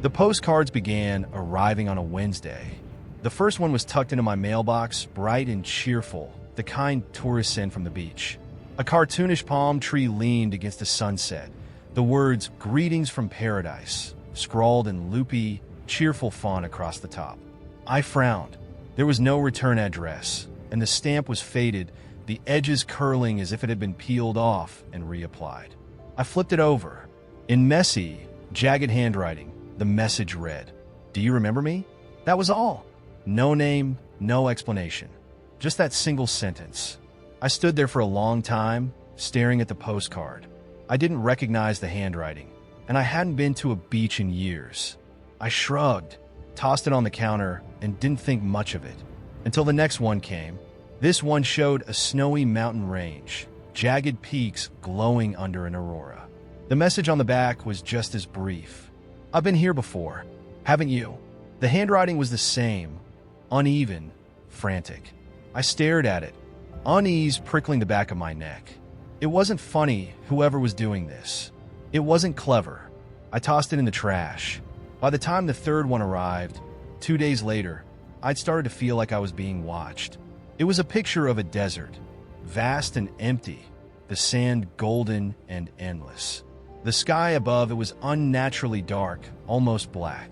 The postcards began arriving on a Wednesday. The first one was tucked into my mailbox, bright and cheerful, the kind tourists send from the beach. A cartoonish palm tree leaned against the sunset. The words, "Greetings from Paradise," scrawled in loopy, cheerful font across the top. I frowned. There was no return address, and the stamp was faded, the edges curling as if it had been peeled off and reapplied. I flipped it over. In messy, jagged handwriting, the message read, "Do you remember me?" That was all. No name, no explanation. Just that single sentence. I stood there for a long time, staring at the postcard. I didn't recognize the handwriting, and I hadn't been to a beach in years. I shrugged, tossed it on the counter, and didn't think much of it. Until the next one came. This one showed a snowy mountain range, jagged peaks glowing under an aurora. The message on the back was just as brief. "I've been here before, haven't you?" The handwriting was the same, uneven, frantic. I stared at it, unease prickling the back of my neck. It wasn't funny, whoever was doing this. It wasn't clever. I tossed it in the trash. By the time the third one arrived, 2 days later, I'd started to feel like I was being watched. It was a picture of a desert, vast and empty, the sand golden and endless. The sky above it was unnaturally dark, almost black.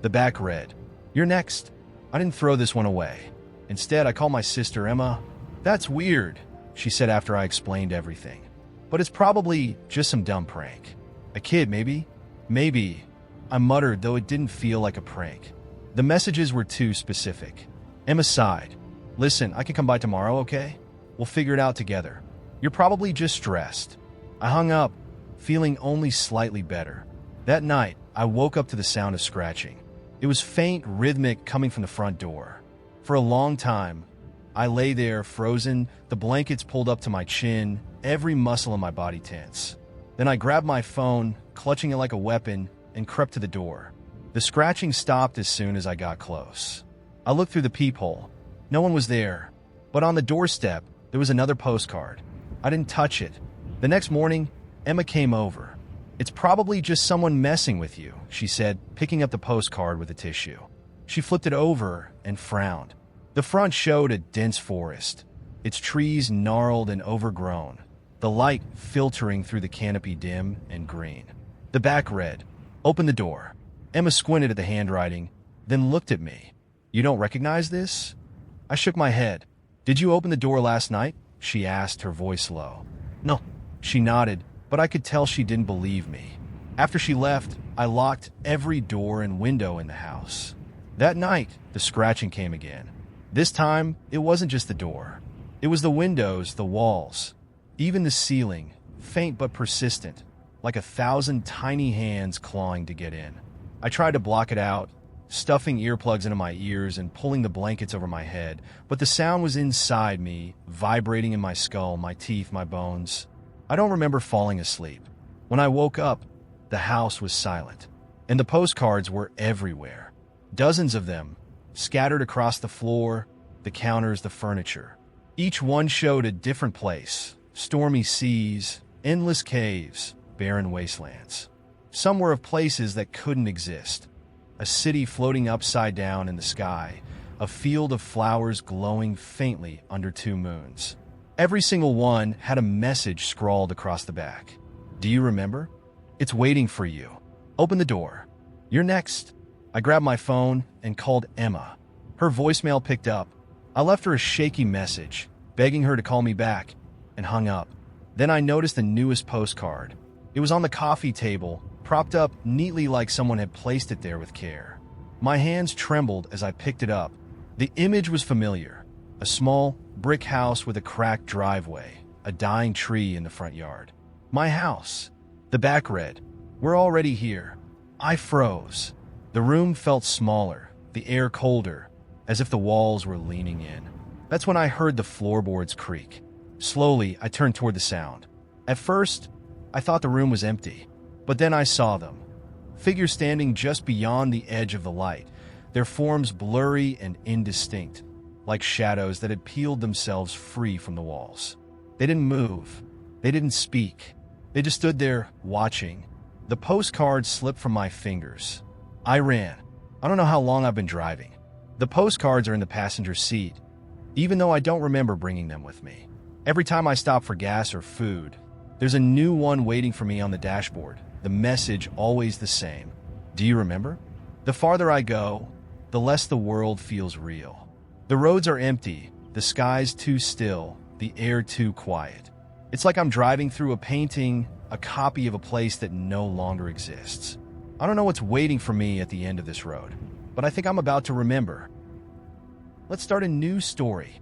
The back read, "You're next." I didn't throw this one away. Instead, I called my sister Emma. "That's weird," she said after I explained everything. "But it's probably just some dumb prank. A kid, maybe?" "Maybe," I muttered, though it didn't feel like a prank. The messages were too specific. Emma sighed. "Listen, I can come by tomorrow, okay? We'll figure it out together. You're probably just stressed." I hung up, feeling only slightly better. That night, I woke up to the sound of scratching. It was faint, rhythmic, coming from the front door. For a long time, I lay there, frozen, the blankets pulled up to my chin, every muscle in my body tense. Then I grabbed my phone, clutching it like a weapon, and crept to the door. The scratching stopped as soon as I got close. I looked through the peephole. No one was there. But on the doorstep, there was another postcard. I didn't touch it. The next morning, Emma came over. "It's probably just someone messing with you," she said, picking up the postcard with a tissue. She flipped it over and frowned. The front showed a dense forest, its trees gnarled and overgrown, the light filtering through the canopy dim and green. The back read, "Open the door." Emma squinted at the handwriting, then looked at me. "You don't recognize this?" I shook my head. "Did you open the door last night?" she asked, her voice low. "No." She nodded, but I could tell she didn't believe me. After she left, I locked every door and window in the house. That night, the scratching came again. This time, it wasn't just the door. It was the windows, the walls, even the ceiling, faint but persistent, like 1,000 tiny hands clawing to get in. I tried to block it out, stuffing earplugs into my ears and pulling the blankets over my head, but the sound was inside me, vibrating in my skull, my teeth, my bones. I don't remember falling asleep. When I woke up, the house was silent, and the postcards were everywhere. Dozens of them, scattered across the floor, the counters, the furniture. Each one showed a different place: stormy seas, endless caves, barren wastelands. Some were of places that couldn't exist. A city floating upside down in the sky, a field of flowers glowing faintly under 2 moons. Every single one had a message scrawled across the back. "Do you remember? It's waiting for you. Open the door. You're next." I grabbed my phone and called Emma. Her voicemail picked up. I left her a shaky message, begging her to call me back, and hung up. Then I noticed the newest postcard. It was on the coffee table, propped up neatly like someone had placed it there with care. My hands trembled as I picked it up. The image was familiar. A small, brick house with a cracked driveway, a dying tree in the front yard. My house. The back read, "We're already here." I froze. The room felt smaller, the air colder, as if the walls were leaning in. That's when I heard the floorboards creak. Slowly, I turned toward the sound. At first, I thought the room was empty, but then I saw them. Figures standing just beyond the edge of the light, their forms blurry and indistinct, like shadows that had peeled themselves free from the walls. They didn't move. They didn't speak. They just stood there, watching. The postcard slipped from my fingers. I ran. I don't know how long I've been driving. The postcards are in the passenger seat, even though I don't remember bringing them with me. Every time I stop for gas or food, there's a new one waiting for me on the dashboard. The message always the same. Do you remember? The farther I go, the less the world feels real. The roads are empty, the sky's too still, the air too quiet. It's like I'm driving through a painting, a copy of a place that no longer exists. I don't know what's waiting for me at the end of this road, but I think I'm about to remember. Let's start a new story.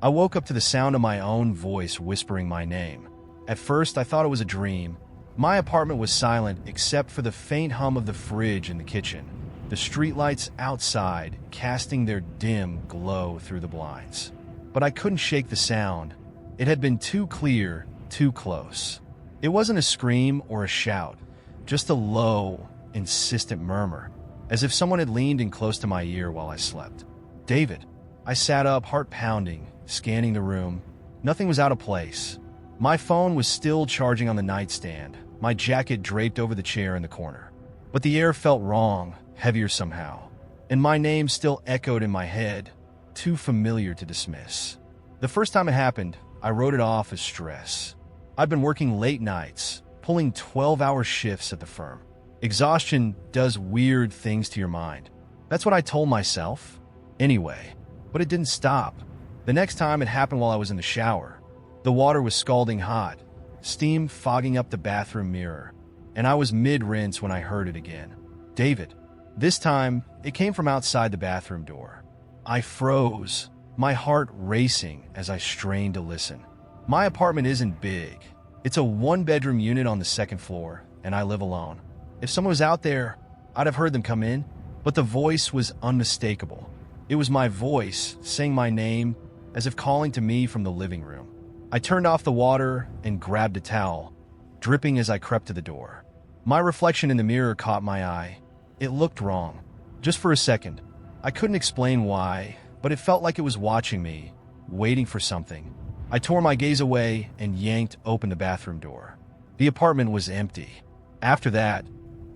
I woke up to the sound of my own voice whispering my name. At first, I thought it was a dream. My apartment was silent except for the faint hum of the fridge in the kitchen, the streetlights outside casting their dim glow through the blinds. But I couldn't shake the sound. It had been too clear, too close. It wasn't a scream or a shout, just a low, insistent murmur, as if someone had leaned in close to my ear while I slept. David. I sat up, heart pounding, scanning the room. Nothing was out of place. My phone was still charging on the nightstand, my jacket draped over the chair in the corner. But the air felt wrong, heavier somehow, and my name still echoed in my head, too familiar to dismiss. The first time it happened, I wrote it off as stress. I'd been working late nights, pulling 12-hour shifts at the firm. Exhaustion does weird things to your mind. That's what I told myself. Anyway, but it didn't stop. The next time it happened while I was in the shower. The water was scalding hot, steam fogging up the bathroom mirror, and I was mid-rinse when I heard it again. David. This time, it came from outside the bathroom door. I froze, my heart racing as I strained to listen. My apartment isn't big. It's a one-bedroom unit on the second floor, and I live alone. If someone was out there, I'd have heard them come in, but the voice was unmistakable. It was my voice saying my name as if calling to me from the living room. I turned off the water and grabbed a towel, dripping as I crept to the door. My reflection in the mirror caught my eye. It looked wrong. Just for a second. I couldn't explain why, but it felt like it was watching me, waiting for something. I tore my gaze away and yanked open the bathroom door. The apartment was empty. After that,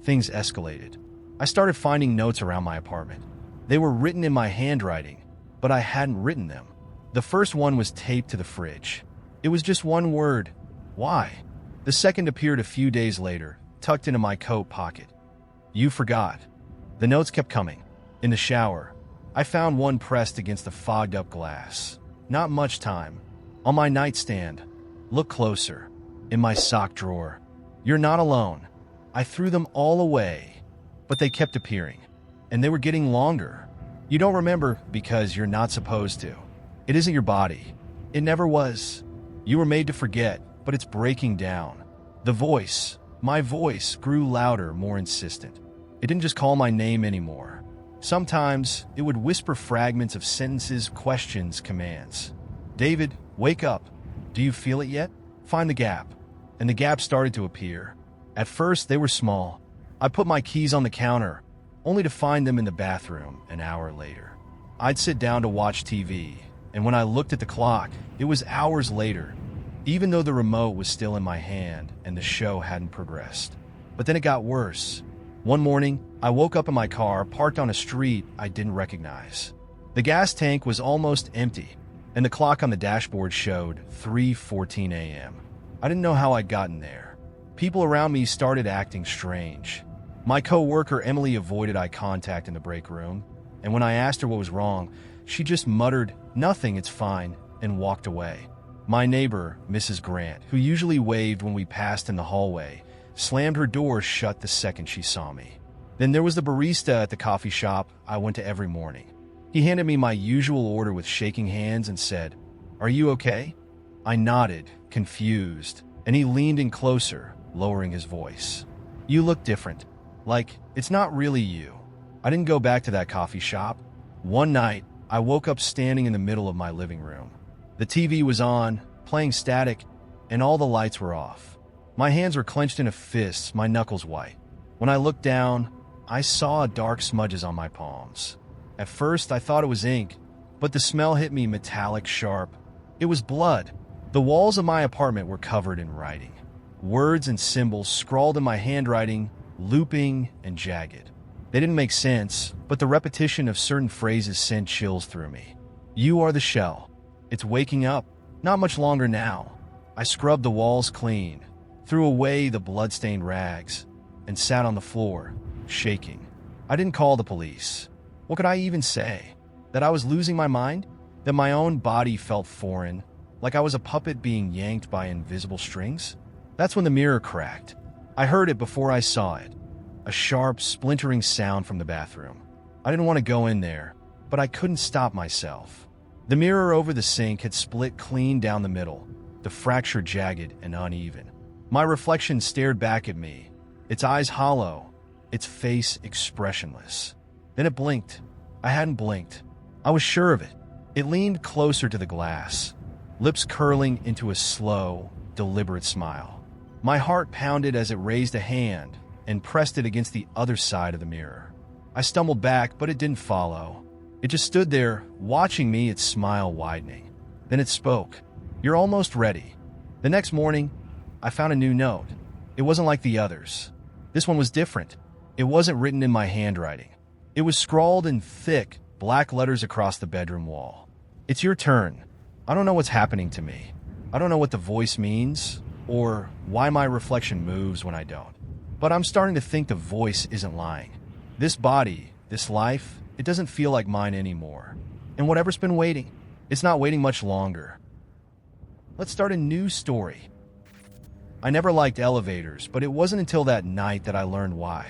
things escalated. I started finding notes around my apartment. They were written in my handwriting, but I hadn't written them. The first one was taped to the fridge. It was just one word, why? The second appeared a few days later, tucked into my coat pocket. You forgot. The notes kept coming. In the shower, I found one pressed against the fogged-up glass. Not much time. On my nightstand. Look closer. In my sock drawer. You're not alone. I threw them all away, but they kept appearing. And they were getting longer. You don't remember because you're not supposed to. It isn't your body. It never was. You were made to forget, but it's breaking down. The voice, my voice, grew louder, more insistent. It didn't just call my name anymore. Sometimes it would whisper fragments of sentences, questions, commands. David, wake up. Do you feel it yet? Find the gap. And the gap started to appear. At first, they were small. I put my keys on the counter, only to find them in the bathroom an hour later. I'd sit down to watch TV, and when I looked at the clock, it was hours later, even though the remote was still in my hand and the show hadn't progressed. But then it got worse. One morning, I woke up in my car, parked on a street I didn't recognize. The gas tank was almost empty, and the clock on the dashboard showed 3:14 a.m. I didn't know how I'd gotten there. People around me started acting strange. My co-worker Emily avoided eye contact in the break room, and when I asked her what was wrong, she just muttered, "Nothing, it's fine," and walked away. My neighbor, Mrs. Grant, who usually waved when we passed in the hallway, slammed her door shut the second she saw me. Then there was the barista at the coffee shop I went to every morning. He handed me my usual order with shaking hands and said, "Are you okay?" I nodded, confused, and he leaned in closer, lowering his voice. "You look different. Like, it's not really you." I didn't go back to that coffee shop. One night, I woke up standing in the middle of my living room. The TV was on, playing static, and all the lights were off. My hands were clenched in a fist, my knuckles white. When I looked down, I saw dark smudges on my palms. At first, I thought it was ink, but the smell hit me metallic sharp. It was blood. The walls of my apartment were covered in writing. Words and symbols scrawled in my handwriting, looping and jagged. They didn't make sense, but the repetition of certain phrases sent chills through me. You are the shell. It's waking up. Not much longer now. I scrubbed the walls clean, threw away the blood-stained rags, and sat on the floor, shaking. I didn't call the police. What could I even say? That I was losing my mind? That my own body felt foreign, like I was a puppet being yanked by invisible strings? That's when the mirror cracked. I heard it before I saw it. A sharp, splintering sound from the bathroom. I didn't want to go in there, but I couldn't stop myself. The mirror over the sink had split clean down the middle, the fracture jagged and uneven. My reflection stared back at me, its eyes hollow, its face expressionless. Then it blinked. I hadn't blinked. I was sure of it. It leaned closer to the glass, lips curling into a slow, deliberate smile. My heart pounded as it raised a hand and pressed it against the other side of the mirror. I stumbled back, but it didn't follow. It just stood there, watching me, its smile widening. Then it spoke. You're almost ready. The next morning, I found a new note. It wasn't like the others. This one was different. It wasn't written in my handwriting. It was scrawled in thick, black letters across the bedroom wall. It's your turn. I don't know what's happening to me. I don't know what the voice means, or why my reflection moves when I don't. But I'm starting to think the voice isn't lying. This body, this life, it doesn't feel like mine anymore. And whatever's been waiting, it's not waiting much longer. Let's start a new story. I never liked elevators, but it wasn't until that night that I learned why.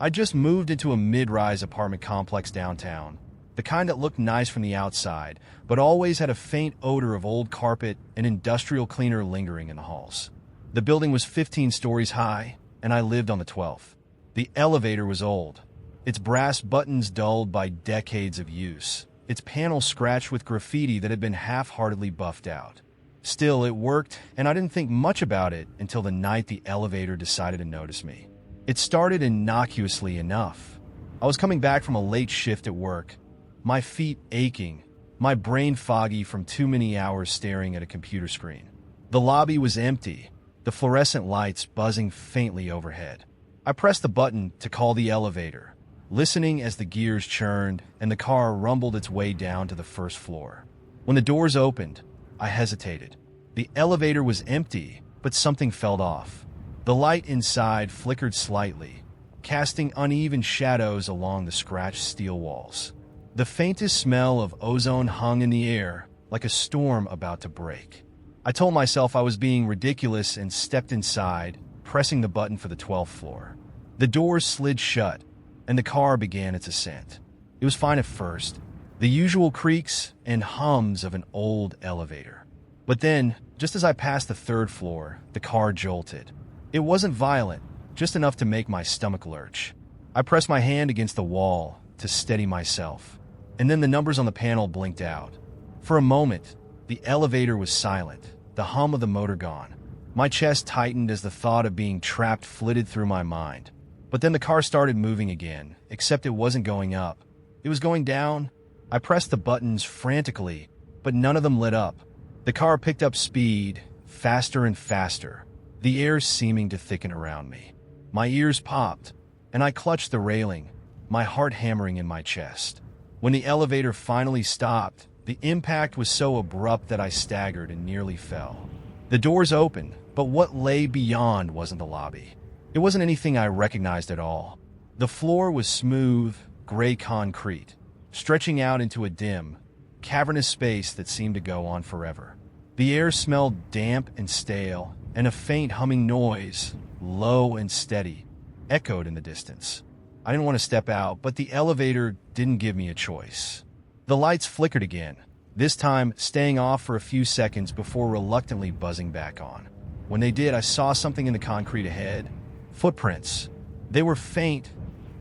I just moved into a mid-rise apartment complex downtown, the kind that looked nice from the outside, but always had a faint odor of old carpet and industrial cleaner lingering in the halls. The building was 15 stories high, and I lived on the 12th. The elevator was old, its brass buttons dulled by decades of use, its panels scratched with graffiti that had been half-heartedly buffed out. Still, it worked, and I didn't think much about it until the night the elevator decided to notice me. It started innocuously enough. I was coming back from a late shift at work, my feet aching, my brain foggy from too many hours staring at a computer screen. The lobby was empty, the fluorescent lights buzzing faintly overhead. I pressed the button to call the elevator, listening as the gears churned and the car rumbled its way down to the first floor. When the doors opened, I hesitated. The elevator was empty, but something felt off. The light inside flickered slightly, casting uneven shadows along the scratched steel walls. The faintest smell of ozone hung in the air, like a storm about to break. I told myself I was being ridiculous and stepped inside, pressing the button for the 12th floor. The doors slid shut, and the car began its ascent. It was fine at first, the usual creaks and hums of an old elevator. But then, just as I passed the 3rd floor, the car jolted. It wasn't violent, just enough to make my stomach lurch. I pressed my hand against the wall to steady myself, and then the numbers on the panel blinked out. For a moment, the elevator was silent, the hum of the motor gone. My chest tightened as the thought of being trapped flitted through my mind. But then the car started moving again, except it wasn't going up. It was going down. I pressed the buttons frantically, but none of them lit up. The car picked up speed, faster and faster, the air seeming to thicken around me. My ears popped, and I clutched the railing, my heart hammering in my chest. When the elevator finally stopped, the impact was so abrupt that I staggered and nearly fell. The doors opened, but what lay beyond wasn't the lobby. It wasn't anything I recognized at all. The floor was smooth, gray concrete, stretching out into a dim, cavernous space that seemed to go on forever. The air smelled damp and stale, and a faint humming noise, low and steady, echoed in the distance. I didn't want to step out, but the elevator didn't give me a choice. The lights flickered again, this time staying off for a few seconds before reluctantly buzzing back on. When they did, I saw something in the concrete ahead. Footprints. They were faint,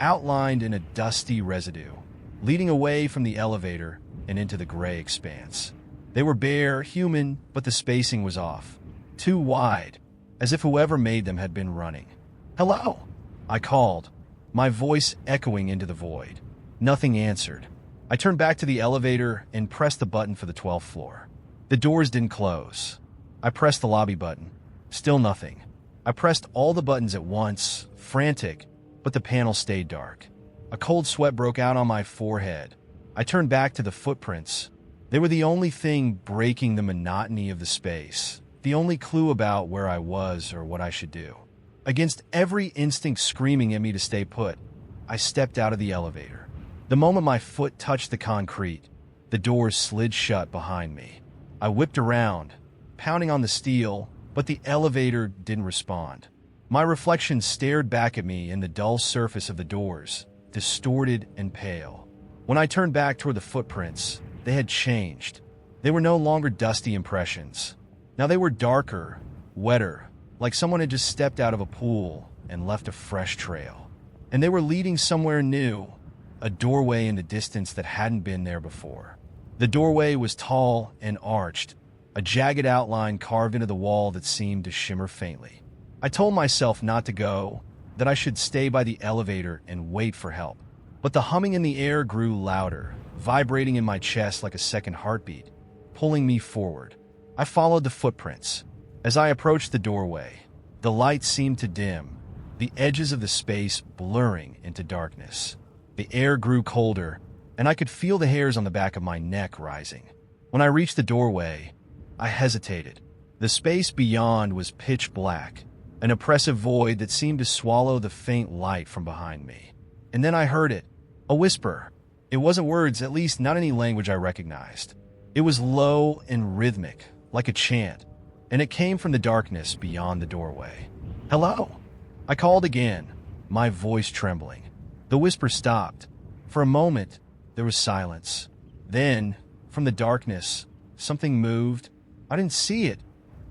outlined in a dusty residue, leading away from the elevator and into the gray expanse. They were bare, human, but the spacing was off. Too wide, as if whoever made them had been running. "Hello?" I called, my voice echoing into the void. Nothing answered. I turned back to the elevator and pressed the button for the 12th floor. The doors didn't close. I pressed the lobby button. Still nothing. I pressed all the buttons at once, frantic, but the panel stayed dark. A cold sweat broke out on my forehead. I turned back to the footprints. They were the only thing breaking the monotony of the space, the only clue about where I was or what I should do. Against every instinct screaming at me to stay put, I stepped out of the elevator. The moment my foot touched the concrete, the doors slid shut behind me. I whipped around, pounding on the steel, but the elevator didn't respond. My reflection stared back at me in the dull surface of the doors, distorted and pale. When I turned back toward the footprints, they had changed. They were no longer dusty impressions. Now they were darker, wetter, like someone had just stepped out of a pool and left a fresh trail. And they were leading somewhere new, a doorway in the distance that hadn't been there before. The doorway was tall and arched, a jagged outline carved into the wall that seemed to shimmer faintly. I told myself not to go, that I should stay by the elevator and wait for help. But the humming in the air grew louder, vibrating in my chest like a second heartbeat, pulling me forward. I followed the footprints. As I approached the doorway, the light seemed to dim, the edges of the space blurring into darkness. The air grew colder, and I could feel the hairs on the back of my neck rising. When I reached the doorway, I hesitated. The space beyond was pitch black, an oppressive void that seemed to swallow the faint light from behind me. And then I heard it, a whisper. It wasn't words, at least not any language I recognized. It was low and rhythmic, like a chant, and it came from the darkness beyond the doorway. "Hello?" I called again, my voice trembling. The whisper stopped. For a moment, there was silence. Then, from the darkness, something moved. I didn't see it,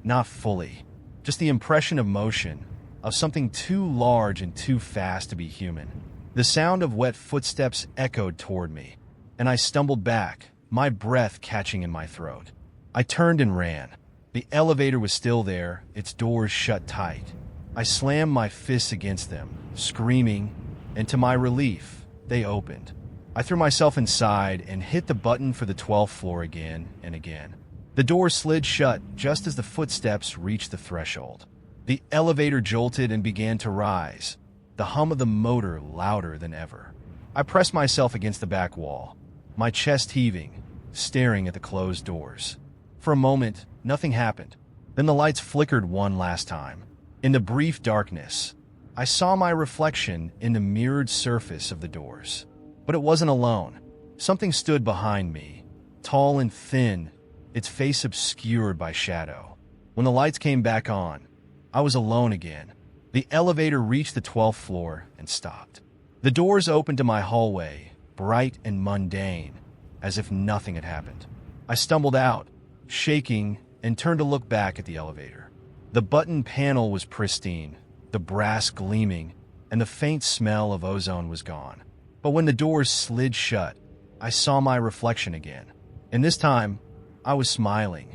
not fully. Just the impression of motion, of something too large and too fast to be human. The sound of wet footsteps echoed toward me, and I stumbled back, my breath catching in my throat. I turned and ran. The elevator was still there, its doors shut tight. I slammed my fists against them, screaming, and to my relief, they opened. I threw myself inside and hit the button for the 12th floor again and again. The door slid shut just as the footsteps reached the threshold. The elevator jolted and began to rise, the hum of the motor louder than ever. I pressed myself against the back wall, my chest heaving, staring at the closed doors. For a moment, nothing happened. Then the lights flickered one last time. In the brief darkness, I saw my reflection in the mirrored surface of the doors. But it wasn't alone. Something stood behind me, tall and thin, its face obscured by shadow. When the lights came back on, I was alone again. The elevator reached the 12th floor and stopped. The doors opened to my hallway, bright and mundane, as if nothing had happened. I stumbled out, shaking, and turned to look back at the elevator. The button panel was pristine, the brass gleaming, and the faint smell of ozone was gone. But when the doors slid shut, I saw my reflection again. And this time, I was smiling.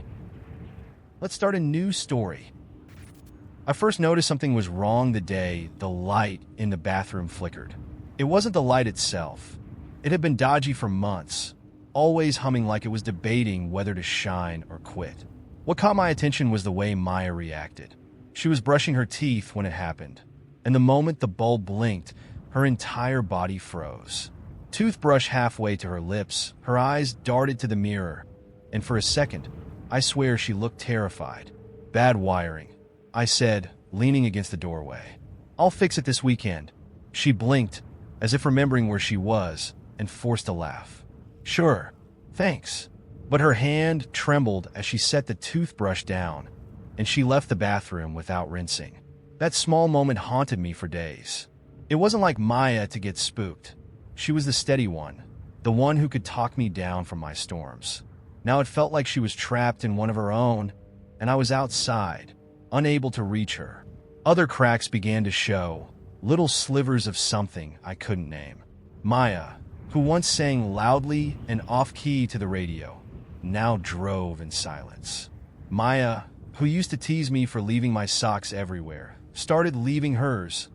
Let's start a new story. I first noticed something was wrong the day the light in the bathroom flickered. It wasn't the light itself. It had been dodgy for months, always humming like it was debating whether to shine or quit. What caught my attention was the way Maya reacted. She was brushing her teeth when it happened, and the moment the bulb blinked, her entire body froze. Toothbrush halfway to her lips, her eyes darted to the mirror, and for a second, I swear she looked terrified. "Bad wiring," I said, leaning against the doorway. "I'll fix it this weekend." She blinked, as if remembering where she was, and forced a laugh. "Sure, thanks." But her hand trembled as she set the toothbrush down, and she left the bathroom without rinsing. That small moment haunted me for days. It wasn't like Maya to get spooked. She was the steady one, the one who could talk me down from my storms. Now it felt like she was trapped in one of her own, and I was outside, unable to reach her. Other cracks began to show, little slivers of something I couldn't name. Maya, who once sang loudly and off-key to the radio, now drove in silence. Maya, who used to tease me for leaving my socks everywhere, started leaving hers,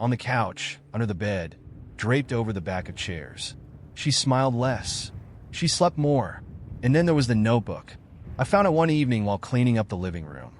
on the couch, under the bed, draped over the back of chairs. She smiled less. She slept more. And then there was the notebook. I found it one evening while cleaning up the living room.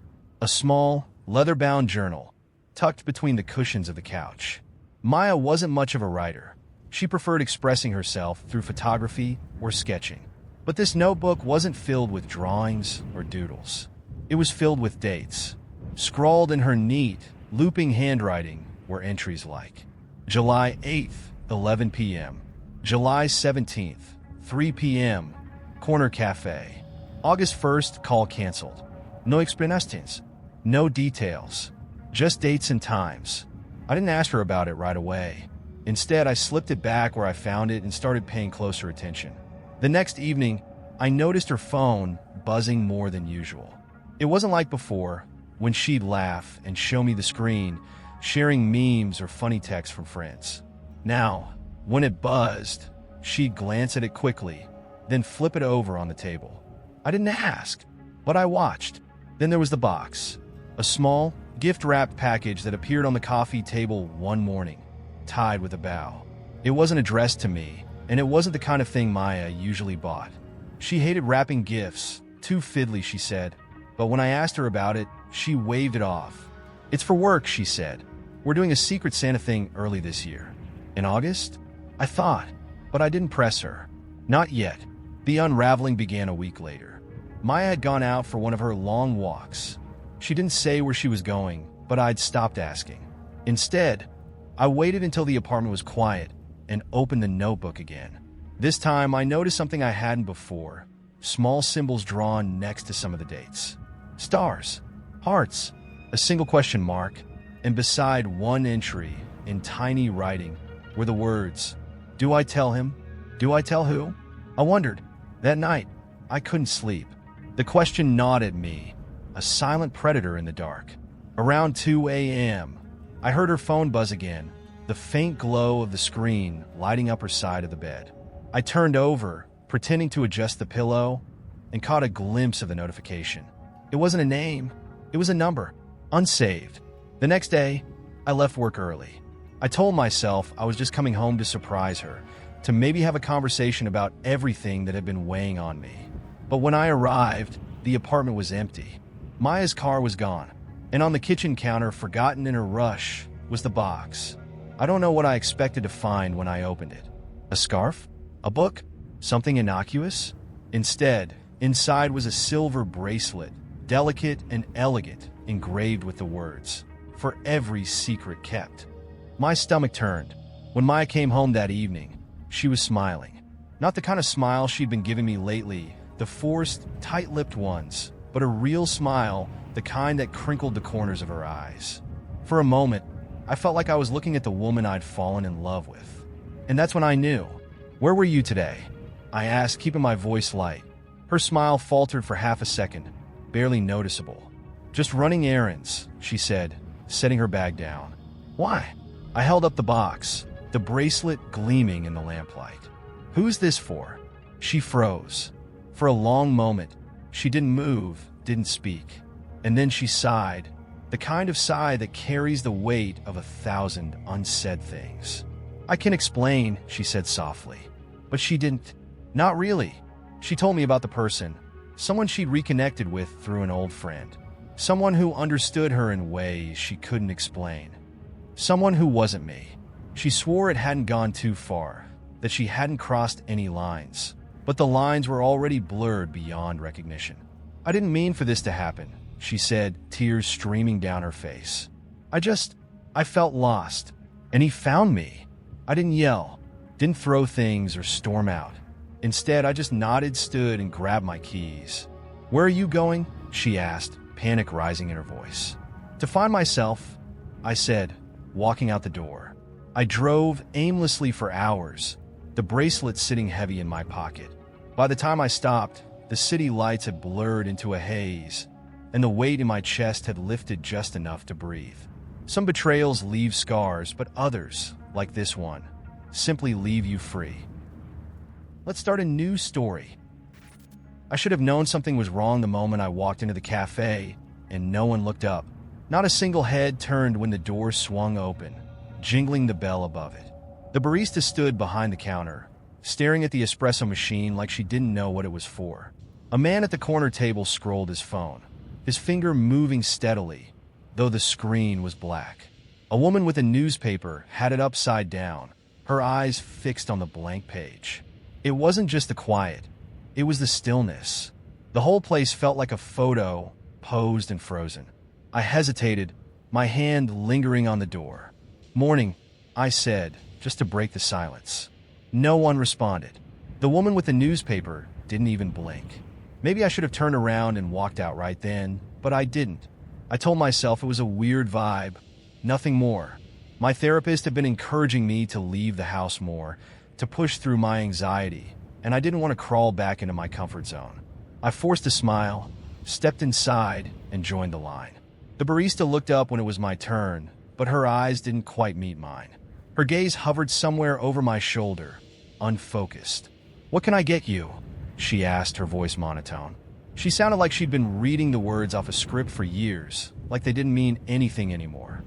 A small, leather-bound journal, tucked between the cushions of the couch. Maya wasn't much of a writer. She preferred expressing herself through photography or sketching. But this notebook wasn't filled with drawings or doodles. It was filled with dates. Scrawled in her neat, looping handwriting were entries like July 8th, 11 p.m. July 17th, 3 p.m. Corner Cafe. August 1st, call canceled. No explanations. No details. Just dates and times. I didn't ask her about it right away. Instead, I slipped it back where I found it and started paying closer attention. The next evening, I noticed her phone buzzing more than usual. It wasn't like before, when she'd laugh and show me the screen, sharing memes or funny texts from friends. Now, when it buzzed, she'd glance at it quickly, then flip it over on the table. I didn't ask, but I watched. Then there was the box, a small, gift-wrapped package that appeared on the coffee table one morning, tied with a bow. It wasn't addressed to me, and it wasn't the kind of thing Maya usually bought. She hated wrapping gifts, too fiddly, she said, but when I asked her about it, she waved it off. It's for work, she said. We're doing a Secret Santa thing early this year. In August? I thought, but I didn't press her. Not yet. The unraveling began a week later. Maya had gone out for one of her long walks. She didn't say where she was going, but I'd stopped asking. Instead, I waited until the apartment was quiet and opened the notebook again. This time, I noticed something I hadn't before. Small symbols drawn next to some of the dates. Stars, hearts, a single question mark, and beside one entry, in tiny writing, were the words, "Do I tell him? Do I tell who?" I wondered. That night, I couldn't sleep. The question gnawed at me, a silent predator in the dark. Around 2 a.m., I heard her phone buzz again, the faint glow of the screen lighting up her side of the bed. I turned over, pretending to adjust the pillow, and caught a glimpse of the notification. It wasn't a name, it was a number, unsaved. The next day, I left work early. I told myself I was just coming home to surprise her, to maybe have a conversation about everything that had been weighing on me. But when I arrived, the apartment was empty. Maya's car was gone, and on the kitchen counter, forgotten in a rush, was the box. I don't know what I expected to find when I opened it. A scarf? A book? Something innocuous? Instead, inside was a silver bracelet, delicate and elegant, engraved with the words, "For every secret kept." My stomach turned. When Maya came home that evening, she was smiling. Not the kind of smile she'd been giving me lately, the forced, tight-lipped ones, but a real smile, the kind that crinkled the corners of her eyes. For a moment, I felt like I was looking at the woman I'd fallen in love with. And that's when I knew. "Where were you today?" I asked, keeping my voice light. Her smile faltered for half a second, barely noticeable. "Just running errands," she said, setting her bag down. "Why?" I held up the box, the bracelet gleaming in the lamplight. "Who's this for?" She froze. For a long moment, she didn't move, didn't speak. And then she sighed, the kind of sigh that carries the weight of 1,000 unsaid things. "I can explain," she said softly. But she didn't. Not really. She told me about the person, someone she'd reconnected with through an old friend. Someone who understood her in ways she couldn't explain. Someone who wasn't me. She swore it hadn't gone too far, that she hadn't crossed any lines. But the lines were already blurred beyond recognition. "I didn't mean for this to happen," she said, tears streaming down her face. I felt lost. And he found me. I didn't yell, didn't throw things or storm out. Instead, I just nodded, stood, and grabbed my keys. "Where are you going?" she asked, panic rising in her voice. "To find myself," I said, walking out the door. I drove aimlessly for hours, the bracelet sitting heavy in my pocket. By the time I stopped, the city lights had blurred into a haze, and the weight in my chest had lifted just enough to breathe. Some betrayals leave scars, but others, like this one, simply leave you free. Let's start a new story. I should have known something was wrong the moment I walked into the cafe, and no one looked up. Not a single head turned when the door swung open, jingling the bell above it. The barista stood behind the counter, staring at the espresso machine like she didn't know what it was for. A man at the corner table scrolled his phone, his finger moving steadily, though the screen was black. A woman with a newspaper had it upside down, her eyes fixed on the blank page. It wasn't just the quiet, it was the stillness. The whole place felt like a photo, posed and frozen. I hesitated, my hand lingering on the door. "Morning," I said, just to break the silence. No one responded. The woman with the newspaper didn't even blink. Maybe I should have turned around and walked out right then, but I didn't. I told myself it was a weird vibe, nothing more. My therapist had been encouraging me to leave the house more, to push through my anxiety, and I didn't want to crawl back into my comfort zone. I forced a smile, stepped inside, and joined the line. The barista looked up when it was my turn, but her eyes didn't quite meet mine. Her gaze hovered somewhere over my shoulder, unfocused. "What can I get you?" she asked, her voice monotone. She sounded like she'd been reading the words off a script for years, like they didn't mean anything anymore.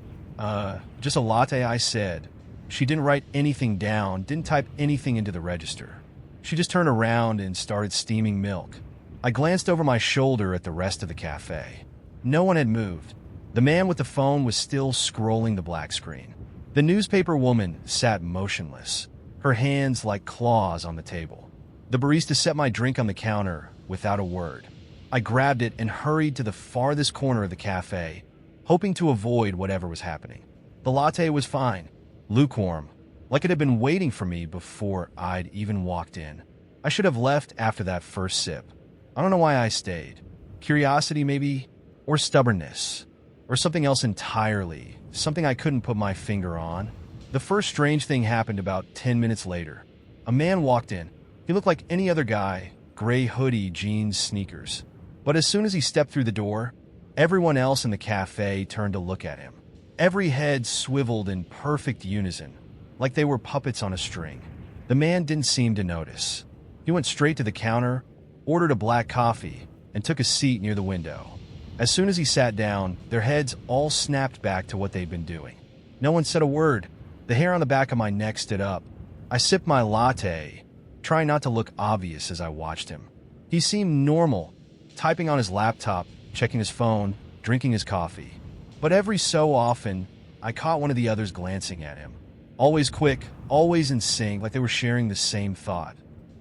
Just a latte," I said. She didn't write anything down, didn't type anything into the register. She just turned around and started steaming milk. I glanced over my shoulder at the rest of the cafe. No one had moved. The man with the phone was still scrolling the black screen. The newspaper woman sat motionless, her hands like claws on the table. The barista set my drink on the counter without a word. I grabbed it and hurried to the farthest corner of the cafe, hoping to avoid whatever was happening. The latte was fine, lukewarm, like it had been waiting for me before I'd even walked in. I should have left after that first sip. I don't know why I stayed. Curiosity, maybe? Or stubbornness? Or something else entirely, something I couldn't put my finger on. The first strange thing happened about 10 minutes later. A man walked in. He looked like any other guy, gray hoodie, jeans, sneakers. But as soon as he stepped through the door, everyone else in the cafe turned to look at him. Every head swiveled in perfect unison, like they were puppets on a string. The man didn't seem to notice. He went straight to the counter, ordered a black coffee, and took a seat near the window. As soon as he sat down, their heads all snapped back to what they'd been doing. No one said a word. The hair on the back of my neck stood up. I sipped my latte, trying not to look obvious as I watched him. He seemed normal, typing on his laptop, checking his phone, drinking his coffee. But every so often, I caught one of the others glancing at him. Always quick, always in sync, like they were sharing the same thought.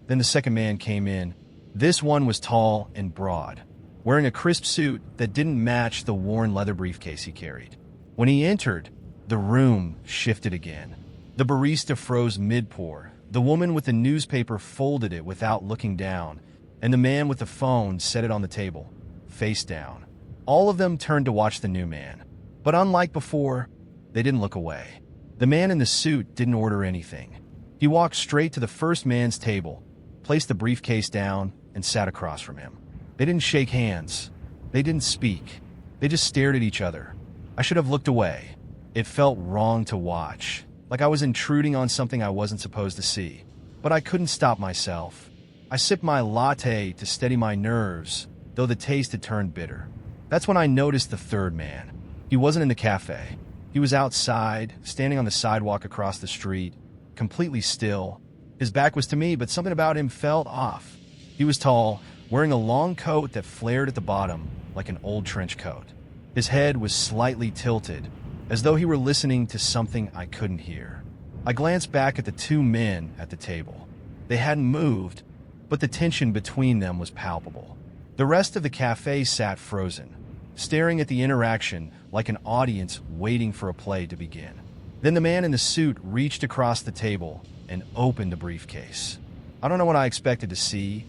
Then the second man came in. This one was tall and broad, wearing a crisp suit that didn't match the worn leather briefcase he carried. When he entered, the room shifted again. The barista froze mid-pour. The woman with the newspaper folded it without looking down, and the man with the phone set it on the table, face down. All of them turned to watch the new man. But unlike before, they didn't look away. The man in the suit didn't order anything. He walked straight to the first man's table, placed the briefcase down, and sat across from him. They didn't shake hands. They didn't speak. They just stared at each other. I should have looked away. It felt wrong to watch, like I was intruding on something I wasn't supposed to see. But I couldn't stop myself. I sipped my latte to steady my nerves, though the taste had turned bitter. That's when I noticed the third man. He wasn't in the cafe. He was outside, standing on the sidewalk across the street, completely still. His back was to me, but something about him felt off. He was tall, wearing a long coat that flared at the bottom like an old trench coat. His head was slightly tilted, as though he were listening to something I couldn't hear. I glanced back at the two men at the table. They hadn't moved, but the tension between them was palpable. The rest of the cafe sat frozen, staring at the interaction like an audience waiting for a play to begin. Then the man in the suit reached across the table and opened the briefcase. I don't know what I expected to see.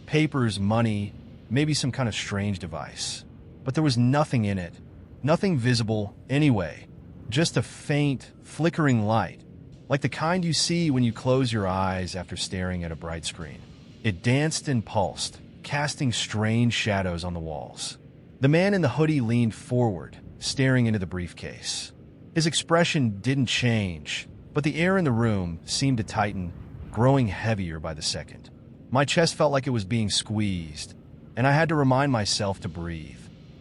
Papers, money, maybe some kind of strange device. But there was nothing in it. Nothing visible anyway. Just a faint, flickering light, like the kind you see when you close your eyes after staring at a bright screen. It danced and pulsed, casting strange shadows on the walls. The man in the hoodie leaned forward, staring into the briefcase. His expression didn't change, but the air in the room seemed to tighten, growing heavier by the second. My chest felt like it was being squeezed, and I had to remind myself to breathe.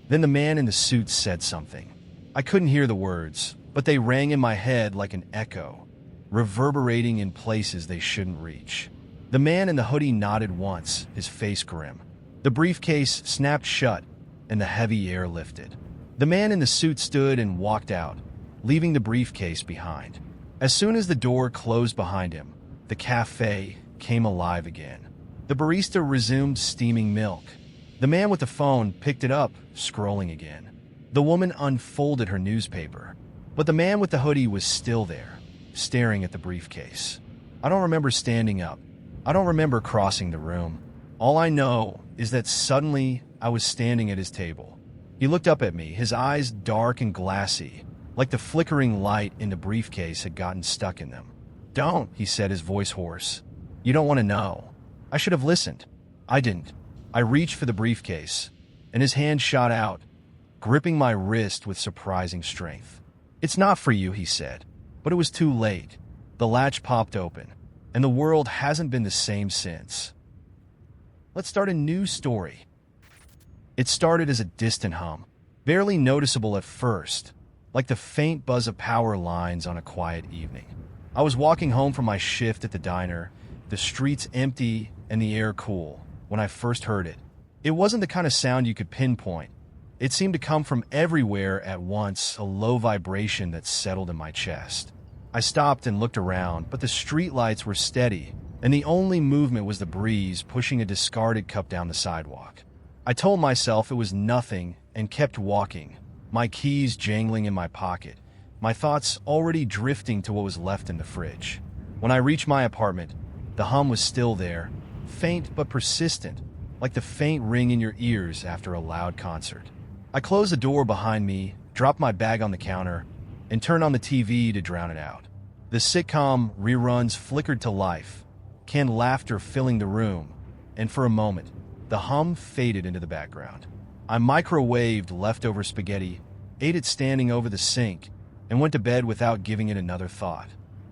Then the man in the suit said something. I couldn't hear the words, but they rang in my head like an echo, reverberating in places they shouldn't reach. The man in the hoodie nodded once, his face grim. The briefcase snapped shut, and the heavy air lifted. The man in the suit stood and walked out, leaving the briefcase behind. As soon as the door closed behind him, the cafe came alive again. The barista resumed steaming milk. The man with the phone picked it up, scrolling again. The woman unfolded her newspaper, but the man with the hoodie was still there, staring at the briefcase. I don't remember standing up. I don't remember crossing the room. All I know is that suddenly I was standing at his table. He looked up at me, his eyes dark and glassy, like the flickering light in the briefcase had gotten stuck in them. "Don't," he said, his voice hoarse. "You don't want to know." I should have listened. I didn't. I reached for the briefcase, and his hand shot out, gripping my wrist with surprising strength. "It's not for you," he said. But it was too late. The latch popped open, and the world hasn't been the same since. Let's start a new story. It started as a distant hum, barely noticeable at first, like the faint buzz of power lines on a quiet evening. I was walking home from my shift at the diner, the streets empty and the air cool, when I first heard it. It wasn't the kind of sound you could pinpoint. It seemed to come from everywhere at once, a low vibration that settled in my chest. I stopped and looked around, but the streetlights were steady, and the only movement was the breeze pushing a discarded cup down the sidewalk. I told myself it was nothing and kept walking, my keys jangling in my pocket, my thoughts already drifting to what was left in the fridge. When I reached my apartment, the hum was still there, faint but persistent, like the faint ring in your ears after a loud concert. I closed the door behind me, dropped my bag on the counter, and turned on the TV to drown it out. The sitcom reruns flickered to life, canned laughter filling the room, and for a moment, the hum faded into the background. I microwaved leftover spaghetti, ate it standing over the sink, and went to bed without giving it another thought.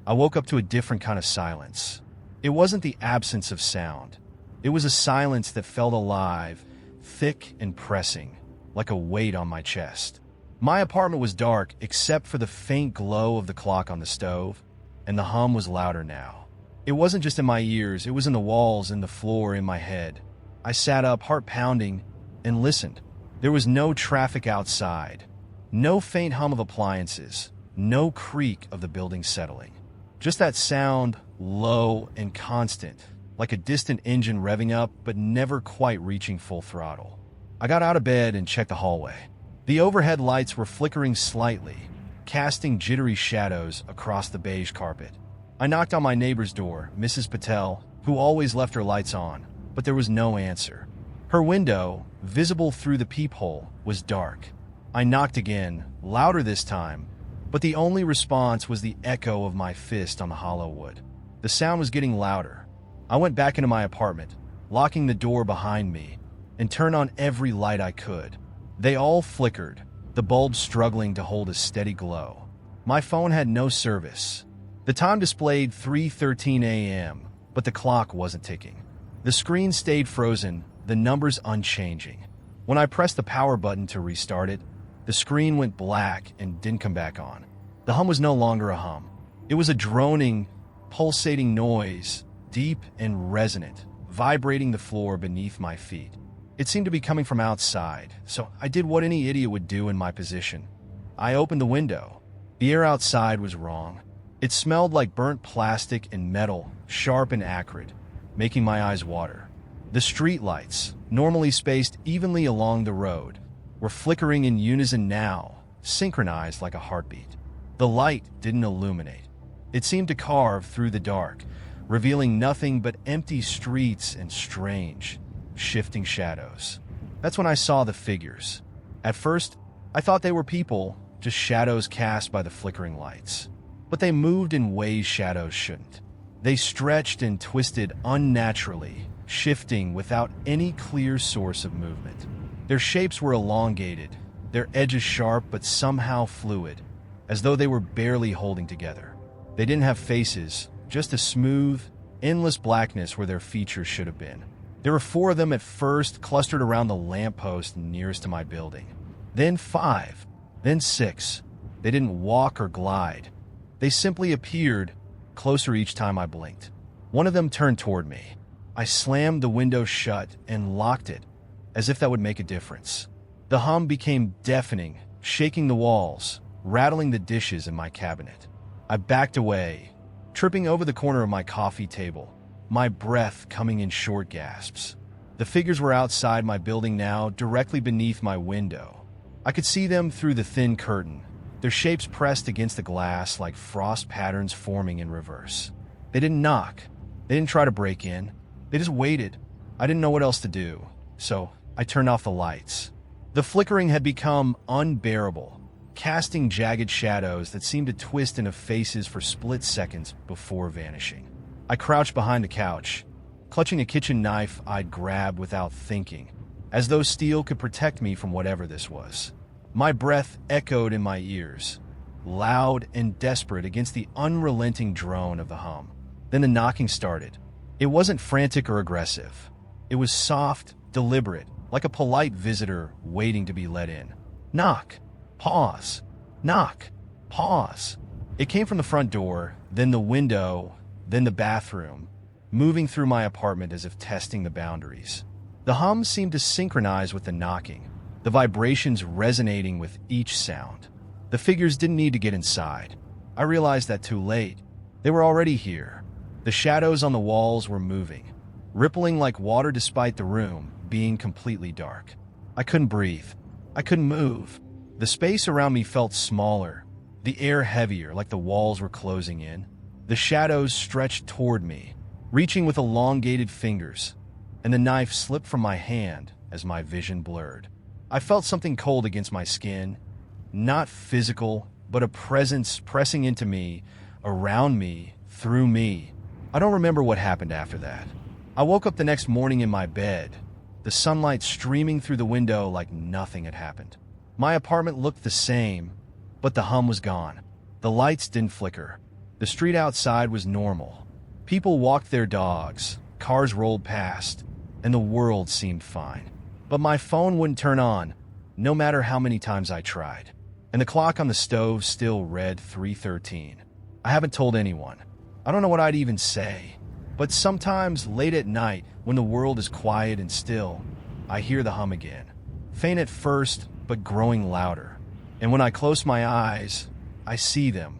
I woke up to a different kind of silence. It wasn't the absence of sound. It was a silence that felt alive, thick and pressing, like a weight on my chest. My apartment was dark except for the faint glow of the clock on the stove, and the hum was louder now. It wasn't just in my ears, it was in the walls and the floor in my head. I sat up, heart pounding, and listened. There was no traffic outside, no faint hum of appliances, no creak of the building settling. Just that sound, low and constant, like a distant engine revving up but never quite reaching full throttle. I got out of bed and checked the hallway. The overhead lights were flickering slightly, casting jittery shadows across the beige carpet. I knocked on my neighbor's door, Mrs. Patel, who always left her lights on, but there was no answer. Her window, visible through the peephole, was dark. I knocked again, louder this time, but the only response was the echo of my fist on the hollow wood. The sound was getting louder. I went back into my apartment, locking the door behind me, and turned on every light I could. They all flickered, the bulb struggling to hold a steady glow. My phone had no service. The time displayed 3:13 a.m., but the clock wasn't ticking. The screen stayed frozen, the numbers unchanging. When I pressed the power button to restart it, the screen went black and didn't come back on. The hum was no longer a hum. It was a droning, pulsating noise, deep and resonant, vibrating the floor beneath my feet. It seemed to be coming from outside, so I did what any idiot would do in my position. I opened the window. The air outside was wrong. It smelled like burnt plastic and metal, sharp and acrid, making my eyes water. The streetlights, normally spaced evenly along the road, were flickering in unison now, synchronized like a heartbeat. The light didn't illuminate. It seemed to carve through the dark, revealing nothing but empty streets and strange, shifting shadows. That's when I saw the figures. At first, I thought they were people, just shadows cast by the flickering lights. But they moved in ways shadows shouldn't. They stretched and twisted unnaturally, shifting without any clear source of movement. Their shapes were elongated, their edges sharp but somehow fluid, as though they were barely holding together. They didn't have faces, just a smooth, endless blackness where their features should have been. There were 4 of them at first, clustered around the lamppost nearest to my building. Then 5, then 6. They didn't walk or glide. They simply appeared, closer each time I blinked. One of them turned toward me. I slammed the window shut and locked it, as if that would make a difference. The hum became deafening, shaking the walls, rattling the dishes in my cabinet. I backed away, tripping over the corner of my coffee table, my breath coming in short gasps. The figures were outside my building now, directly beneath my window. I could see them through the thin curtain, their shapes pressed against the glass like frost patterns forming in reverse. They didn't knock. They didn't try to break in. They just waited. I didn't know what else to do, so I turned off the lights. The flickering had become unbearable, casting jagged shadows that seemed to twist into faces for split seconds before vanishing. I crouched behind the couch, clutching a kitchen knife I'd grabbed without thinking, as though steel could protect me from whatever this was. My breath echoed in my ears, loud and desperate against the unrelenting drone of the hum. Then the knocking started. It wasn't frantic or aggressive. It was soft, deliberate, like a polite visitor waiting to be let in. Knock. Pause. Knock. Pause. It came from the front door, then the window, then the bathroom, moving through my apartment as if testing the boundaries. The hum seemed to synchronize with the knocking, the vibrations resonating with each sound. The figures didn't need to get inside. I realized that too late. They were already here. The shadows on the walls were moving, rippling like water despite the room being completely dark. I couldn't breathe. I couldn't move. The space around me felt smaller, the air heavier, like the walls were closing in. The shadows stretched toward me, reaching with elongated fingers, and the knife slipped from my hand as my vision blurred. I felt something cold against my skin, not physical, but a presence pressing into me, around me, through me. I don't remember what happened after that. I woke up the next morning in my bed, the sunlight streaming through the window like nothing had happened. My apartment looked the same, but the hum was gone. The lights didn't flicker. The street outside was normal. People walked their dogs, cars rolled past, and the world seemed fine. But my phone wouldn't turn on, no matter how many times I tried. And the clock on the stove still read 3:13. I haven't told anyone. I don't know what I'd even say. But sometimes, late at night, when the world is quiet and still, I hear the hum again. Faint at first, but growing louder. And when I close my eyes, I see them,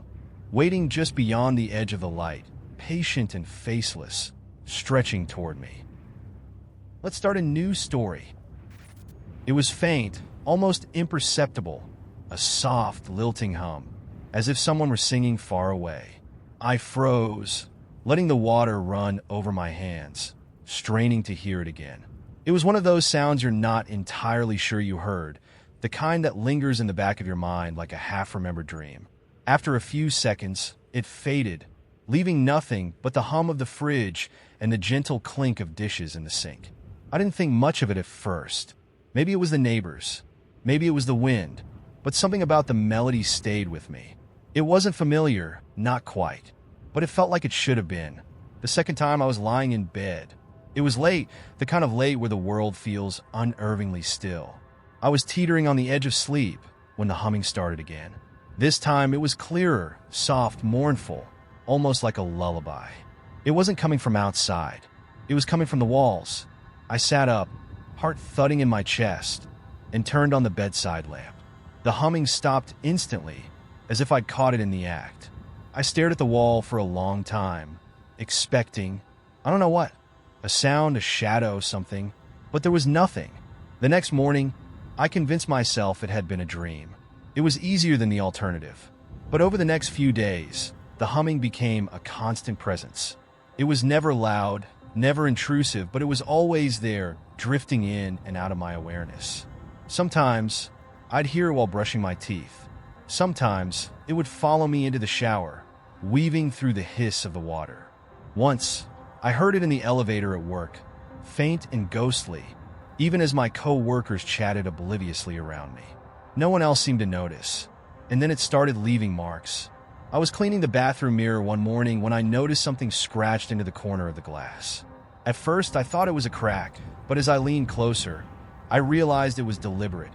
waiting just beyond the edge of the light, patient and faceless, stretching toward me. Let's start a new story. It was faint, almost imperceptible, a soft, lilting hum, as if someone were singing far away. I froze, letting the water run over my hands, straining to hear it again. It was one of those sounds you're not entirely sure you heard, the kind that lingers in the back of your mind like a half-remembered dream. After a few seconds, it faded, leaving nothing but the hum of the fridge and the gentle clink of dishes in the sink. I didn't think much of it at first. Maybe it was the neighbors. Maybe it was the wind. But something about the melody stayed with me. It wasn't familiar, not quite, but it felt like it should have been. The second time I was lying in bed. It was late, the kind of late where the world feels unnervingly still. I was teetering on the edge of sleep when the humming started again. This time it was clearer, soft, mournful, almost like a lullaby. It wasn't coming from outside. It was coming from the walls. I sat up, heart thudding in my chest, and turned on the bedside lamp. The humming stopped instantly, as if I'd caught it in the act. I stared at the wall for a long time, expecting, I don't know what, a sound, a shadow, something, but there was nothing. The next morning, I convinced myself it had been a dream. It was easier than the alternative. But over the next few days, the humming became a constant presence. It was never loud, never intrusive, but it was always there, drifting in and out of my awareness. Sometimes, I'd hear it while brushing my teeth. Sometimes, it would follow me into the shower, weaving through the hiss of the water. Once, I heard it in the elevator at work, faint and ghostly, even as my co-workers chatted obliviously around me. No one else seemed to notice, and then it started leaving marks. I was cleaning the bathroom mirror one morning when I noticed something scratched into the corner of the glass. At first, I thought it was a crack, but as I leaned closer, I realized it was deliberate.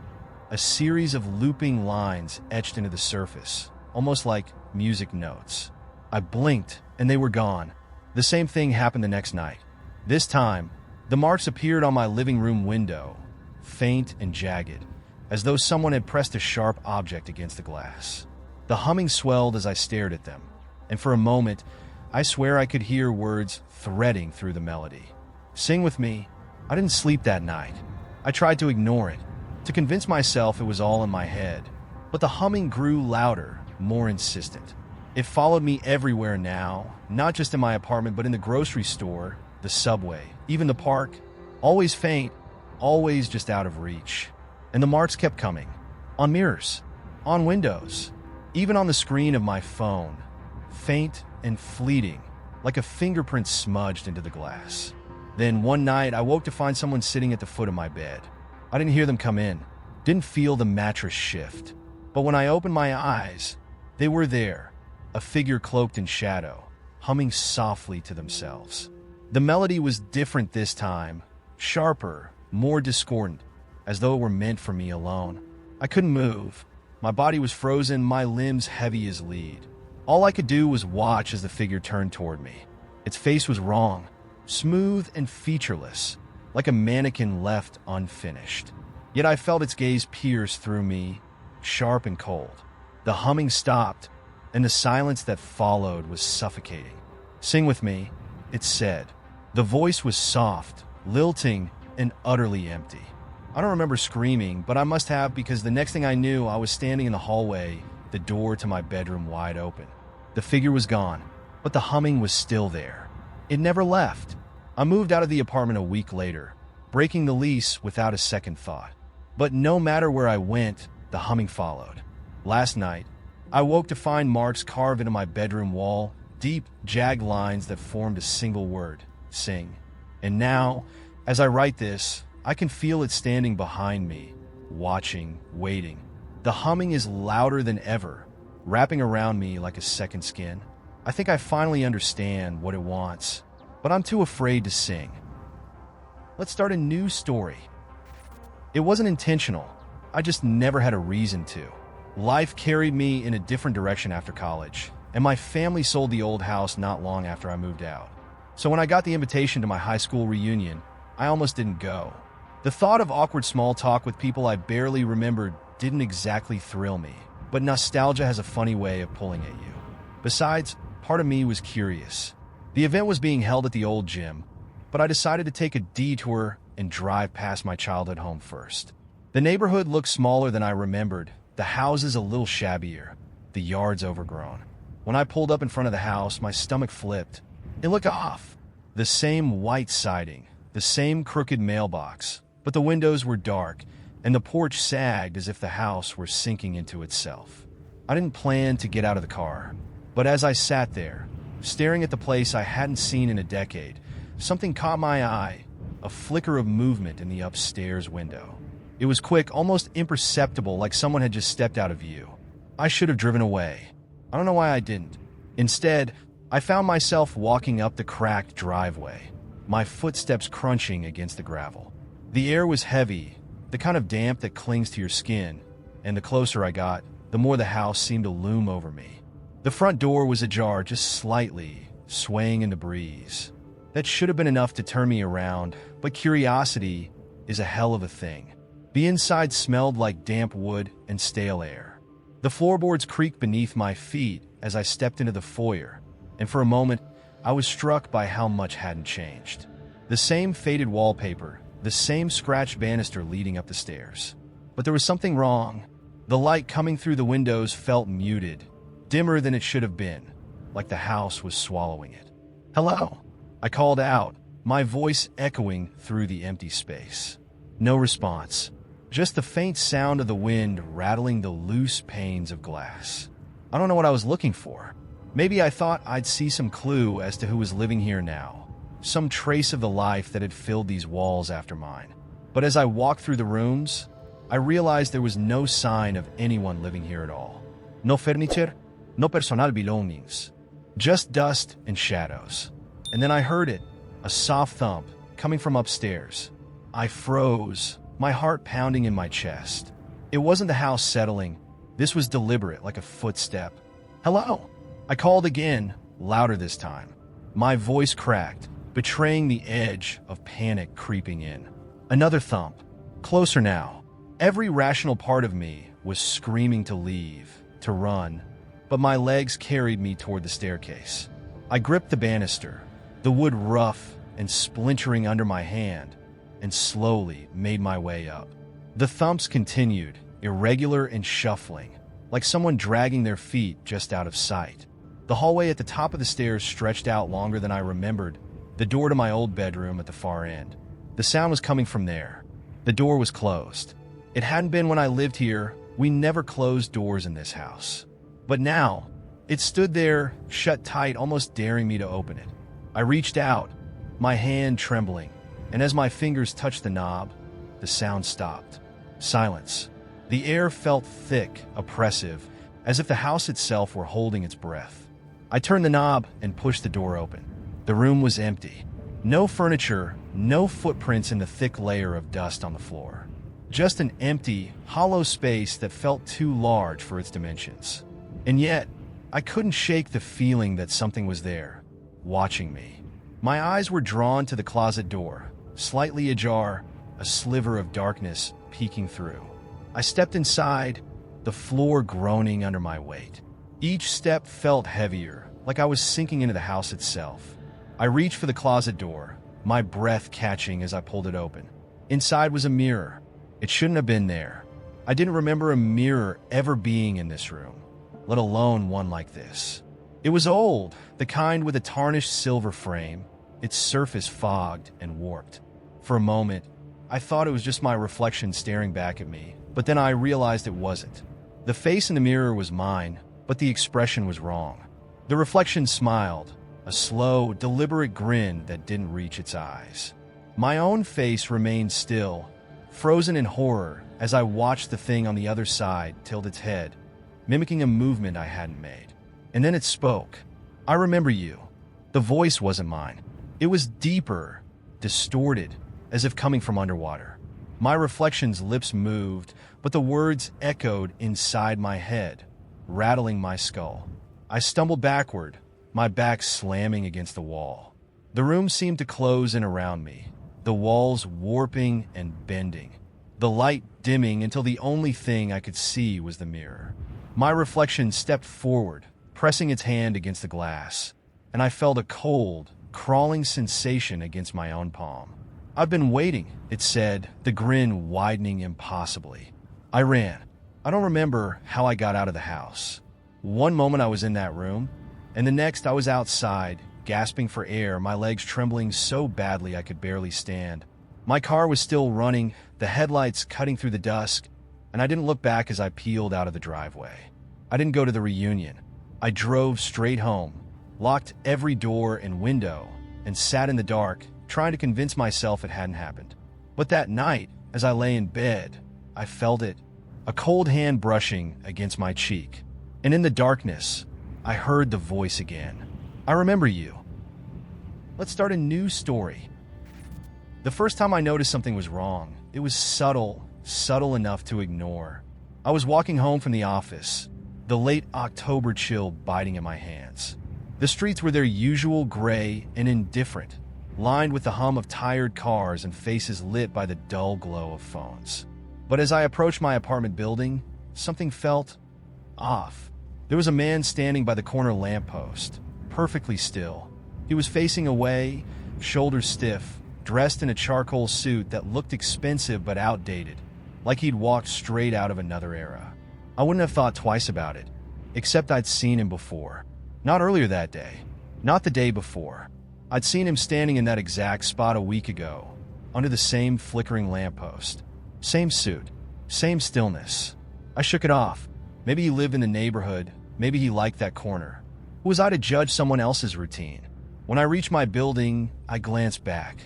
A series of looping lines etched into the surface, almost like music notes. I blinked, and they were gone. The same thing happened the next night. This time, the marks appeared on my living room window, faint and jagged, as though someone had pressed a sharp object against the glass. The humming swelled as I stared at them, and for a moment, I swear I could hear words threading through the melody. Sing with me. I didn't sleep that night. I tried to ignore it, to convince myself it was all in my head. But the humming grew louder, more insistent. It followed me everywhere now, not just in my apartment, but in the grocery store, the subway, even the park. Always faint, always just out of reach. And the marks kept coming. On mirrors, on windows, even on the screen of my phone. Faint and fleeting, like a fingerprint smudged into the glass. Then one night, I woke to find someone sitting at the foot of my bed. I didn't hear them come in, didn't feel the mattress shift. But when I opened my eyes, they were there, a figure cloaked in shadow, humming softly to themselves. The melody was different this time, sharper, more discordant, as though it were meant for me alone. I couldn't move. My body was frozen, my limbs heavy as lead. All I could do was watch as the figure turned toward me. Its face was wrong, smooth and featureless, like a mannequin left unfinished. Yet I felt its gaze pierce through me, sharp and cold. The humming stopped, and the silence that followed was suffocating. Sing with me, it said. The voice was soft, lilting, and utterly empty. I don't remember screaming, but I must have, because the next thing I knew, I was standing in the hallway, the door to my bedroom wide open. The figure was gone, but the humming was still there. It never left. I moved out of the apartment a week later, breaking the lease without a second thought. But no matter where I went, the humming followed. Last night, I woke to find marks carved into my bedroom wall, deep, jagged lines that formed a single word, sing. And now, as I write this, I can feel it standing behind me, watching, waiting. The humming is louder than ever, wrapping around me like a second skin. I think I finally understand what it wants, but I'm too afraid to sing. Let's start a new story. It wasn't intentional. I just never had a reason to. Life carried me in a different direction after college, and my family sold the old house not long after I moved out. So when I got the invitation to my high school reunion, I almost didn't go. The thought of awkward small talk with people I barely remembered didn't exactly thrill me, but nostalgia has a funny way of pulling at you. Besides, part of me was curious. The event was being held at the old gym, but I decided to take a detour and drive past my childhood home first. The neighborhood looked smaller than I remembered, the houses a little shabbier, the yards overgrown. When I pulled up in front of the house, my stomach flipped. It looked off. The same white siding, the same crooked mailbox, but the windows were dark, and the porch sagged as if the house were sinking into itself. I didn't plan to get out of the car, but as I sat there, staring at the place I hadn't seen in a decade, something caught my eye, a flicker of movement in the upstairs window. It was quick, almost imperceptible, like someone had just stepped out of view. I should have driven away. I don't know why I didn't. Instead, I found myself walking up the cracked driveway, my footsteps crunching against the gravel. The air was heavy, the kind of damp that clings to your skin, and the closer I got, the more the house seemed to loom over me. The front door was ajar just slightly, swaying in the breeze. That should have been enough to turn me around, but curiosity is a hell of a thing. The inside smelled like damp wood and stale air. The floorboards creaked beneath my feet as I stepped into the foyer, and for a moment, I was struck by how much hadn't changed. The same faded wallpaper, the same scratched banister leading up the stairs. But there was something wrong. The light coming through the windows felt muted, dimmer than it should have been, like the house was swallowing it. "Hello," I called out, my voice echoing through the empty space. No response, just the faint sound of the wind rattling the loose panes of glass. I don't know what I was looking for. Maybe I thought I'd see some clue as to who was living here now, some trace of the life that had filled these walls after mine. But as I walked through the rooms, I realized there was no sign of anyone living here at all. No furniture, no personal belongings, just dust and shadows. And then I heard it, a soft thump coming from upstairs. I froze, my heart pounding in my chest. It wasn't the house settling. This was deliberate, like a footstep. "Hello," I called again, louder this time. My voice cracked, betraying the edge of panic creeping in. Another thump, closer now. Every rational part of me was screaming to leave, to run, but my legs carried me toward the staircase. I gripped the banister, the wood rough and splintering under my hand, and slowly made my way up. The thumps continued, irregular and shuffling, like someone dragging their feet just out of sight. The hallway at the top of the stairs stretched out longer than I remembered, the door to my old bedroom at the far end. The sound was coming from there. The door was closed. It hadn't been when I lived here. We never closed doors in this house. But now, it stood there, shut tight, almost daring me to open it. I reached out, my hand trembling, and as my fingers touched the knob, the sound stopped. Silence. The air felt thick, oppressive, as if the house itself were holding its breath. I turned the knob and pushed the door open. The room was empty. No furniture, no footprints in the thick layer of dust on the floor. Just an empty, hollow space that felt too large for its dimensions. And yet, I couldn't shake the feeling that something was there, watching me. My eyes were drawn to the closet door, slightly ajar, a sliver of darkness peeking through. I stepped inside, the floor groaning under my weight. Each step felt heavier, like I was sinking into the house itself. I reached for the closet door, my breath catching as I pulled it open. Inside was a mirror. It shouldn't have been there. I didn't remember a mirror ever being in this room, let alone one like this. It was old, the kind with a tarnished silver frame, its surface fogged and warped. For a moment, I thought it was just my reflection staring back at me, but then I realized it wasn't. The face in the mirror was mine, but the expression was wrong. The reflection smiled, a slow, deliberate grin that didn't reach its eyes. My own face remained still, frozen in horror as I watched the thing on the other side tilt its head, mimicking a movement I hadn't made. And then it spoke. "I remember you." The voice wasn't mine. It was deeper, distorted, as if coming from underwater. My reflection's lips moved, but the words echoed inside my head, rattling my skull. I stumbled backward, my back slamming against the wall. The room seemed to close in around me, the walls warping and bending, the light dimming until the only thing I could see was the mirror. My reflection stepped forward, pressing its hand against the glass, and I felt a cold, crawling sensation against my own palm. "I've been waiting," it said, the grin widening impossibly. I ran. I don't remember how I got out of the house. One moment I was in that room, and the next I was outside, gasping for air, my legs trembling so badly I could barely stand. My car was still running, the headlights cutting through the dusk, and I didn't look back as I peeled out of the driveway. I didn't go to the reunion. I drove straight home, locked every door and window, and sat in the dark, trying to convince myself it hadn't happened. But that night, as I lay in bed, I felt it, a cold hand brushing against my cheek. And in the darkness, I heard the voice again. "I remember you. Let's start a new story." The first time I noticed something was wrong, it was subtle enough to ignore. I was walking home from the office, the late October chill biting at my hands. The streets were their usual gray and indifferent, lined with the hum of tired cars and faces lit by the dull glow of phones. But as I approached my apartment building, something felt off. There was a man standing by the corner lamppost, perfectly still. He was facing away, shoulders stiff, dressed in a charcoal suit that looked expensive but outdated, like he'd walked straight out of another era. I wouldn't have thought twice about it, except I'd seen him before. Not earlier that day, not the day before. I'd seen him standing in that exact spot a week ago, under the same flickering lamppost. Same suit, same stillness. I shook it off. Maybe he lived in the neighborhood, maybe he liked that corner. Who was I to judge someone else's routine? When I reached my building, I glanced back.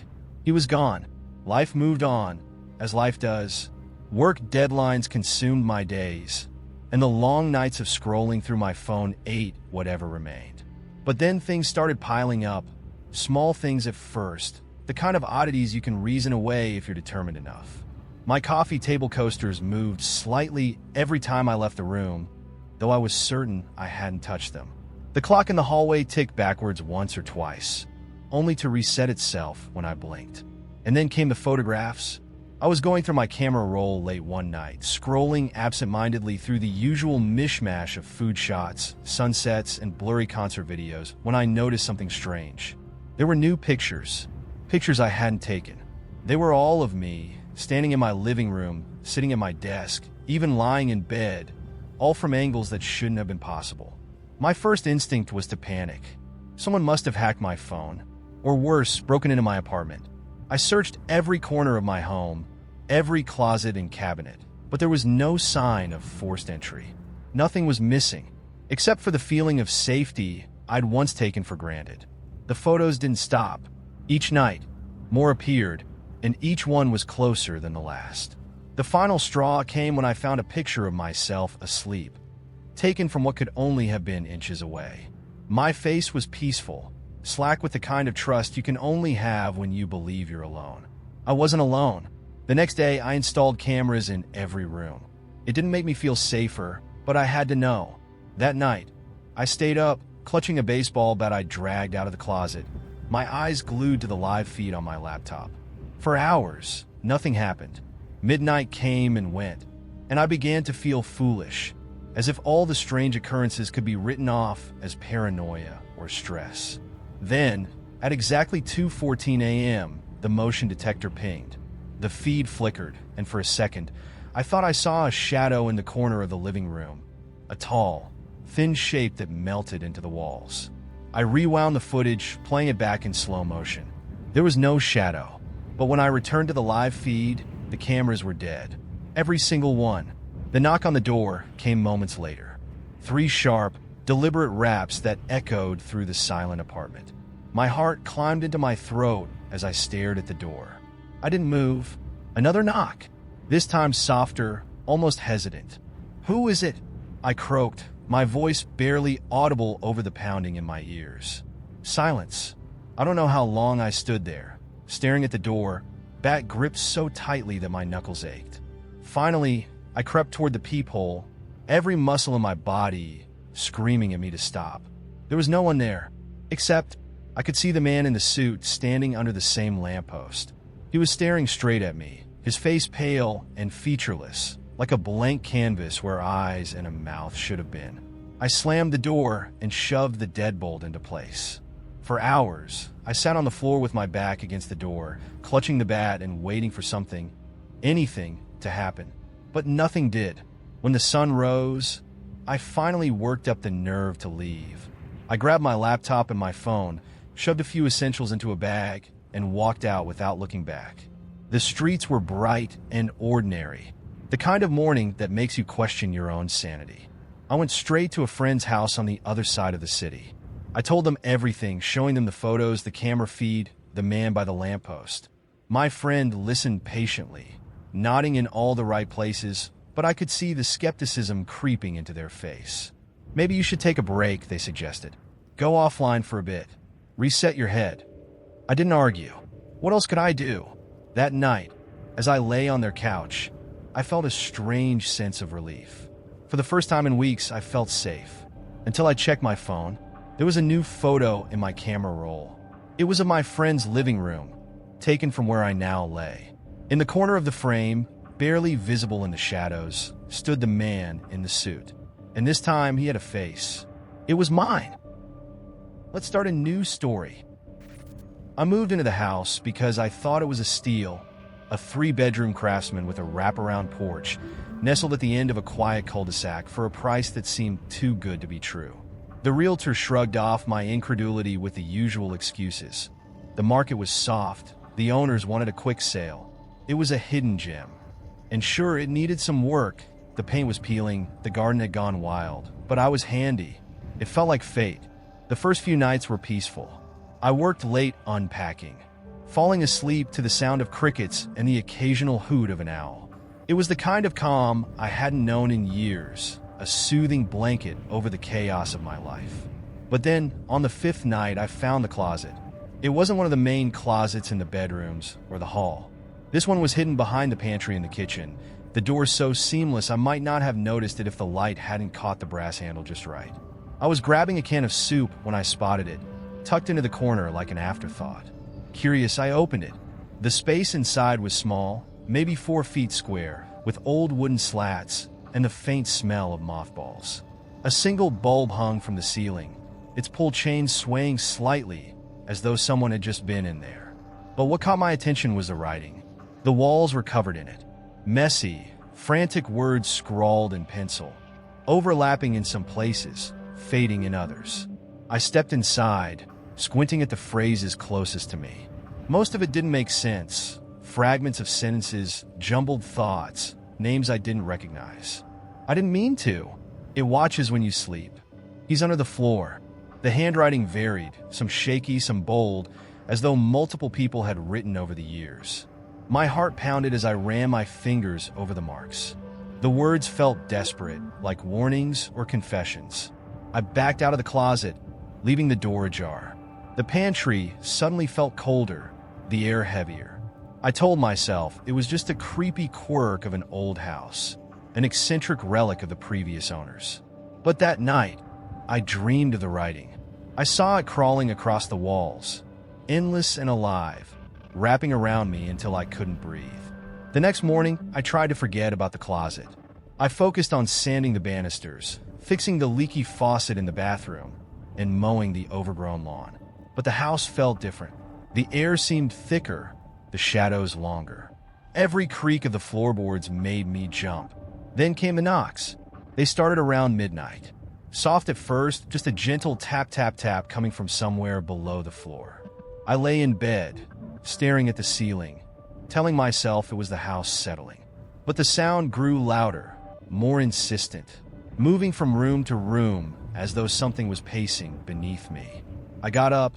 He was gone. Life moved on, as life does. Work deadlines consumed my days, and the long nights of scrolling through my phone ate whatever remained. But then things started piling up, small things at first, the kind of oddities you can reason away if you're determined enough. My coffee table coasters moved slightly every time I left the room, though I was certain I hadn't touched them. The clock in the hallway ticked backwards once or twice, only to reset itself when I blinked. And then came the photographs, I was going through my camera roll late one night, scrolling absentmindedly through the usual mishmash of food shots, sunsets, and blurry concert videos when I noticed something strange. There were new pictures I hadn't taken. They were all of me, standing in my living room, sitting at my desk, even lying in bed, all from angles that shouldn't have been possible. My first instinct was to panic. Someone must have hacked my phone, or worse, broken into my apartment. I searched every corner of my home, every closet and cabinet, but there was no sign of forced entry. Nothing was missing, except for the feeling of safety I'd once taken for granted. The photos didn't stop. Each night, more appeared, and each one was closer than the last. The final straw came when I found a picture of myself asleep, taken from what could only have been inches away. My face was peaceful, slack with the kind of trust you can only have when you believe you're alone. I wasn't alone. The next day, I installed cameras in every room. It didn't make me feel safer, but I had to know. That night, I stayed up, clutching a baseball bat I dragged out of the closet, my eyes glued to the live feed on my laptop. For hours, nothing happened. Midnight came and went, and I began to feel foolish, as if all the strange occurrences could be written off as paranoia or stress. Then, at exactly 2:14 a.m., the motion detector pinged. The feed flickered, and for a second, I thought I saw a shadow in the corner of the living room, a tall, thin shape that melted into the walls. I rewound the footage, playing it back in slow motion. There was no shadow, but when I returned to the live feed, the cameras were dead. Every single one. The knock on the door came moments later. 3 sharp, deliberate raps that echoed through the silent apartment. My heart climbed into my throat as I stared at the door. I didn't move. Another knock. This time softer, almost hesitant. "Who is it?" I croaked, my voice barely audible over the pounding in my ears. Silence. I don't know how long I stood there, staring at the door, bat gripped so tightly that my knuckles ached. Finally, I crept toward the peephole, every muscle in my body screaming at me to stop. There was no one there, except I could see the man in the suit standing under the same lamppost. He was staring straight at me, his face pale and featureless, like a blank canvas where eyes and a mouth should have been. I slammed the door and shoved the deadbolt into place. For hours, I sat on the floor with my back against the door, clutching the bat and waiting for something, anything, to happen. But nothing did. When the sun rose, I finally worked up the nerve to leave. I grabbed my laptop and my phone, shoved a few essentials into a bag, and walked out without looking back. The streets were bright and ordinary, the kind of morning that makes you question your own sanity. I went straight to a friend's house on the other side of the city. I told them everything, showing them the photos, the camera feed, the man by the lamppost. My friend listened patiently, nodding in all the right places, but I could see the skepticism creeping into their face. "Maybe you should take a break," they suggested. "Go offline for a bit. Reset your head." I didn't argue. What else could I do? That night, as I lay on their couch, I felt a strange sense of relief. For the first time in weeks, I felt safe. Until I checked my phone, there was a new photo in my camera roll. It was of my friend's living room, taken from where I now lay. In the corner of the frame, barely visible in the shadows, stood the man in the suit. And this time, he had a face. It was mine. Let's start a new story. I moved into the house because I thought it was a steal, a 3-bedroom craftsman with a wraparound porch, nestled at the end of a quiet cul-de-sac for a price that seemed too good to be true. The realtor shrugged off my incredulity with the usual excuses. The market was soft, the owners wanted a quick sale. It was a hidden gem. And sure, it needed some work. The paint was peeling, the garden had gone wild, but I was handy. It felt like fate. The first few nights were peaceful. I worked late unpacking, falling asleep to the sound of crickets and the occasional hoot of an owl. It was the kind of calm I hadn't known in years, a soothing blanket over the chaos of my life. But then, on the 5th night, I found the closet. It wasn't one of the main closets in the bedrooms or the hall. This one was hidden behind the pantry and the kitchen, the door so seamless I might not have noticed it if the light hadn't caught the brass handle just right. I was grabbing a can of soup when I spotted it, tucked into the corner like an afterthought. Curious, I opened it. The space inside was small, maybe 4 feet square, with old wooden slats and the faint smell of mothballs. A single bulb hung from the ceiling, its pull chain swaying slightly as though someone had just been in there. But what caught my attention was the writing. The walls were covered in it. Messy, frantic words scrawled in pencil, overlapping in some places, fading in others. I stepped inside, squinting at the phrases closest to me. Most of it didn't make sense. Fragments of sentences, jumbled thoughts, names I didn't recognize. I didn't mean to. It watches when you sleep. He's under the floor. The handwriting varied, some shaky, some bold, as though multiple people had written over the years. My heart pounded as I ran my fingers over the marks. The words felt desperate, like warnings or confessions. I backed out of the closet, leaving the door ajar. The pantry suddenly felt colder, the air heavier. I told myself it was just a creepy quirk of an old house, an eccentric relic of the previous owners. But that night, I dreamed of the writing. I saw it crawling across the walls, endless and alive, wrapping around me until I couldn't breathe. The next morning, I tried to forget about the closet. I focused on sanding the banisters, fixing the leaky faucet in the bathroom, and mowing the overgrown lawn. But the house felt different. The air seemed thicker, the shadows longer. Every creak of the floorboards made me jump. Then came the knocks. They started around midnight. Soft at first, just a gentle tap, tap, tap coming from somewhere below the floor. I lay in bed, staring at the ceiling, telling myself it was the house settling. But the sound grew louder, more insistent, moving from room to room as though something was pacing beneath me. I got up,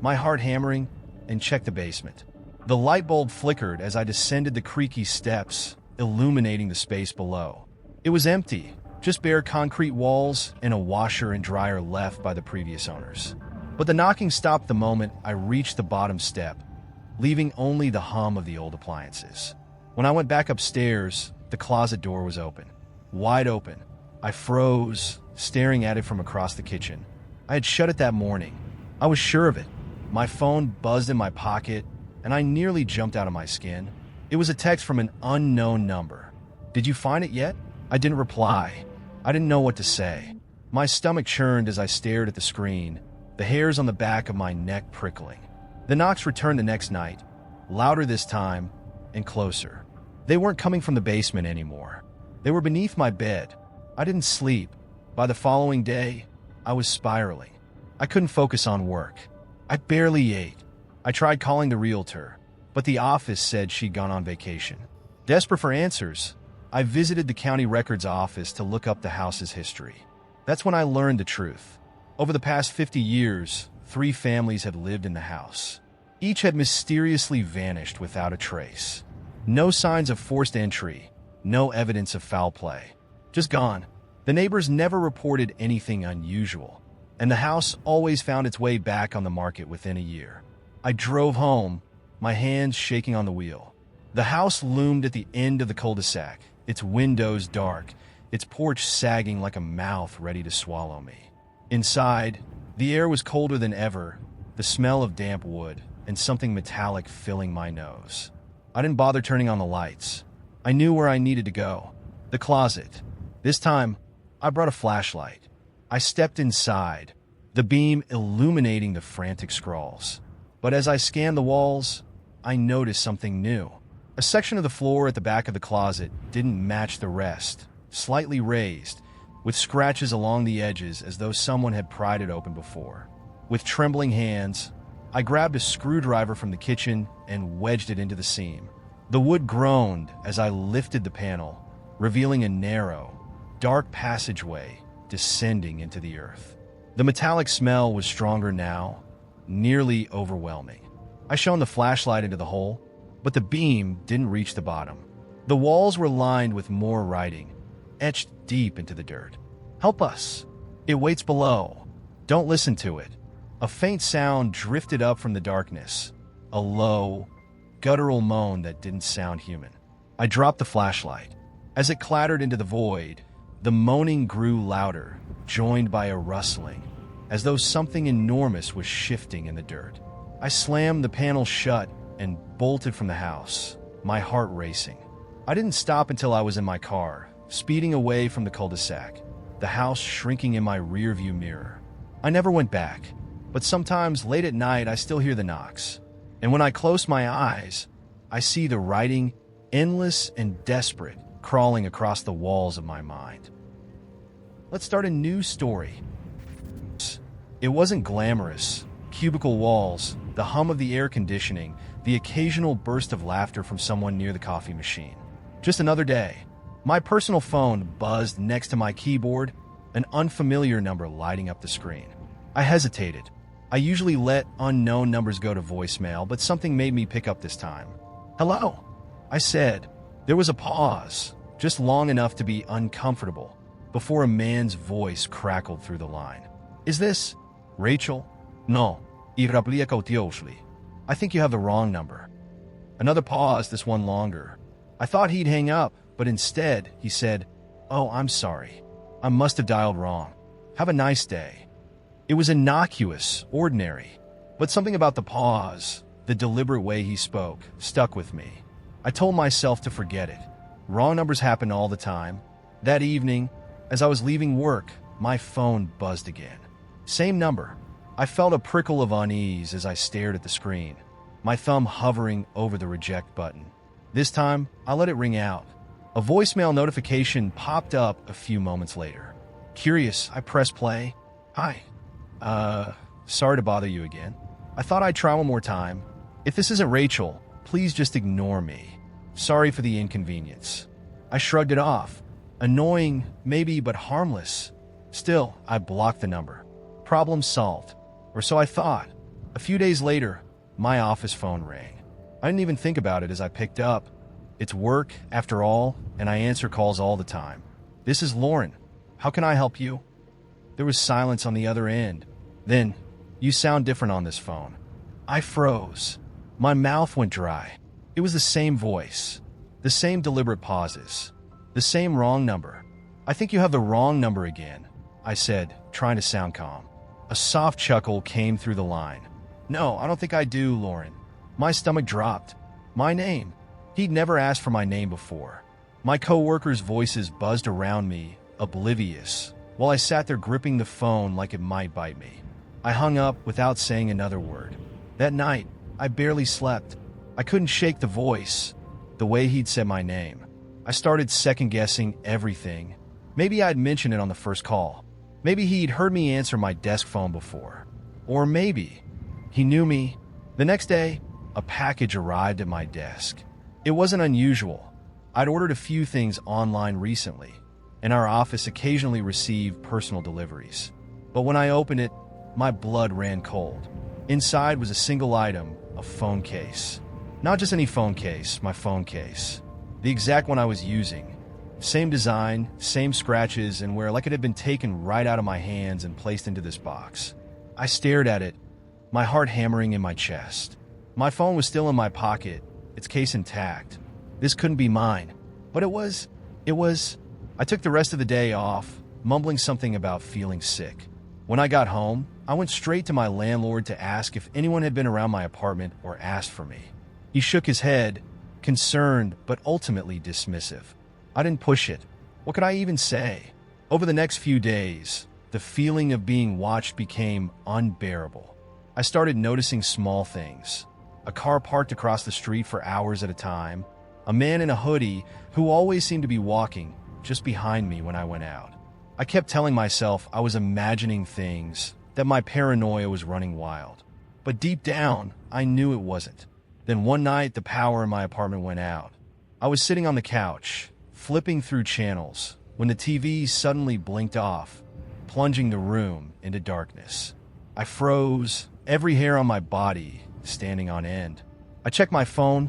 my heart hammering, and checked the basement. The light bulb flickered as I descended the creaky steps, illuminating the space below. It was empty, just bare concrete walls and a washer and dryer left by the previous owners. But the knocking stopped the moment I reached the bottom step, leaving only the hum of the old appliances. When I went back upstairs, the closet door was open. Wide open. I froze, staring at it from across the kitchen. I had shut it that morning. I was sure of it. My phone buzzed in my pocket, and I nearly jumped out of my skin. It was a text from an unknown number. "Did you find it yet?" I didn't reply. I didn't know what to say. My stomach churned as I stared at the screen, the hairs on the back of my neck prickling. The knocks returned the next night, louder this time, and closer. They weren't coming from the basement anymore. They were beneath my bed. I didn't sleep. By the following day, I was spiraling. I couldn't focus on work. I barely ate. I tried calling the realtor, but the office said she'd gone on vacation. Desperate for answers, I visited the county records office to look up the house's history. That's when I learned the truth. Over the past 50 years, 3 families had lived in the house. Each had mysteriously vanished without a trace. No signs of forced entry, no evidence of foul play. Just gone. The neighbors never reported anything unusual, and the house always found its way back on the market within a year. I drove home, my hands shaking on the wheel. The house loomed at the end of the cul-de-sac, its windows dark, its porch sagging like a mouth ready to swallow me. Inside, the air was colder than ever, the smell of damp wood, and something metallic filling my nose. I didn't bother turning on the lights. I knew where I needed to go. The closet. This time, I brought a flashlight. I stepped inside, the beam illuminating the frantic scrawls. But as I scanned the walls, I noticed something new. A section of the floor at the back of the closet didn't match the rest, slightly raised, with scratches along the edges as though someone had pried it open before. With trembling hands, I grabbed a screwdriver from the kitchen and wedged it into the seam. The wood groaned as I lifted the panel, revealing a narrow, dark passageway descending into the earth. The metallic smell was stronger now, nearly overwhelming. I shone the flashlight into the hole, but the beam didn't reach the bottom. The walls were lined with more writing, etched deep into the dirt. "Help us. It waits below. Don't listen to it." A faint sound drifted up from the darkness, a low, guttural moan that didn't sound human. I dropped the flashlight. As it clattered into the void, the moaning grew louder, joined by a rustling, as though something enormous was shifting in the dirt. I slammed the panel shut and bolted from the house, my heart racing. I didn't stop until I was in my car, speeding away from the cul-de-sac, the house shrinking in my rearview mirror. I never went back, but sometimes late at night I still hear the knocks. And when I close my eyes, I see the writing, endless and desperate, crawling across the walls of my mind. Let's start a new story. It wasn't glamorous. Cubicle walls, the hum of the air conditioning, the occasional burst of laughter from someone near the coffee machine. Just another day. My personal phone buzzed next to my keyboard, an unfamiliar number lighting up the screen. I hesitated. I usually let unknown numbers go to voicemail, but something made me pick up this time. "Hello," I said. There was a pause, just long enough to be uncomfortable, before a man's voice crackled through the line. "Is this Rachel?" "No, I think you have the wrong number." Another pause, this one longer. I thought he'd hang up, but instead he said, "Oh, I'm sorry. I must have dialed wrong. Have a nice day." It was innocuous, ordinary, but something about the pause, the deliberate way he spoke, stuck with me. I told myself to forget it. Wrong numbers happen all the time. That evening, as I was leaving work, my phone buzzed again. Same number. I felt a prickle of unease as I stared at the screen, my thumb hovering over the reject button. This time, I let it ring out. A voicemail notification popped up a few moments later. Curious, I pressed play. "Hi. Sorry to bother you again. I thought I'd try one more time. If this isn't Rachel, please just ignore me. Sorry for the inconvenience." I shrugged it off. Annoying, maybe, but harmless. Still, I blocked the number. Problem solved. Or so I thought. A few days later, my office phone rang. I didn't even think about it as I picked up. It's work, after all, and I answer calls all the time. "This is Lauren. How can I help you?" There was silence on the other end. Then, "You sound different on this phone." I froze. My mouth went dry. It was the same voice. The same deliberate pauses. The same wrong number. "I think you have the wrong number again," I said, trying to sound calm. A soft chuckle came through the line. "No, I don't think I do, Lauren." My stomach dropped. My name. He'd never asked for my name before. My coworkers' voices buzzed around me, oblivious, while I sat there gripping the phone like it might bite me. I hung up without saying another word. That night, I barely slept. I couldn't shake the voice, the way he'd said my name. I started second-guessing everything. Maybe I'd mentioned it on the first call. Maybe he'd heard me answer my desk phone before. Or maybe he knew me. The next day, a package arrived at my desk. It wasn't unusual. I'd ordered a few things online recently, and our office occasionally received personal deliveries. But when I opened it, my blood ran cold. Inside was a single item, a phone case. Not just any phone case, my phone case. The exact one I was using. Same design, same scratches, and wear like it had been taken right out of my hands and placed into this box. I stared at it, my heart hammering in my chest. My phone was still in my pocket, its case intact. This couldn't be mine. But it was. I took the rest of the day off, mumbling something about feeling sick. When I got home, I went straight to my landlord to ask if anyone had been around my apartment or asked for me. He shook his head, concerned but ultimately dismissive. I didn't push it. What could I even say? Over the next few days, the feeling of being watched became unbearable. I started noticing small things. A car parked across the street for hours at a time. A man in a hoodie who always seemed to be walking just behind me when I went out. I kept telling myself I was imagining things, that my paranoia was running wild. But deep down, I knew it wasn't. Then one night, the power in my apartment went out. I was sitting on the couch, flipping through channels, when the TV suddenly blinked off, plunging the room into darkness. I froze, every hair on my body standing on end. I checked my phone.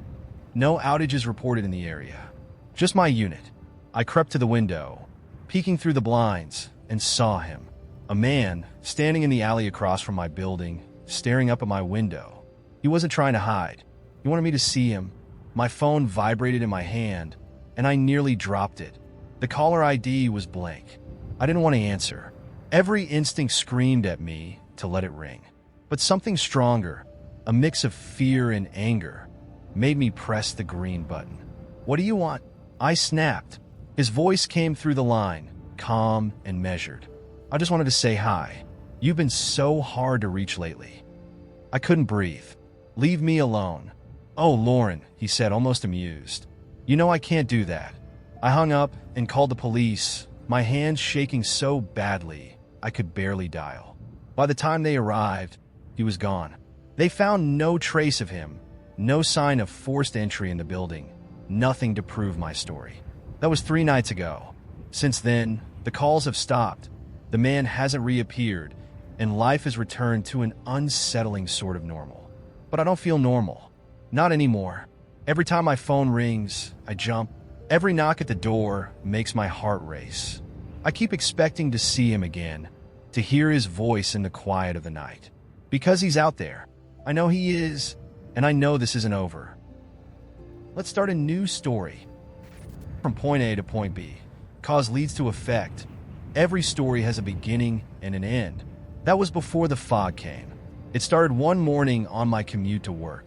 No outages reported in the area. Just my unit. I crept to the window, peeking through the blinds, and saw him. A man standing in the alley across from my building, staring up at my window. He wasn't trying to hide. He wanted me to see him. My phone vibrated in my hand, and I nearly dropped it. The caller ID was blank. I didn't want to answer. Every instinct screamed at me to let it ring. But something stronger, a mix of fear and anger, made me press the green button. "What do you want?" I snapped. His voice came through the line, calm and measured. "I just wanted to say hi. You've been so hard to reach lately." I couldn't breathe. "Leave me alone." "Oh, Lauren," he said, almost amused. "You know I can't do that." I hung up and called the police, my hands shaking so badly I could barely dial. By the time they arrived, he was gone. They found no trace of him, no sign of forced entry in the building, nothing to prove my story. That was 3 nights ago. Since then, the calls have stopped, the man hasn't reappeared, and life has returned to an unsettling sort of normal. But I don't feel normal. Not anymore. Every time my phone rings, I jump. Every knock at the door makes my heart race. I keep expecting to see him again, to hear his voice in the quiet of the night. Because he's out there. I know he is, and I know this isn't over. Let's start a new story. From point A to point B. Cause leads to effect. Every story has a beginning and an end. That was before the fog came. It started one morning on my commute to work.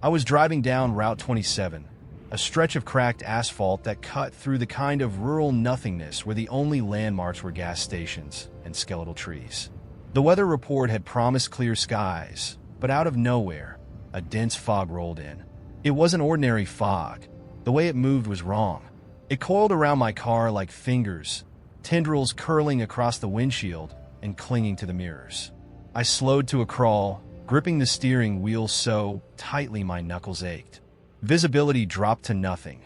I was driving down Route 27, a stretch of cracked asphalt that cut through the kind of rural nothingness where the only landmarks were gas stations and skeletal trees. The weather report had promised clear skies, but out of nowhere, a dense fog rolled in. It wasn't ordinary fog. The way it moved was wrong. It coiled around my car like fingers, tendrils curling across the windshield and clinging to the mirrors. I slowed to a crawl, gripping the steering wheel so tightly my knuckles ached. Visibility dropped to nothing,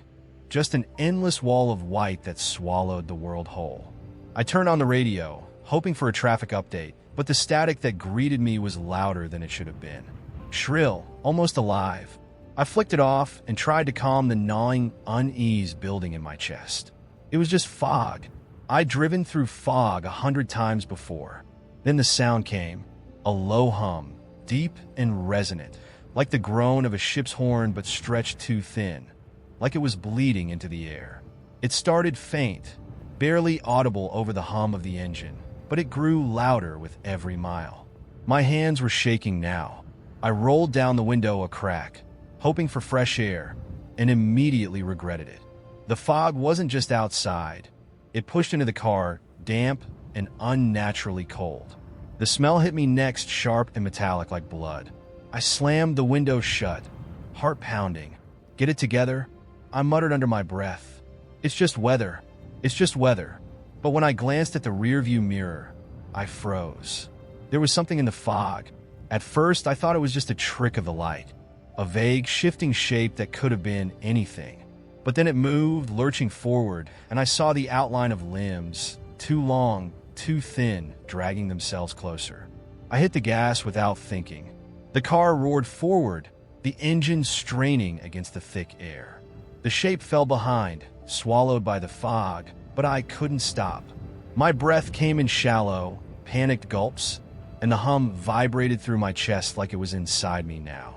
just an endless wall of white that swallowed the world whole. I turned on the radio, hoping for a traffic update, but the static that greeted me was louder than it should have been. Shrill, almost alive. I flicked it off and tried to calm the gnawing unease building in my chest. It was just fog. I'd driven through fog 100 times before. Then the sound came, a low hum, deep and resonant, like the groan of a ship's horn but stretched too thin, like it was bleeding into the air. It started faint, barely audible over the hum of the engine, but it grew louder with every mile. My hands were shaking now. I rolled down the window a crack, hoping for fresh air, and immediately regretted it. The fog wasn't just outside. It pushed into the car, damp and unnaturally cold. The smell hit me next, sharp and metallic like blood. I slammed the window shut, heart pounding. "Get it together?" I muttered under my breath. "It's just weather. It's just weather." But when I glanced at the rearview mirror, I froze. There was something in the fog. At first, I thought it was just a trick of the light, a vague, shifting shape that could have been anything. But then it moved, lurching forward, and I saw the outline of limbs, too long, too thin, dragging themselves closer. I hit the gas without thinking. The car roared forward, the engine straining against the thick air. The shape fell behind, swallowed by the fog, but I couldn't stop. My breath came in shallow, panicked gulps, and the hum vibrated through my chest like it was inside me now.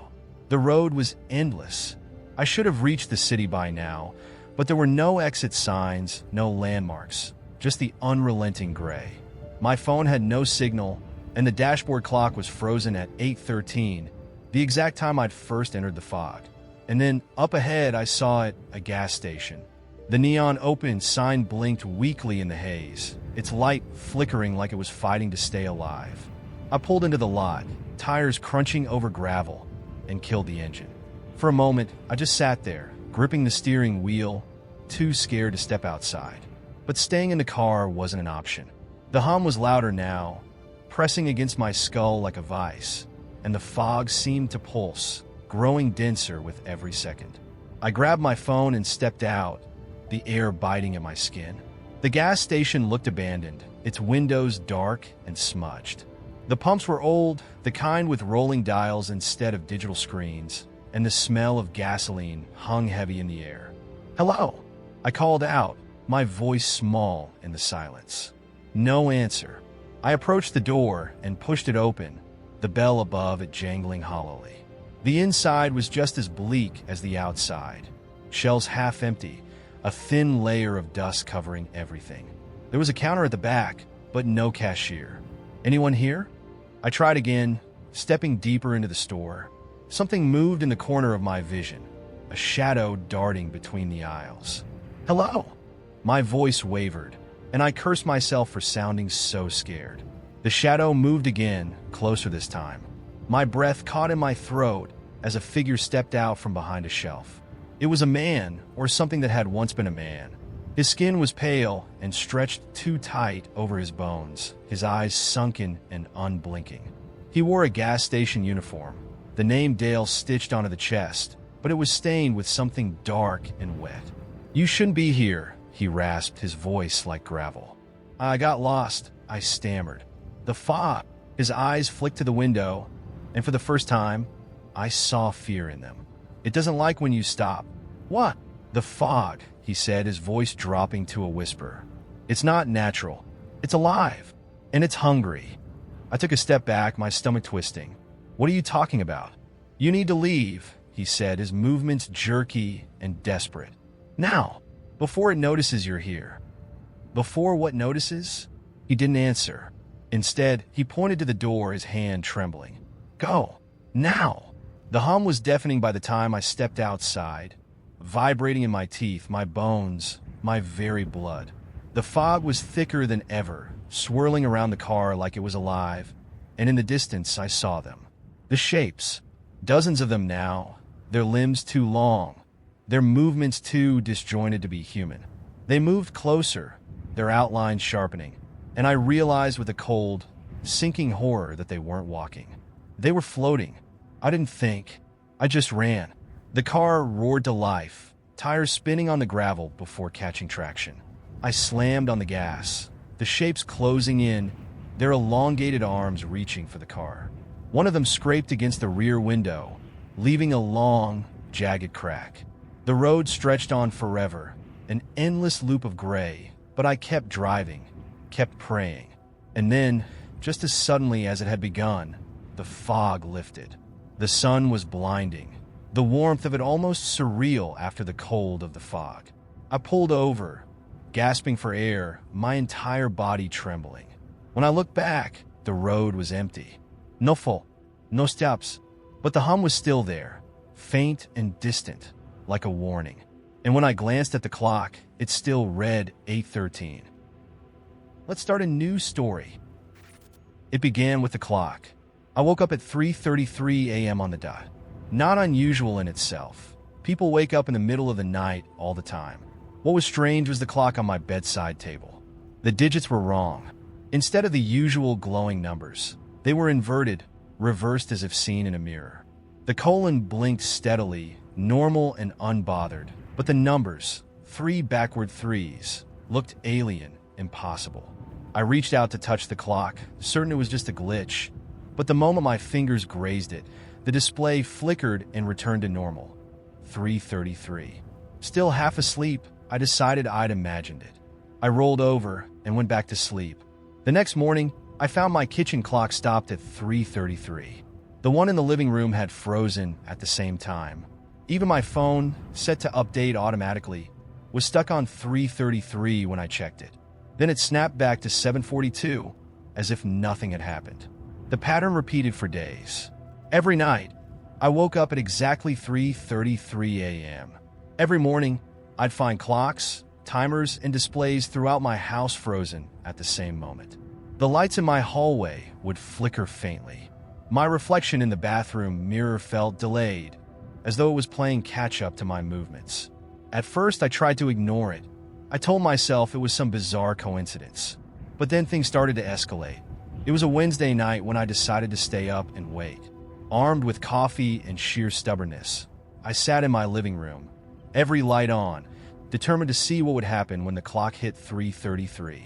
The road was endless. I should have reached the city by now, but there were no exit signs, no landmarks, just the unrelenting gray. My phone had no signal, and the dashboard clock was frozen at 8:13, the exact time I'd first entered the fog. And then, up ahead, I saw it, a gas station. The neon open sign blinked weakly in the haze, its light flickering like it was fighting to stay alive. I pulled into the lot, tires crunching over gravel, and killed the engine. For a moment, I just sat there, gripping the steering wheel, too scared to step outside. But staying in the car wasn't an option. The hum was louder now, pressing against my skull like a vice, and the fog seemed to pulse, growing denser with every second. I grabbed my phone and stepped out, the air biting at my skin. The gas station looked abandoned, its windows dark and smudged. The pumps were old, the kind with rolling dials instead of digital screens, and the smell of gasoline hung heavy in the air. "Hello," I called out, my voice small in the silence. No answer. I approached the door and pushed it open, the bell above it jangling hollowly. The inside was just as bleak as the outside. Shelves half empty, a thin layer of dust covering everything. There was a counter at the back, but no cashier. "Anyone here?" I tried again, stepping deeper into the store. Something moved in the corner of my vision. a shadow darting between the aisles. "Hello!" My voice wavered, and I cursed myself for sounding so scared. The shadow moved again, closer this time. My breath caught in my throat as a figure stepped out from behind a shelf. It was a man, or something that had once been a man. His skin was pale and stretched too tight over his bones, his eyes sunken and unblinking. He wore a gas station uniform, the name Dale stitched onto the chest, but it was stained with something dark and wet. "You shouldn't be here," he rasped, his voice like gravel. "I got lost," I stammered. "The fog." His eyes flicked to the window, and for the first time, I saw fear in them. "It doesn't like when you stop." "What?" "The fog," he said, his voice dropping to a whisper. "It's not natural. It's alive. And it's hungry." I took a step back, my stomach twisting. "What are you talking about?" "You need to leave," he said, his movements jerky and desperate. "Now, before it notices you're here." "Before what notices?" He didn't answer. Instead, he pointed to the door, his hand trembling. "Go. Now." The hum was deafening by the time I stepped outside, vibrating in my teeth, my bones, my very blood. The fog was thicker than ever, swirling around the car like it was alive, and in the distance I saw them. The shapes, dozens of them now, their limbs too long, their movements too disjointed to be human. They moved closer, their outlines sharpening, and I realized with a cold, sinking horror that they weren't walking. They were floating. I didn't think. I just ran. The car roared to life, tires spinning on the gravel before catching traction. I slammed on the gas, the shapes closing in, their elongated arms reaching for the car. One of them scraped against the rear window, leaving a long, jagged crack. The road stretched on forever, an endless loop of gray, but I kept driving, kept praying. And then, just as suddenly as it had begun, the fog lifted. The sun was blinding, the warmth of it almost surreal after the cold of the fog. I pulled over, gasping for air, my entire body trembling. When I looked back, the road was empty. No full, no steps, but the hum was still there, faint and distant, like a warning. And when I glanced at the clock, it still read 8:13. Let's start a new story. It began with the clock. I woke up at 3:33 a.m. on the dot. Not unusual in itself. People wake up in the middle of the night all the time. What was strange was the clock on my bedside table. The digits were wrong. Instead of the usual glowing numbers, they were inverted, reversed as if seen in a mirror. The colon blinked steadily, normal and unbothered, but the numbers, 3 backward 3s, looked alien, impossible. I reached out to touch the clock, certain it was just a glitch, but the moment my fingers grazed it, the display flickered and returned to normal. 3:33. Still half asleep, I decided I'd imagined it. I rolled over and went back to sleep. The next morning, I found my kitchen clock stopped at 3:33. The one in the living room had frozen at the same time. Even my phone, set to update automatically, was stuck on 3:33 when I checked it. Then it snapped back to 7:42, as if nothing had happened. The pattern repeated for days. Every night, I woke up at exactly 3:33 a.m. Every morning, I'd find clocks, timers, and displays throughout my house frozen at the same moment. The lights in my hallway would flicker faintly. My reflection in the bathroom mirror felt delayed, as though it was playing catch-up to my movements. At first, I tried to ignore it. I told myself it was some bizarre coincidence. But then things started to escalate. It was a Wednesday night when I decided to stay up and wait. Armed with coffee and sheer stubbornness, I sat in my living room, every light on, determined to see what would happen when the clock hit 3:33.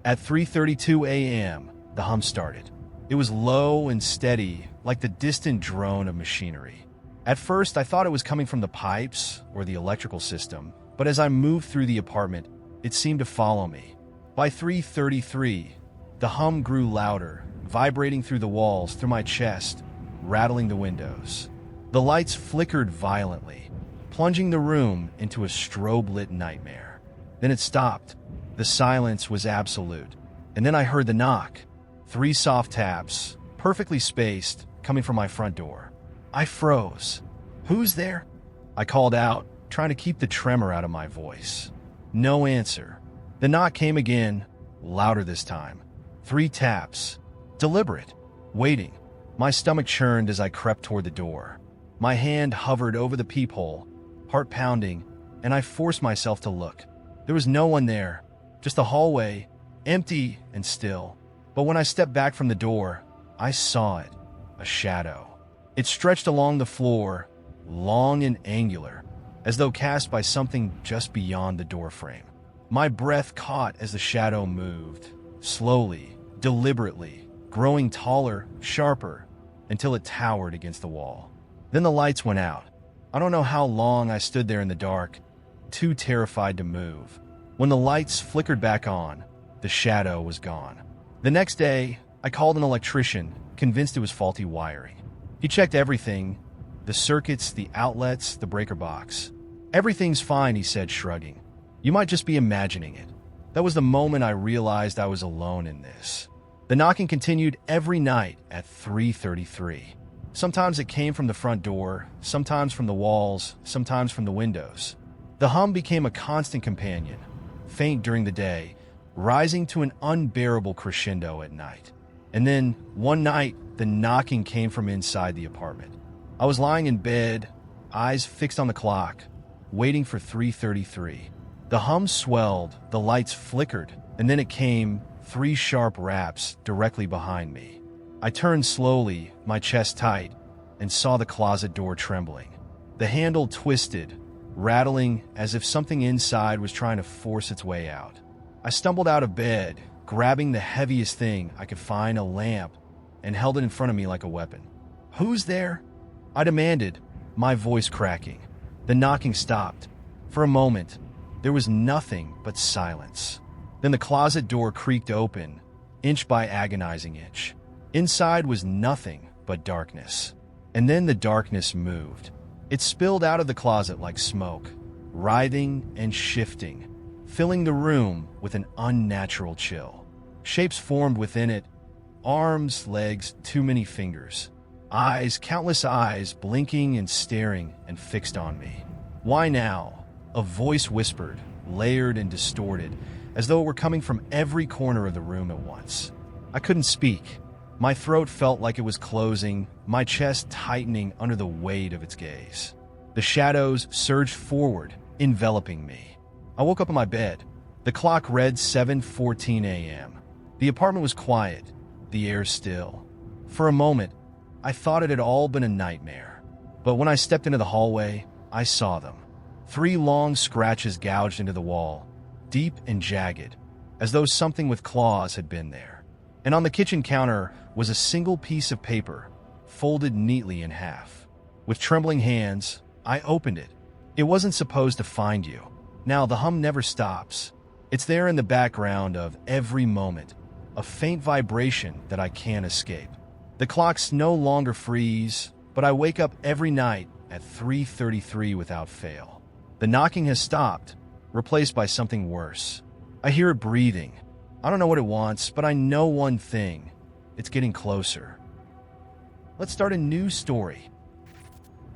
At 3:32 a.m., the hum started. It was low and steady, like the distant drone of machinery. At first, I thought it was coming from the pipes or the electrical system, but as I moved through the apartment, it seemed to follow me. By 3:33, the hum grew louder, vibrating through the walls, through my chest, rattling the windows. The lights flickered violently, plunging the room into a strobe-lit nightmare. Then it stopped. The silence was absolute. And then I heard the knock. 3 soft taps, perfectly spaced, coming from my front door. I froze. "Who's there?" I called out, trying to keep the tremor out of my voice. No answer. The knock came again, louder this time. 3 taps. Deliberate. Waiting. My stomach churned as I crept toward the door. My hand hovered over the peephole, heart pounding, and I forced myself to look. There was no one there, just the hallway, empty and still. But when I stepped back from the door, I saw it, a shadow. It stretched along the floor, long and angular, as though cast by something just beyond the doorframe. My breath caught as the shadow moved, slowly, deliberately, growing taller, sharper, until it towered against the wall. Then the lights went out. I don't know how long I stood there in the dark, too terrified to move. When the lights flickered back on, the shadow was gone. The next day, I called an electrician, convinced it was faulty wiring. He checked everything, the circuits, the outlets, the breaker box. Everything's fine, he said, shrugging. You might just be imagining it. That was the moment I realized I was alone in this. The knocking continued every night at 3:33. Sometimes it came from the front door, sometimes from the walls, sometimes from the windows. The hum became a constant companion, faint during the day, rising to an unbearable crescendo at night. And then, one night, the knocking came from inside the apartment. I was lying in bed, eyes fixed on the clock, waiting for 3:33. The hum swelled, the lights flickered, and then it came, 3 sharp raps directly behind me. I turned slowly, my chest tight, and saw the closet door trembling. The handle twisted, rattling as if something inside was trying to force its way out. I stumbled out of bed, grabbing the heaviest thing I could find, a lamp, and held it in front of me like a weapon. "Who's there?" I demanded, my voice cracking. The knocking stopped. For a moment, there was nothing but silence. Then the closet door creaked open, inch by agonizing inch. Inside was nothing but darkness. And then the darkness moved. It spilled out of the closet like smoke, writhing and shifting, filling the room with an unnatural chill. Shapes formed within it, arms, legs, too many fingers. Eyes, countless eyes, blinking and staring and fixed on me. "Why now?" A voice whispered, layered and distorted, as though it were coming from every corner of the room at once. I couldn't speak. My throat felt like it was closing, my chest tightening under the weight of its gaze. The shadows surged forward, enveloping me. I woke up in my bed. The clock read 7:14 a.m. The apartment was quiet, the air still. For a moment, I thought it had all been a nightmare. But when I stepped into the hallway, I saw them. 3 long scratches gouged into the wall, deep and jagged, as though something with claws had been there. And on the kitchen counter was a single piece of paper, folded neatly in half. With trembling hands, I opened it. It wasn't supposed to find you. Now, the hum never stops. It's there in the background of every moment, a faint vibration that I can't escape. The clocks no longer freeze, but I wake up every night at 3:33 without fail. The knocking has stopped, replaced by something worse. I hear it breathing. I don't know what it wants, but I know one thing. It's getting closer. Let's start a new story.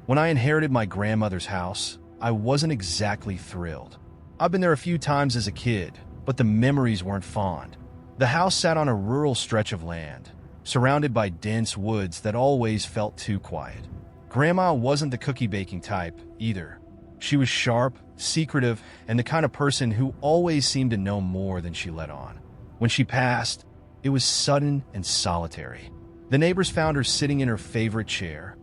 When I inherited my grandmother's house, I wasn't exactly thrilled. I've been there a few times as a kid, but the memories weren't fond. The house sat on a rural stretch of land, surrounded by dense woods that always felt too quiet. Grandma wasn't the cookie-baking type, either. She was sharp, secretive, and the kind of person who always seemed to know more than she let on. When she passed, it was sudden and solitary. The neighbors found her sitting in her favorite chair,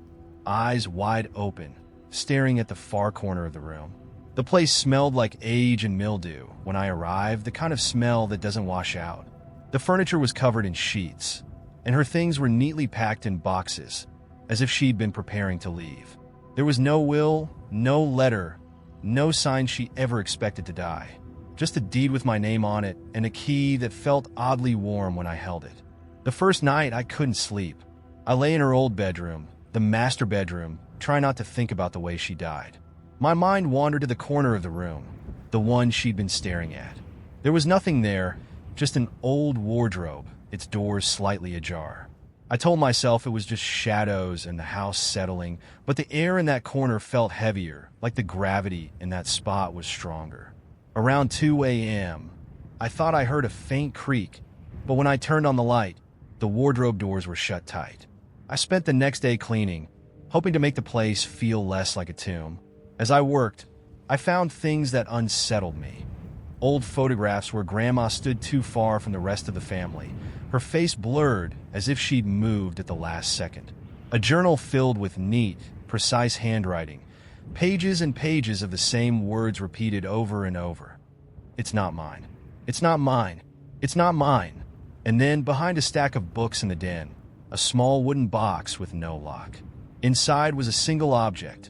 eyes wide open, staring at the far corner of the room. The place smelled like age and mildew when I arrived, the kind of smell that doesn't wash out. The furniture was covered in sheets, and her things were neatly packed in boxes, as if she'd been preparing to leave. There was no will, no letter, no sign she ever expected to die. Just a deed with my name on it and a key that felt oddly warm when I held it. The first night, I couldn't sleep. I lay in her old bedroom, the master bedroom, trying not to think about the way she died. My mind wandered to the corner of the room, the one she'd been staring at. There was nothing there, just an old wardrobe, its doors slightly ajar. I told myself it was just shadows and the house settling, but the air in that corner felt heavier, like the gravity in that spot was stronger. Around 2 a.m., I thought I heard a faint creak, but when I turned on the light, the wardrobe doors were shut tight. I spent the next day cleaning, hoping to make the place feel less like a tomb. As I worked, I found things that unsettled me. Old photographs where Grandma stood too far from the rest of the family, her face blurred as if she'd moved at the last second. A journal filled with neat, precise handwriting, pages and pages of the same words repeated over and over. It's not mine. It's not mine. It's not mine. And then, behind a stack of books in the den, a small wooden box with no lock. Inside was a single object,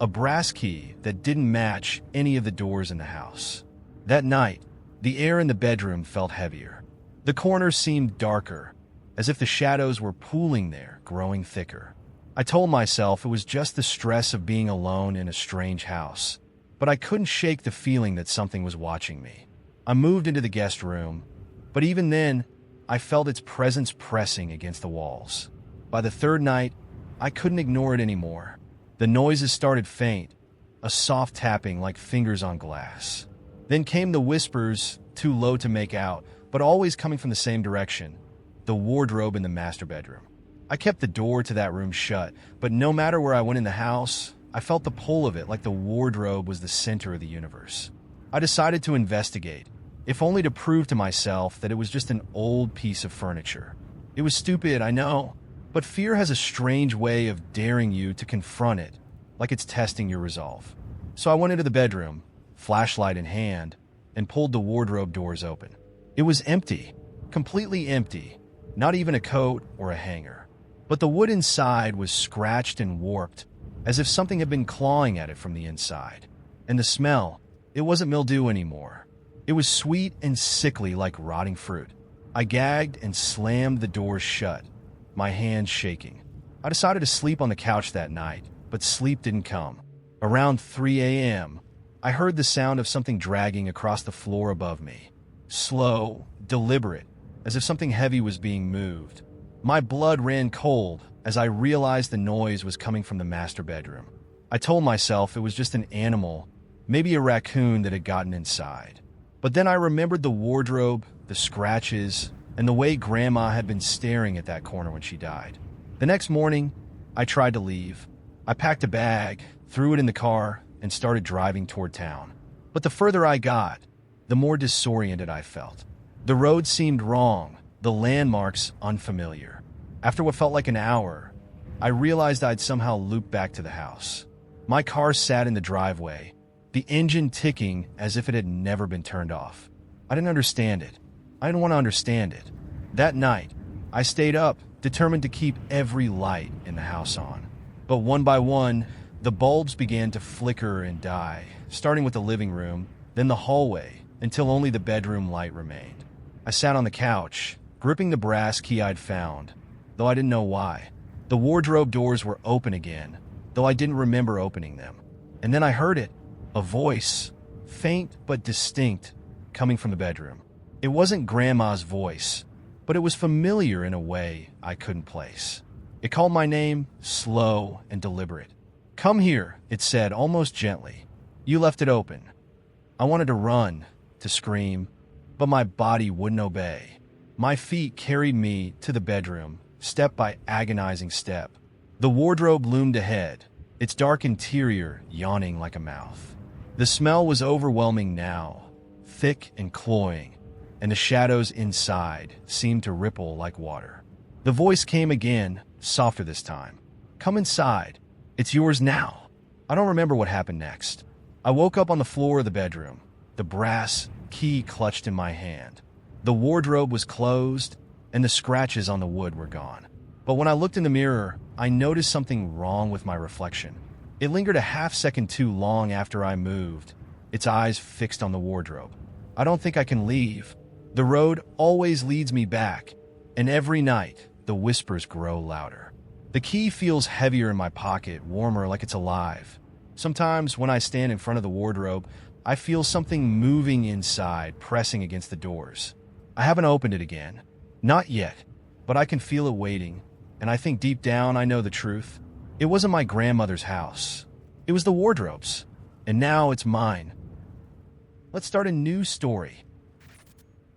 a brass key that didn't match any of the doors in the house. That night, the air in the bedroom felt heavier. The corners seemed darker, as if the shadows were pooling there, growing thicker. I told myself it was just the stress of being alone in a strange house, but I couldn't shake the feeling that something was watching me. I moved into the guest room, but even then, I felt its presence pressing against the walls. By the third night, I couldn't ignore it anymore. The noises started faint, a soft tapping like fingers on glass. Then came the whispers, too low to make out, but always coming from the same direction, the wardrobe in the master bedroom. I kept the door to that room shut, but no matter where I went in the house, I felt the pull of it like the wardrobe was the center of the universe. I decided to investigate, if only to prove to myself that it was just an old piece of furniture. It was stupid, I know, but fear has a strange way of daring you to confront it, like it's testing your resolve. So I went into the bedroom, flashlight in hand, and pulled the wardrobe doors open. It was empty, completely empty, not even a coat or a hanger. But the wood inside was scratched and warped, as if something had been clawing at it from the inside. And the smell, it wasn't mildew anymore. It was sweet and sickly like rotting fruit. I gagged and slammed the doors shut, my hands shaking. I decided to sleep on the couch that night, but sleep didn't come. Around 3 a.m., I heard the sound of something dragging across the floor above me. Slow, deliberate, as if something heavy was being moved. My blood ran cold as I realized the noise was coming from the master bedroom. I told myself it was just an animal, maybe a raccoon that had gotten inside. But then I remembered the wardrobe, the scratches, and the way Grandma had been staring at that corner when she died. The next morning, I tried to leave. I packed a bag, threw it in the car, and started driving toward town. But the further I got, the more disoriented I felt. The road seemed wrong, the landmarks unfamiliar. After what felt like an hour, I realized I'd somehow looped back to the house. My car sat in the driveway, the engine ticking as if it had never been turned off. I didn't understand it. I didn't want to understand it. That night, I stayed up, determined to keep every light in the house on. But one by one, the bulbs began to flicker and die, starting with the living room, then the hallway, until only the bedroom light remained. I sat on the couch, gripping the brass key I'd found, though I didn't know why. The wardrobe doors were open again, though I didn't remember opening them. And then I heard it, a voice, faint but distinct, coming from the bedroom. It wasn't Grandma's voice, but it was familiar in a way I couldn't place. It called my name, slow and deliberate. "Come here," it said almost gently. "You left it open." I wanted to run, to scream, but my body wouldn't obey. My feet carried me to the bedroom, step by agonizing step. The wardrobe loomed ahead, its dark interior yawning like a mouth. The smell was overwhelming now, thick and cloying, and the shadows inside seemed to ripple like water. The voice came again, softer this time. "Come inside. It's yours now." I don't remember what happened next. I woke up on the floor of the bedroom, the brass key clutched in my hand. The wardrobe was closed, and the scratches on the wood were gone. But when I looked in the mirror, I noticed something wrong with my reflection. It lingered a half-second too long after I moved, its eyes fixed on the wardrobe. I don't think I can leave. The road always leads me back, and every night, the whispers grow louder. The key feels heavier in my pocket, warmer, like it's alive. Sometimes when I stand in front of the wardrobe, I feel something moving inside, pressing against the doors. I haven't opened it again. Not yet, but I can feel it waiting, and I think deep down I know the truth. It wasn't my grandmother's house. It was the wardrobe's, and now it's mine. Let's start a new story.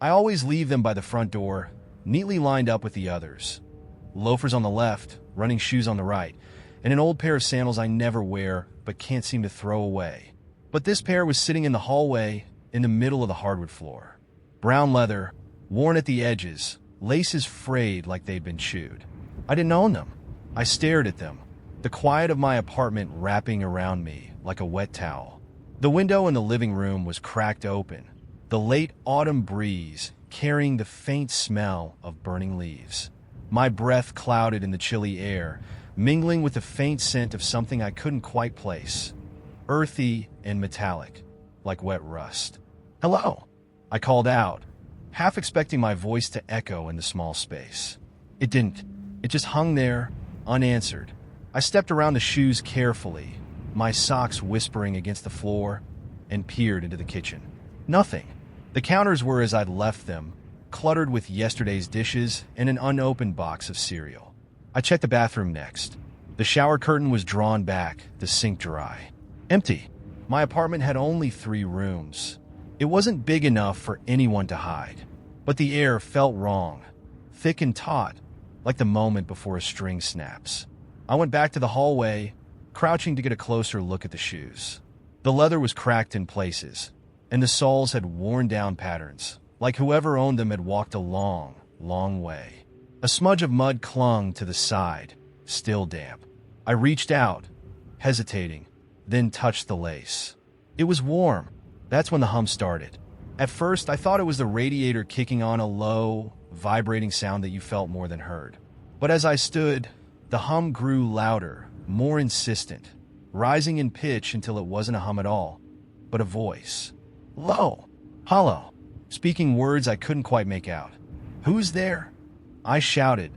I always leave them by the front door, neatly lined up with the others. Loafers on the left, running shoes on the right, and an old pair of sandals I never wear but can't seem to throw away. But this pair was sitting in the hallway in the middle of the hardwood floor. Brown leather, worn at the edges, laces frayed like they'd been chewed. I didn't own them. I stared at them, the quiet of my apartment wrapping around me like a wet towel. The window in the living room was cracked open, the late autumn breeze carrying the faint smell of burning leaves. My breath clouded in the chilly air, mingling with the faint scent of something I couldn't quite place. Earthy and metallic, like wet rust. "Hello," I called out, half expecting my voice to echo in the small space. It didn't. It just hung there, unanswered. I stepped around the shoes carefully, my socks whispering against the floor, and peered into the kitchen. Nothing. The counters were as I'd left them, cluttered with yesterday's dishes and an unopened box of cereal. I checked the bathroom next. The shower curtain was drawn back, the sink dry. Empty. My apartment had only 3 rooms. It wasn't big enough for anyone to hide, but the air felt wrong, thick and taut, like the moment before a string snaps. I went back to the hallway, crouching to get a closer look at the shoes. The leather was cracked in places, and the soles had worn down patterns, like whoever owned them had walked a long, long way. A smudge of mud clung to the side, still damp. I reached out, hesitating, then touched the lace. It was warm. That's when the hum started. At first, I thought it was the radiator kicking on a low, vibrating sound that you felt more than heard. But as I stood, the hum grew louder, more insistent, rising in pitch until it wasn't a hum at all, but a voice. Low, hollow, speaking words I couldn't quite make out. "Who's there?" I shouted,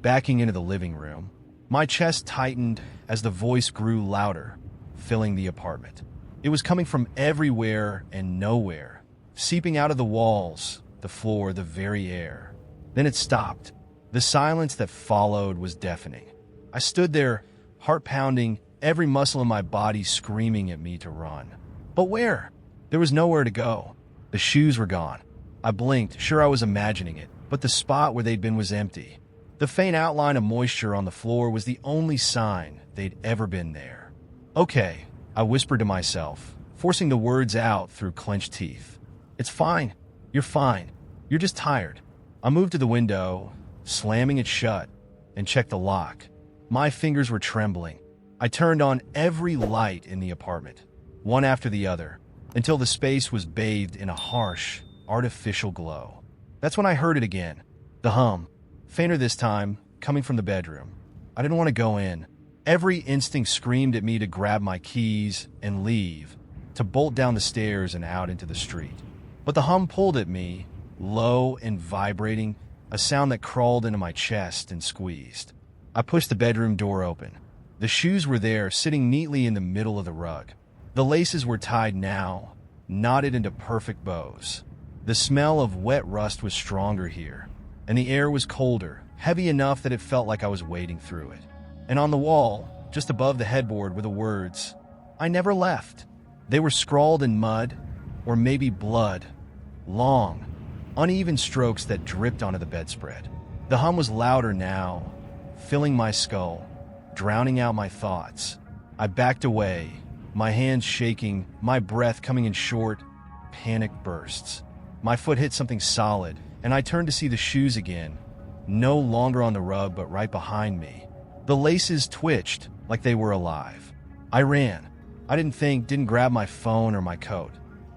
backing into the living room. My chest tightened as the voice grew louder, filling the apartment. It was coming from everywhere and nowhere, seeping out of the walls, the floor, the very air. Then it stopped. The silence that followed was deafening. I stood there, heart pounding, every muscle in my body screaming at me to run. But where? There was nowhere to go. The shoes were gone. I blinked, sure I was imagining it, but the spot where they'd been was empty. The faint outline of moisture on the floor was the only sign they'd ever been there. "Okay," I whispered to myself, forcing the words out through clenched teeth. "It's fine. You're fine. You're just tired." I moved to the window, slamming it shut, and checked the lock. My fingers were trembling. I turned on every light in the apartment, one after the other, until the space was bathed in a harsh, artificial glow. That's when I heard it again. The hum, fainter this time, coming from the bedroom. I didn't want to go in. Every instinct screamed at me to grab my keys and leave, to bolt down the stairs and out into the street. But the hum pulled at me, low and vibrating, a sound that crawled into my chest and squeezed. I pushed the bedroom door open. The shoes were there, sitting neatly in the middle of the rug. The laces were tied now, knotted into perfect bows. The smell of wet rust was stronger here, and the air was colder, heavy enough that it felt like I was wading through it. And on the wall, just above the headboard, were the words, "I never left." They were scrawled in mud, or maybe blood, long, uneven strokes that dripped onto the bedspread. The hum was louder now, filling my skull, drowning out my thoughts. I backed away, my hands shaking, my breath coming in short, panicked bursts. My foot hit something solid, and I turned to see the shoes again, no longer on the rug but right behind me. The laces twitched like they were alive. I ran. I didn't grab my phone or my coat.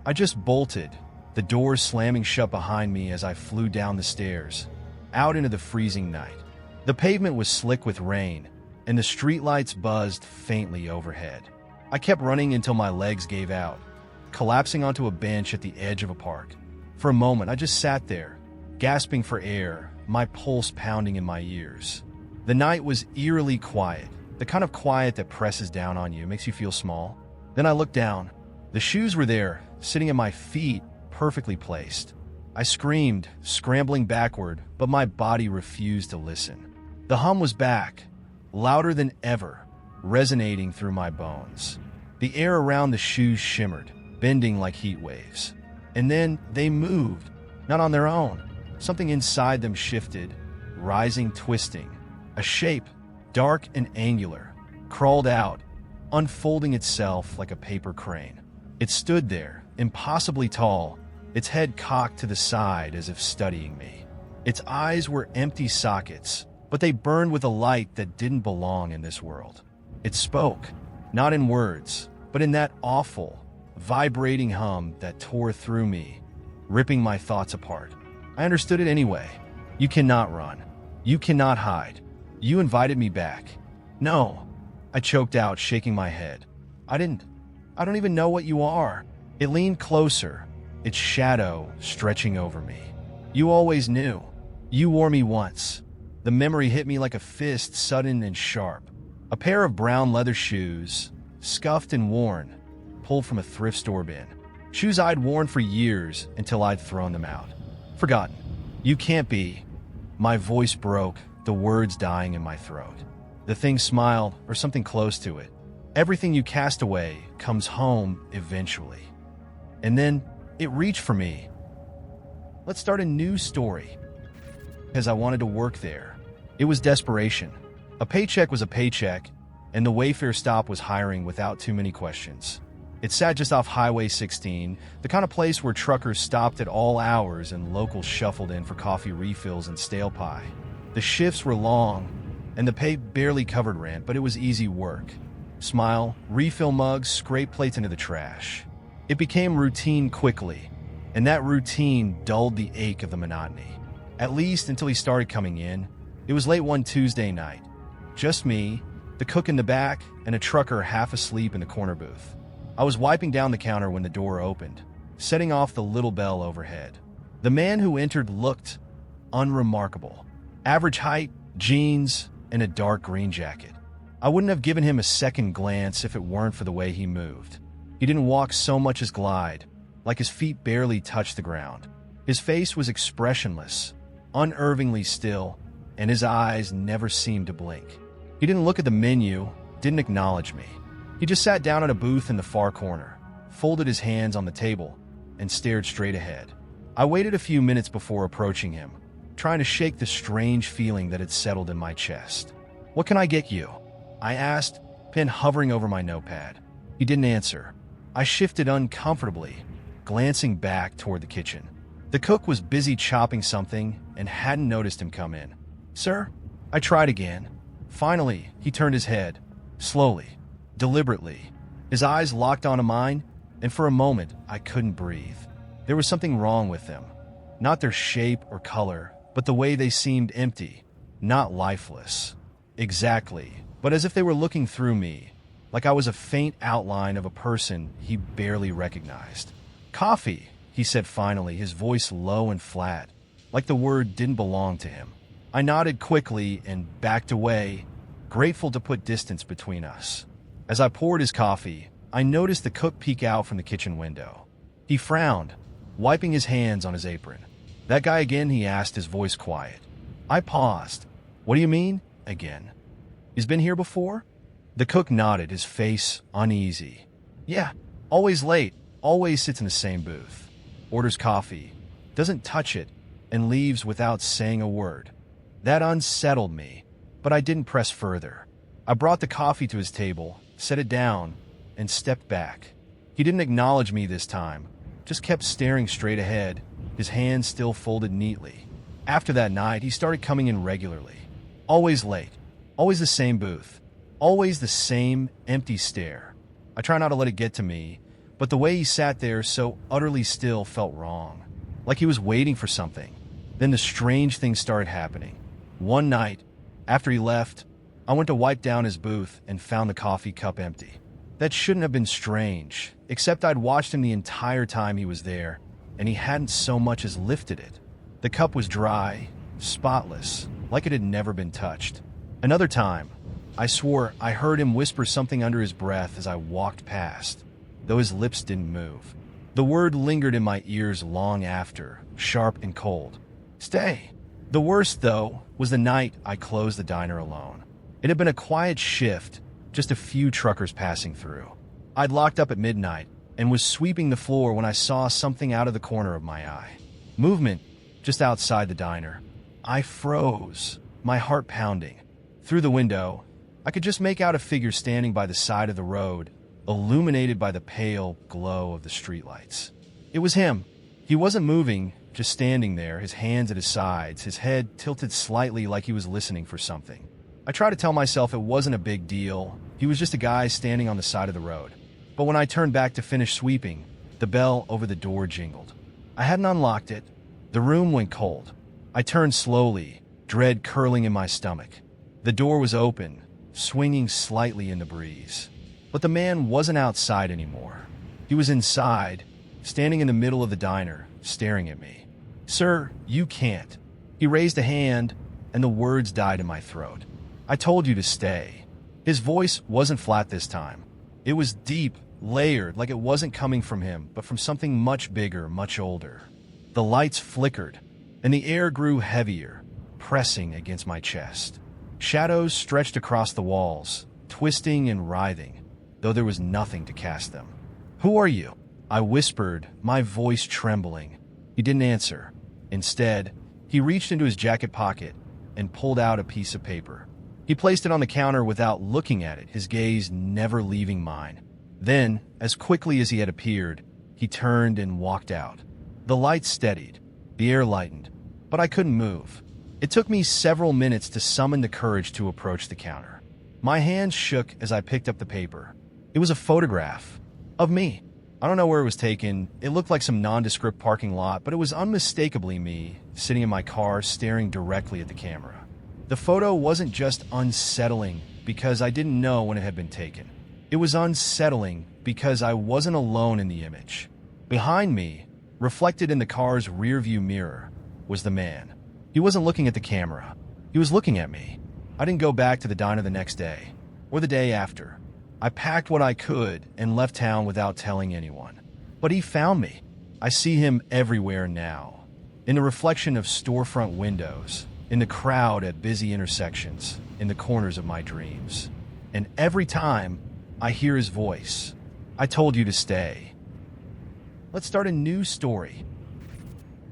I just bolted, the doors slamming shut behind me as I flew down the stairs, out into the freezing night. The pavement was slick with rain, and the streetlights buzzed faintly overhead. I kept running until my legs gave out, collapsing onto a bench at the edge of a park. For a moment, I just sat there, gasping for air, my pulse pounding in my ears. The night was eerily quiet, the kind of quiet that presses down on you, makes you feel small. Then I looked down. The shoes were there, sitting at my feet, perfectly placed. I screamed, scrambling backward, but my body refused to listen. The hum was back, louder than ever, resonating through my bones. The air around the shoes shimmered, bending like heat waves. And then they moved, not on their own. Something inside them shifted, rising, twisting. A shape, dark and angular, crawled out, unfolding itself like a paper crane. It stood there, impossibly tall, its head cocked to the side as if studying me. Its eyes were empty sockets, but they burned with a light that didn't belong in this world. It spoke, not in words, but in that awful, vibrating hum that tore through me, ripping my thoughts apart. I understood it anyway. You cannot run. You cannot hide. You invited me back. No, I choked out, shaking my head. I don't even know what you are. It leaned closer, its shadow stretching over me. You always knew. You wore me once. The memory hit me like a fist, sudden and sharp. A pair of brown leather shoes, scuffed and worn, pulled from a thrift store bin. Shoes I'd worn for years until I'd thrown them out. Forgotten. You can't be. My voice broke, the words dying in my throat. The thing smiled, or something close to it. Everything you cast away comes home eventually. And then it reached for me. Let's start a new story. Because I wanted to work there. It was desperation. A paycheck was a paycheck, and the Wayfair stop was hiring without too many questions. It sat just off Highway 16, the kind of place where truckers stopped at all hours and locals shuffled in for coffee refills and stale pie. The shifts were long, and the pay barely covered rent, but it was easy work. Smile, refill mugs, scrape plates into the trash. It became routine quickly, and that routine dulled the ache of the monotony. At least until he started coming in. It was late one Tuesday night. Just me, the cook in the back, and a trucker half asleep in the corner booth. I was wiping down the counter when the door opened, setting off the little bell overhead. The man who entered looked unremarkable. Average height, jeans, and a dark green jacket. I wouldn't have given him a second glance if it weren't for the way he moved. He didn't walk so much as glide, like his feet barely touched the ground. His face was expressionless, unnervingly still, and his eyes never seemed to blink. He didn't look at the menu, didn't acknowledge me. He just sat down at a booth in the far corner, folded his hands on the table, and stared straight ahead. I waited a few minutes before approaching him, trying to shake the strange feeling that had settled in my chest. "What can I get you?" I asked, pen hovering over my notepad. He didn't answer. I shifted uncomfortably, glancing back toward the kitchen. The cook was busy chopping something and hadn't noticed him come in. "Sir?" I tried again. Finally, he turned his head, slowly, deliberately. His eyes locked onto mine, and for a moment, I couldn't breathe. There was something wrong with them. Not their shape or color, but the way they seemed empty, not lifeless. Exactly, but as if they were looking through me, like I was a faint outline of a person he barely recognized. "Coffee," he said finally, his voice low and flat, like the word didn't belong to him. I nodded quickly and backed away, grateful to put distance between us. As I poured his coffee, I noticed the cook peek out from the kitchen window. He frowned, wiping his hands on his apron. "That guy again?" he asked, his voice quiet. I paused. "What do you mean, again? He's been here before?" The cook nodded, his face uneasy. "Yeah, always late, always sits in the same booth. Orders coffee, doesn't touch it, and leaves without saying a word." That unsettled me, but I didn't press further. I brought the coffee to his table, set it down, and stepped back. He didn't acknowledge me this time, just kept staring straight ahead, his hands still folded neatly. After that night, he started coming in regularly. Always late, always the same booth, always the same empty stare. I try not to let it get to me, but the way he sat there so utterly still felt wrong, like he was waiting for something. Then the strange thing started happening. One night, after he left, I went to wipe down his booth and found the coffee cup empty. That shouldn't have been strange, except I'd watched him the entire time he was there, and he hadn't so much as lifted it. The cup was dry, spotless, like it had never been touched. Another time, I swore I heard him whisper something under his breath as I walked past, though his lips didn't move. The word lingered in my ears long after, sharp and cold. "Stay." The worst, though, was the night I closed the diner alone. It had been a quiet shift, just a few truckers passing through. I'd locked up at midnight and was sweeping the floor when I saw something out of the corner of my eye. Movement just outside the diner. I froze, my heart pounding. Through the window, I could just make out a figure standing by the side of the road, illuminated by the pale glow of the streetlights. It was him. He wasn't moving, just standing there, his hands at his sides, his head tilted slightly like he was listening for something. I tried to tell myself it wasn't a big deal. He was just a guy standing on the side of the road. But when I turned back to finish sweeping, the bell over the door jingled. I hadn't unlocked it. The room went cold. I turned slowly, dread curling in my stomach. The door was open, swinging slightly in the breeze. But the man wasn't outside anymore. He was inside, standing in the middle of the diner, staring at me. "Sir, you can't." He raised a hand, and the words died in my throat. "I told you to stay." His voice wasn't flat this time. It was deep, layered, like it wasn't coming from him, but from something much bigger, much older. The lights flickered, and the air grew heavier, pressing against my chest. Shadows stretched across the walls, twisting and writhing, though there was nothing to cast them. "Who are you?" I whispered, my voice trembling. He didn't answer. Instead, he reached into his jacket pocket and pulled out a piece of paper. He placed it on the counter without looking at it, his gaze never leaving mine. Then, as quickly as he had appeared, he turned and walked out. The lights steadied, the air lightened, but I couldn't move. It took me several minutes to summon the courage to approach the counter. My hands shook as I picked up the paper. It was a photograph of me. I don't know where it was taken. It looked like some nondescript parking lot, but it was unmistakably me, sitting in my car, staring directly at the camera. The photo wasn't just unsettling because I didn't know when it had been taken. It was unsettling because I wasn't alone in the image. Behind me, reflected in the car's rearview mirror, was the man. He wasn't looking at the camera. He was looking at me. I didn't go back to the diner the next day, or the day after. I packed what I could and left town without telling anyone. But he found me. I see him everywhere now. In the reflection of storefront windows, in the crowd at busy intersections, in the corners of my dreams. And every time, I hear his voice. "I told you to stay." Let's start a new story.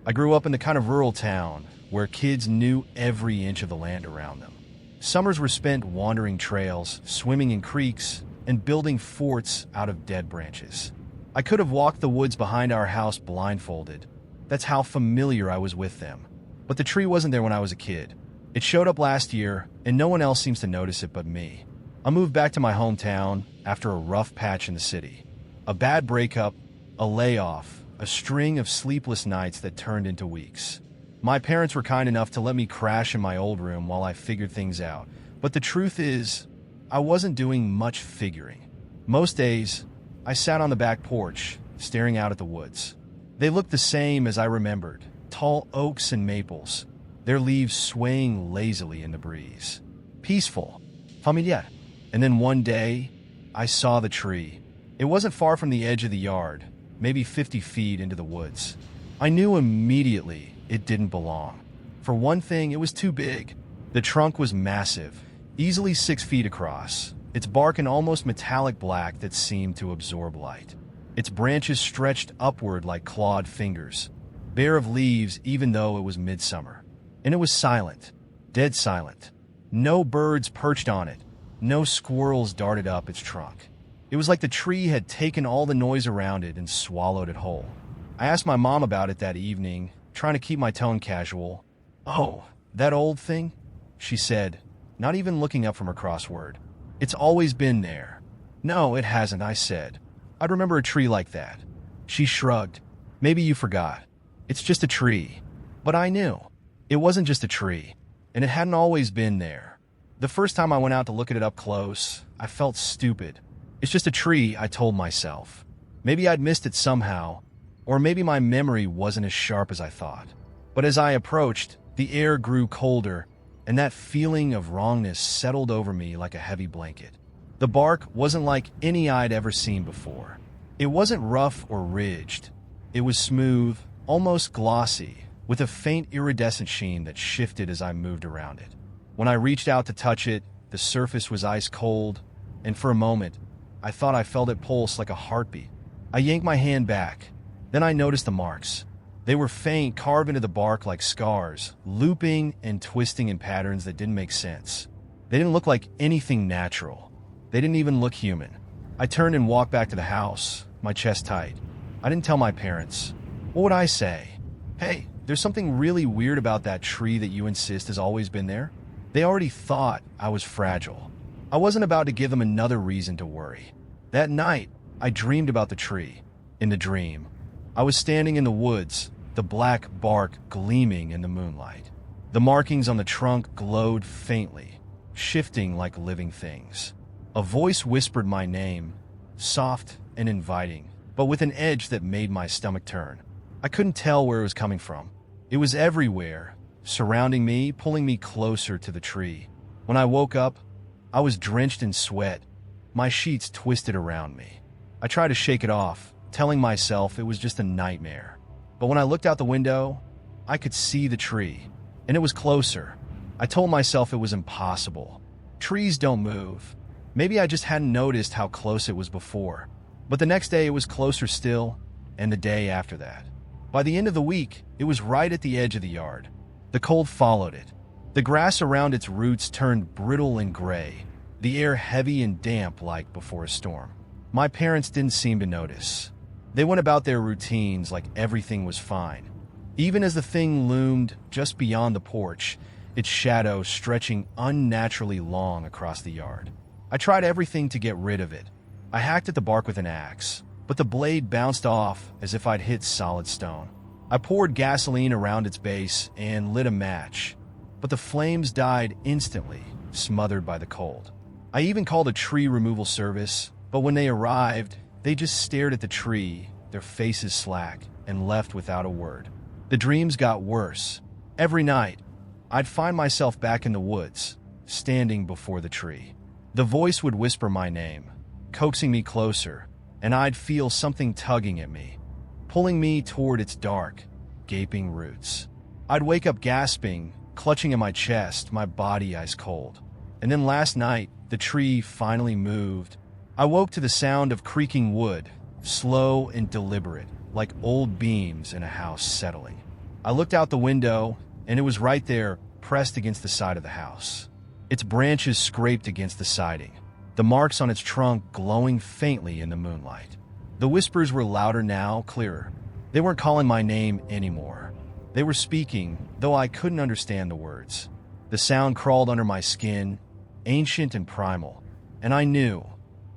I grew up in the kind of rural town where kids knew every inch of the land around them. Summers were spent wandering trails, swimming in creeks, and building forts out of dead branches. I could have walked the woods behind our house blindfolded. That's how familiar I was with them. But the tree wasn't there when I was a kid. It showed up last year, and no one else seems to notice it but me. I moved back to my hometown after a rough patch in the city. A bad breakup, a layoff, a string of sleepless nights that turned into weeks. My parents were kind enough to let me crash in my old room while I figured things out. But the truth is, I wasn't doing much figuring. Most days, I sat on the back porch, staring out at the woods. They looked the same as I remembered, tall oaks and maples, their leaves swaying lazily in the breeze. Peaceful, familiar. And then one day, I saw the tree. It wasn't far from the edge of the yard, maybe 50 feet into the woods. I knew immediately it didn't belong. For one thing, it was too big. The trunk was massive, easily 6 feet across, its bark an almost metallic black that seemed to absorb light. Its branches stretched upward like clawed fingers, bare of leaves even though it was midsummer. And it was silent, dead silent. No birds perched on it, no squirrels darted up its trunk. It was like the tree had taken all the noise around it and swallowed it whole. I asked my mom about it that evening, trying to keep my tone casual. "Oh, that old thing?" she said, not even looking up from her crossword. "It's always been there." "No, it hasn't," I said. "I'd remember a tree like that." She shrugged. "Maybe you forgot. It's just a tree." But I knew. It wasn't just a tree, and it hadn't always been there. The first time I went out to look at it up close, I felt stupid. It's just a tree, I told myself. Maybe I'd missed it somehow, or maybe my memory wasn't as sharp as I thought. But as I approached, the air grew colder, and that feeling of wrongness settled over me like a heavy blanket. The bark wasn't like any I'd ever seen before. It wasn't rough or ridged. It was smooth, almost glossy, with a faint iridescent sheen that shifted as I moved around it. When I reached out to touch it, the surface was ice cold, and for a moment, I thought I felt it pulse like a heartbeat. I yanked my hand back. Then I noticed the marks. They were faint, carved into the bark like scars, looping and twisting in patterns that didn't make sense. They didn't look like anything natural. They didn't even look human. I turned and walked back to the house, my chest tight. I didn't tell my parents. What would I say? Hey, there's something really weird about that tree that you insist has always been there? They already thought I was fragile. I wasn't about to give them another reason to worry. That night, I dreamed about the tree. In the dream, I was standing in the woods, the black bark gleaming in the moonlight. The markings on the trunk glowed faintly, shifting like living things. A voice whispered my name, soft and inviting, but with an edge that made my stomach turn. I couldn't tell where it was coming from. It was everywhere, surrounding me, pulling me closer to the tree. When I woke up, I was drenched in sweat, my sheets twisted around me. I tried to shake it off, telling myself it was just a nightmare. But when I looked out the window, I could see the tree, and it was closer. I told myself it was impossible. Trees don't move. Maybe I just hadn't noticed how close it was before. But the next day it was closer still, and the day after that. By the end of the week, it was right at the edge of the yard. The cold followed it. The grass around its roots turned brittle and gray, the air heavy and damp like before a storm. My parents didn't seem to notice. They went about their routines like everything was fine. Even as the thing loomed just beyond the porch, its shadow stretching unnaturally long across the yard. I tried everything to get rid of it. I hacked at the bark with an axe, but the blade bounced off as if I'd hit solid stone. I poured gasoline around its base and lit a match, but the flames died instantly, smothered by the cold. I even called a tree removal service, but when they arrived, they just stared at the tree, their faces slack, and left without a word. The dreams got worse. Every night, I'd find myself back in the woods, standing before the tree. The voice would whisper my name, coaxing me closer, and I'd feel something tugging at me, pulling me toward its dark, gaping roots. I'd wake up gasping, clutching at my chest, my body ice cold. And then last night, the tree finally moved. I woke to the sound of creaking wood, slow and deliberate, like old beams in a house settling. I looked out the window, and it was right there, pressed against the side of the house. Its branches scraped against the siding, the marks on its trunk glowing faintly in the moonlight. The whispers were louder now, clearer. They weren't calling my name anymore. They were speaking, though I couldn't understand the words. The sound crawled under my skin, ancient and primal, and I knew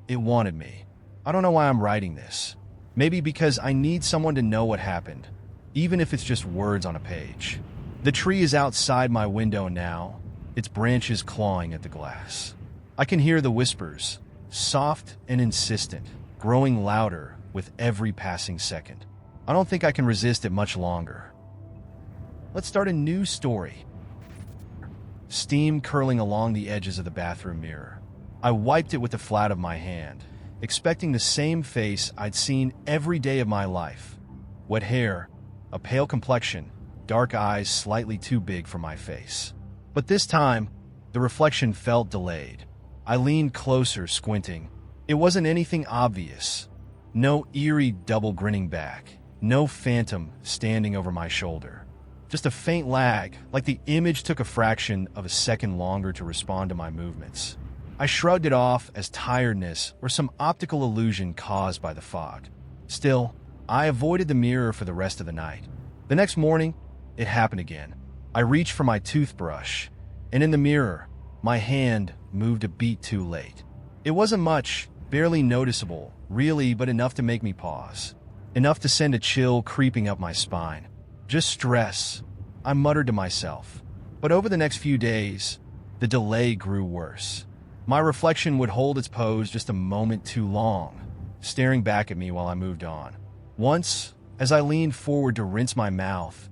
it wanted me. I don't know why I'm writing this. Maybe because I need someone to know what happened, even if it's just words on a page. The tree is outside my window now, its branches clawing at the glass. I can hear the whispers, soft and insistent, growing louder with every passing second. I don't think I can resist it much longer. Let's start a new story. Steam curling along the edges of the bathroom mirror. I wiped it with the flat of my hand, expecting the same face I'd seen every day of my life. Wet hair, a pale complexion, dark eyes slightly too big for my face. But this time, the reflection felt delayed. I leaned closer, squinting. It wasn't anything obvious. No eerie double grinning back. No phantom standing over my shoulder. Just a faint lag, like the image took a fraction of a second longer to respond to my movements. I shrugged it off as tiredness or some optical illusion caused by the fog. Still, I avoided the mirror for the rest of the night. The next morning, it happened again. I reached for my toothbrush, and in the mirror, my hand moved a beat too late. It wasn't much, barely noticeable, really, but enough to make me pause. Enough to send a chill creeping up my spine. Just stress, I muttered to myself. But over the next few days, the delay grew worse. My reflection would hold its pose just a moment too long, staring back at me while I moved on. Once, as I leaned forward to rinse my mouth,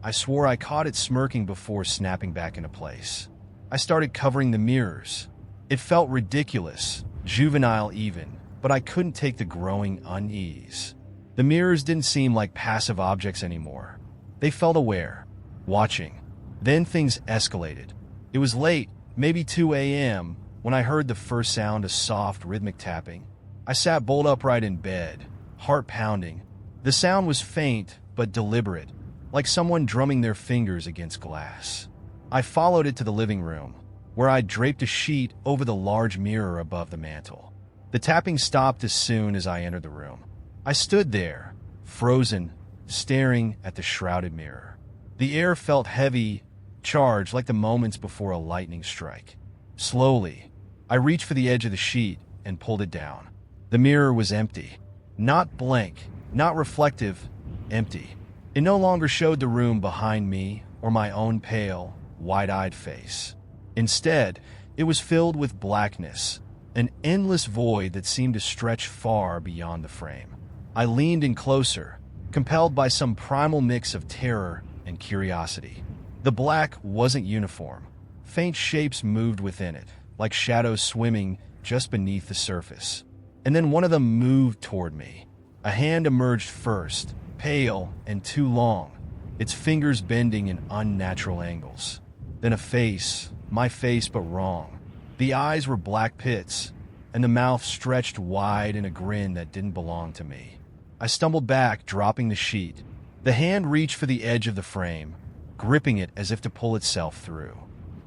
I swore I caught it smirking before snapping back into place. I started covering the mirrors. It felt ridiculous, juvenile even, but I couldn't take the growing unease. The mirrors didn't seem like passive objects anymore. They felt aware, watching. Then things escalated. It was late, maybe 2 a.m., when I heard the first sound of soft, rhythmic tapping. I sat bolt upright in bed, heart pounding. The sound was faint but deliberate, like someone drumming their fingers against glass. I followed it to the living room, where I draped a sheet over the large mirror above the mantel. The tapping stopped as soon as I entered the room. I stood there, frozen, staring at the shrouded mirror. The air felt heavy, charged like the moments before a lightning strike. Slowly, I reached for the edge of the sheet and pulled it down. The mirror was empty. Not blank, not reflective, empty. It no longer showed the room behind me or my own pale, wide-eyed face. Instead, it was filled with blackness, an endless void that seemed to stretch far beyond the frame. I leaned in closer, compelled by some primal mix of terror and curiosity. The black wasn't uniform. Faint shapes moved within it, like shadows swimming just beneath the surface. And then one of them moved toward me. A hand emerged first, pale and too long, its fingers bending in unnatural angles. Then a face, my face but wrong. The eyes were black pits, and the mouth stretched wide in a grin that didn't belong to me. I stumbled back, dropping the sheet. The hand reached for the edge of the frame, gripping it as if to pull itself through.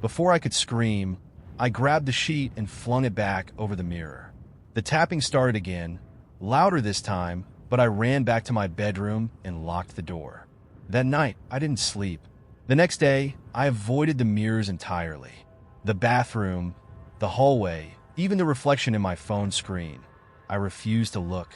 Before I could scream, I grabbed the sheet and flung it back over the mirror. The tapping started again, louder this time, but I ran back to my bedroom and locked the door. That night, I didn't sleep. The next day, I avoided the mirrors entirely. The bathroom, the hallway, even the reflection in my phone screen. I refused to look.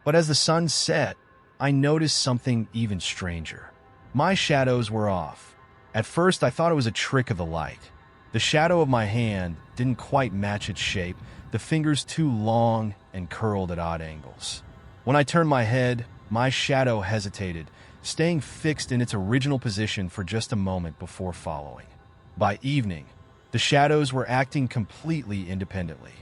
But as the sun set, I noticed something even stranger. My shadows were off. At first, I thought it was a trick of the light. The shadow of my hand didn't quite match its shape, the fingers too long and curled at odd angles. When I turned my head, my shadow hesitated, staying fixed in its original position for just a moment before following. By evening, the shadows were acting completely independently.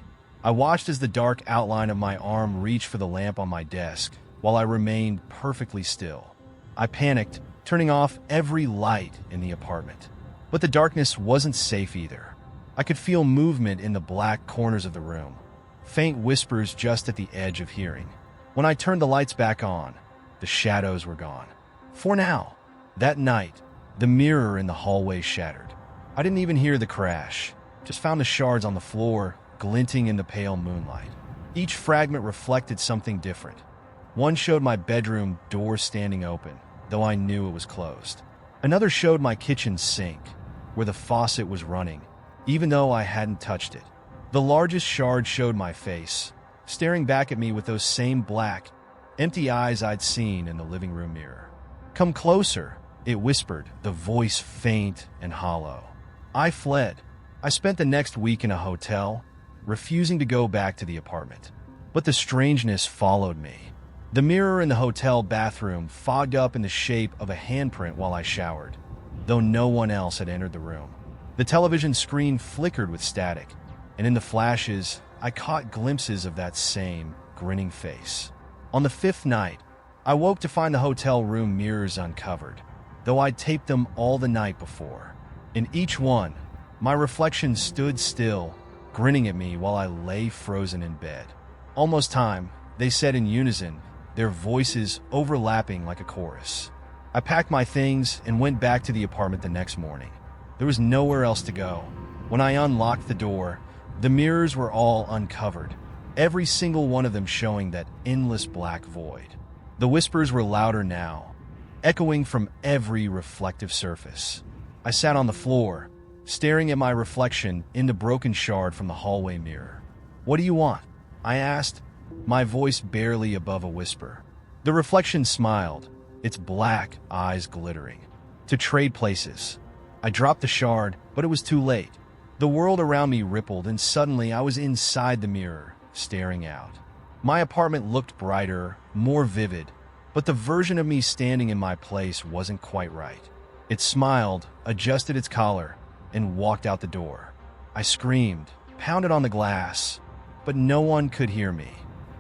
I watched as the dark outline of my arm reached for the lamp on my desk, while I remained perfectly still. I panicked, turning off every light in the apartment. But the darkness wasn't safe either. I could feel movement in the black corners of the room, faint whispers just at the edge of hearing. When I turned the lights back on, the shadows were gone. For now. That night, the mirror in the hallway shattered. I didn't even hear the crash, just found the shards on the floor, glinting in the pale moonlight. Each fragment reflected something different. One showed my bedroom door standing open, though I knew it was closed. Another showed my kitchen sink, where the faucet was running, even though I hadn't touched it. The largest shard showed my face, staring back at me with those same black, empty eyes I'd seen in the living room mirror. "Come closer," it whispered, the voice faint and hollow. I fled. I spent the next week in a hotel, refusing to go back to the apartment. But the strangeness followed me. The mirror in the hotel bathroom fogged up in the shape of a handprint while I showered, though no one else had entered the room. The television screen flickered with static, and in the flashes, I caught glimpses of that same grinning face. On the fifth night, I woke to find the hotel room mirrors uncovered, though I'd taped them all the night before. In each one, my reflection stood still, grinning at me while I lay frozen in bed. "Almost time," they said in unison, their voices overlapping like a chorus. I packed my things and went back to the apartment the next morning. There was nowhere else to go. When I unlocked the door, the mirrors were all uncovered, every single one of them showing that endless black void. The whispers were louder now, echoing from every reflective surface. I sat on the floor, staring at my reflection in the broken shard from the hallway mirror. "What do you want?" I asked, my voice barely above a whisper. The reflection smiled, its black eyes glittering. "To trade places." I dropped the shard, but it was too late. The world around me rippled, and suddenly I was inside the mirror, staring out. My apartment looked brighter, more vivid, but the version of me standing in my place wasn't quite right. It smiled, adjusted its collar, and walked out the door. I screamed, pounded on the glass, but no one could hear me.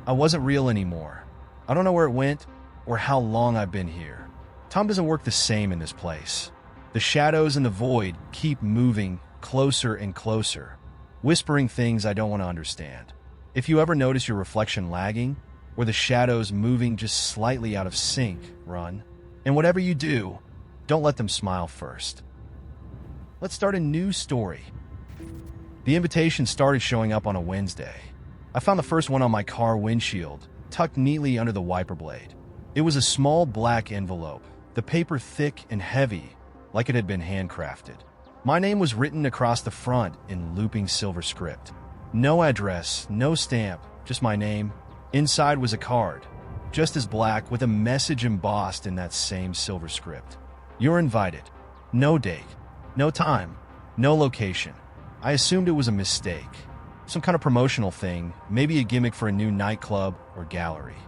I wasn't real anymore. I don't know where it went or how long I've been here. Time doesn't work the same in this place. The The shadows in the void keep moving closer and closer, whispering things I don't want to understand. If you ever notice your reflection lagging, or the shadows moving just slightly out of sync, run. And whatever you do, don't let them smile first. Let's start a new story. The invitations started showing up on a Wednesday. I found the first one on my car windshield, tucked neatly under the wiper blade. It was a small black envelope, the paper thick and heavy, like it had been handcrafted. My name was written across the front in looping silver script. No address, no stamp, just my name. Inside was a card, just as black, with a message embossed in that same silver script. You're invited. No date, no time, no location. I assumed it was a mistake. Some kind of promotional thing, maybe a gimmick for a new nightclub or gallery.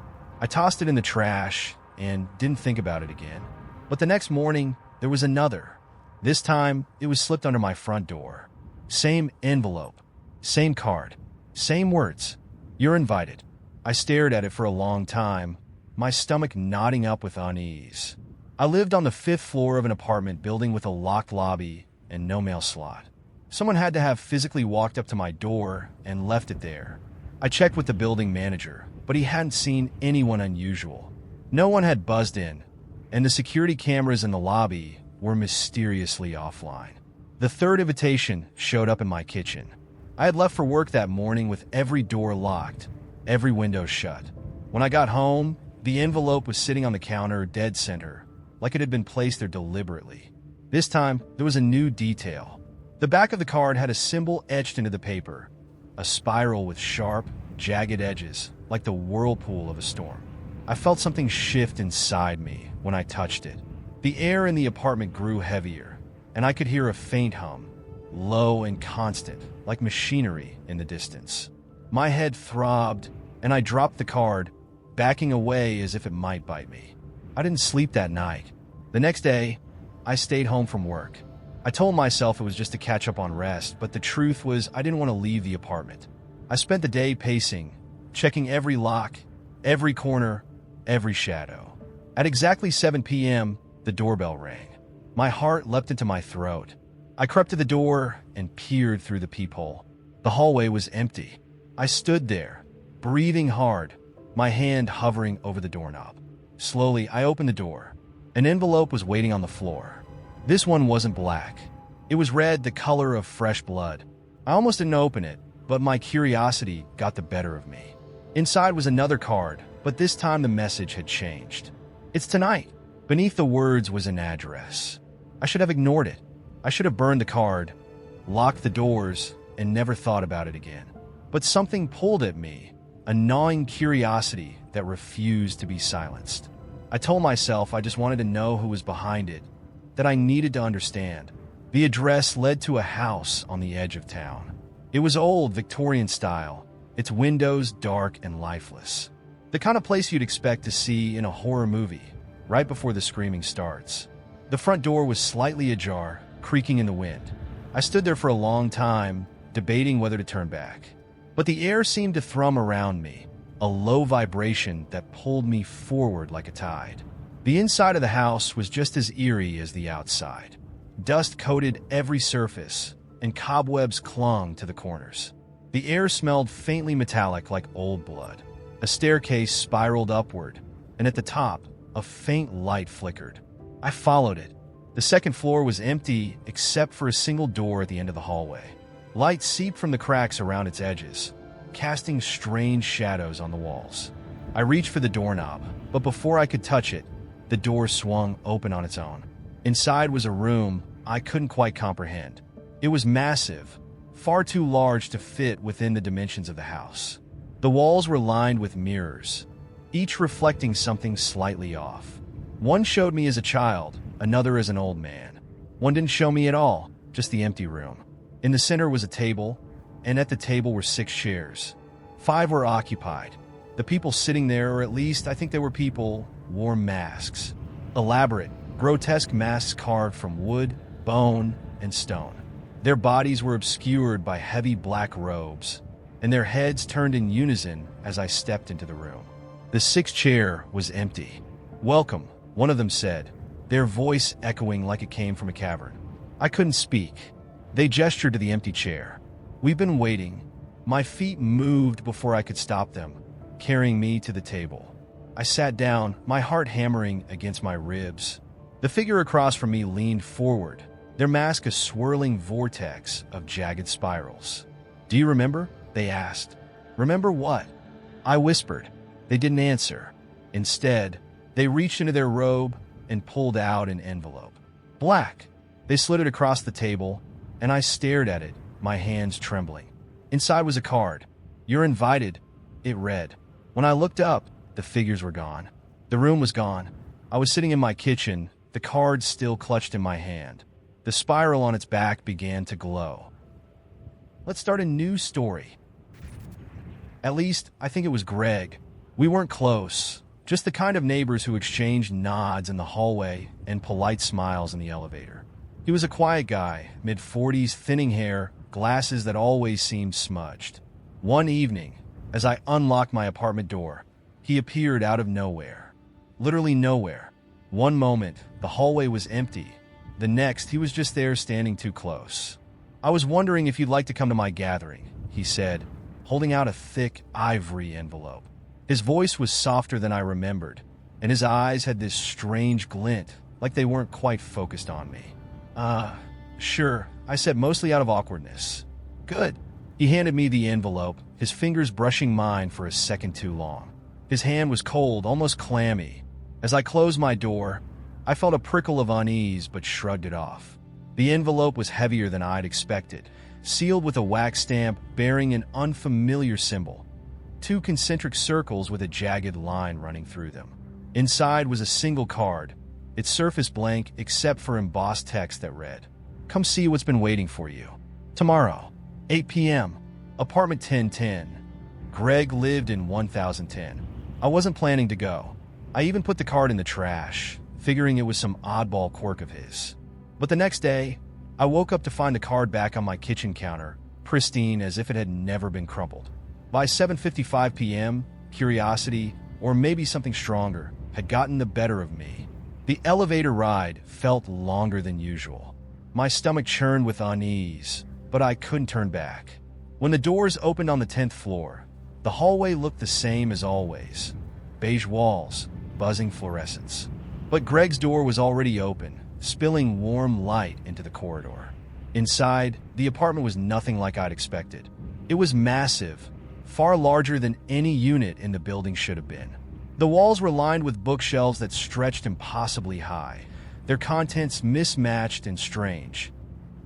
I tossed it in the trash and didn't think about it again. But the next morning, there was another. This time, it was slipped under my front door. Same envelope, same card, same words. You're invited. I stared at it for a long time, my stomach knotting up with unease. I lived on the 5th floor of an apartment building with a locked lobby and no mail slot. Someone had to have physically walked up to my door and left it there. I checked with the building manager, but he hadn't seen anyone unusual. No one had buzzed in, and the security cameras in the lobby were mysteriously offline. The third invitation showed up in my kitchen. I had left for work that morning with every door locked, every window shut. When I got home, the envelope was sitting on the counter dead center, like it had been placed there deliberately. This time, there was a new detail. The back of the card had a symbol etched into the paper, a spiral with sharp, jagged edges, like the whirlpool of a storm. I felt something shift inside me when I touched it. The air in the apartment grew heavier, and I could hear a faint hum, low and constant, like machinery in the distance. My head throbbed, and I dropped the card, backing away as if it might bite me. I didn't sleep that night. The next day, I stayed home from work. I told myself it was just to catch up on rest, but the truth was I didn't want to leave the apartment. I spent the day pacing, checking every lock, every corner, every shadow. At exactly 7 p.m., the doorbell rang. My heart leapt into my throat. I crept to the door and peered through the peephole. The hallway was empty. I stood there, breathing hard, my hand hovering over the doorknob. Slowly, I opened the door. An envelope was waiting on the floor. This one wasn't black. It was red, the color of fresh blood. I almost didn't open it, but my curiosity got the better of me. Inside was another card, but this time the message had changed. It's tonight. Beneath the words was an address. I should have ignored it. I should have burned the card, locked the doors, and never thought about it again. But something pulled at me, a gnawing curiosity that refused to be silenced. I told myself I just wanted to know who was behind it, that I needed to understand. The address led to a house on the edge of town. It was old, Victorian style, its windows dark and lifeless. The kind of place you'd expect to see in a horror movie, right before the screaming starts. The front door was slightly ajar, creaking in the wind. I stood there for a long time, debating whether to turn back. But the air seemed to thrum around me, a low vibration that pulled me forward like a tide. The inside of the house was just as eerie as the outside. Dust coated every surface, and cobwebs clung to the corners. The air smelled faintly metallic like old blood. A staircase spiraled upward, and at the top, a faint light flickered. I followed it. The second floor was empty except for a single door at the end of the hallway. Light seeped from the cracks around its edges, casting strange shadows on the walls. I reached for the doorknob, but before I could touch it, the door swung open on its own. Inside was a room I couldn't quite comprehend. It was massive, far too large to fit within the dimensions of the house. The walls were lined with mirrors, each reflecting something slightly off. One showed me as a child, another as an old man. One didn't show me at all, just the empty room. In the center was a table, and at the table were 6 chairs. 5 were occupied. The people sitting there, or at least I think they were people, wore masks. Elaborate, grotesque masks carved from wood, bone, and stone. Their bodies were obscured by heavy black robes, and their heads turned in unison as I stepped into the room. The 6th chair was empty. "Welcome," one of them said, their voice echoing like it came from a cavern. I couldn't speak. They gestured to the empty chair. "We've been waiting." My feet moved before I could stop them, carrying me to the table. I sat down, my heart hammering against my ribs. The figure across from me leaned forward, their mask a swirling vortex of jagged spirals. "Do you remember?" they asked. "Remember what?" I whispered. They didn't answer. Instead, they reached into their robe and pulled out an envelope. Black. They slid it across the table, and I stared at it, my hands trembling. Inside was a card. "You're invited," it read. When I looked up, the figures were gone. The room was gone. I was sitting in my kitchen, the card still clutched in my hand. The spiral on its back began to glow. Let's start a new story. At least, I think it was Greg. We weren't close, just the kind of neighbors who exchanged nods in the hallway and polite smiles in the elevator. He was a quiet guy, mid-40s, thinning hair, glasses that always seemed smudged. One evening, as I unlocked my apartment door, he appeared out of nowhere. Literally nowhere. One moment, the hallway was empty. The next, he was just there standing too close. "I was wondering if you'd like to come to my gathering," he said, holding out a thick ivory envelope. His voice was softer than I remembered, and his eyes had this strange glint, like they weren't quite focused on me. Sure," I said, mostly out of awkwardness. "Good." He handed me the envelope, his fingers brushing mine for a second too long. His hand was cold, almost clammy. As I closed my door, I felt a prickle of unease but shrugged it off. The envelope was heavier than I'd expected, sealed with a wax stamp bearing an unfamiliar symbol. 2 concentric circles with a jagged line running through them. Inside was a single card, its surface blank except for embossed text that read, "Come see what's been waiting for you. Tomorrow, 8 p.m., apartment 1010. Greg lived in 1010. I wasn't planning to go. I even put the card in the trash, figuring it was some oddball quirk of his. But the next day, I woke up to find the card back on my kitchen counter, pristine as if it had never been crumpled. By 7:55 p.m., curiosity, or maybe something stronger, had gotten the better of me. The elevator ride felt longer than usual. My stomach churned with unease, but I couldn't turn back. When the doors opened on the 10th floor, the hallway looked the same as always. Beige walls, buzzing fluorescents. But Greg's door was already open, spilling warm light into the corridor. Inside, the apartment was nothing like I'd expected. It was massive, far larger than any unit in the building should have been. The walls were lined with bookshelves that stretched impossibly high, their contents mismatched and strange.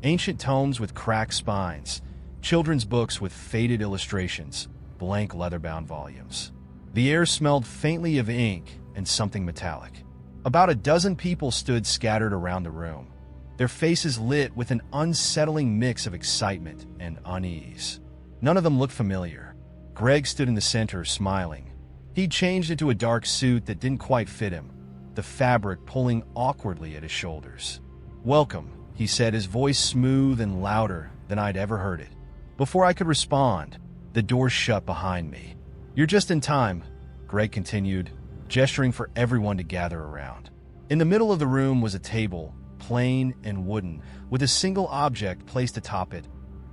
Ancient tomes with cracked spines, children's books with faded illustrations, blank leather-bound volumes. The air smelled faintly of ink and something metallic. About a dozen people stood scattered around the room, their faces lit with an unsettling mix of excitement and unease. None of them looked familiar. Greg stood in the center, smiling. He'd changed into a dark suit that didn't quite fit him, the fabric pulling awkwardly at his shoulders. "Welcome," he said, his voice smooth and louder than I'd ever heard it. Before I could respond, the door shut behind me. "You're just in time," Greg continued, gesturing for everyone to gather around. In the middle of the room was a table, plain and wooden, with a single object placed atop it,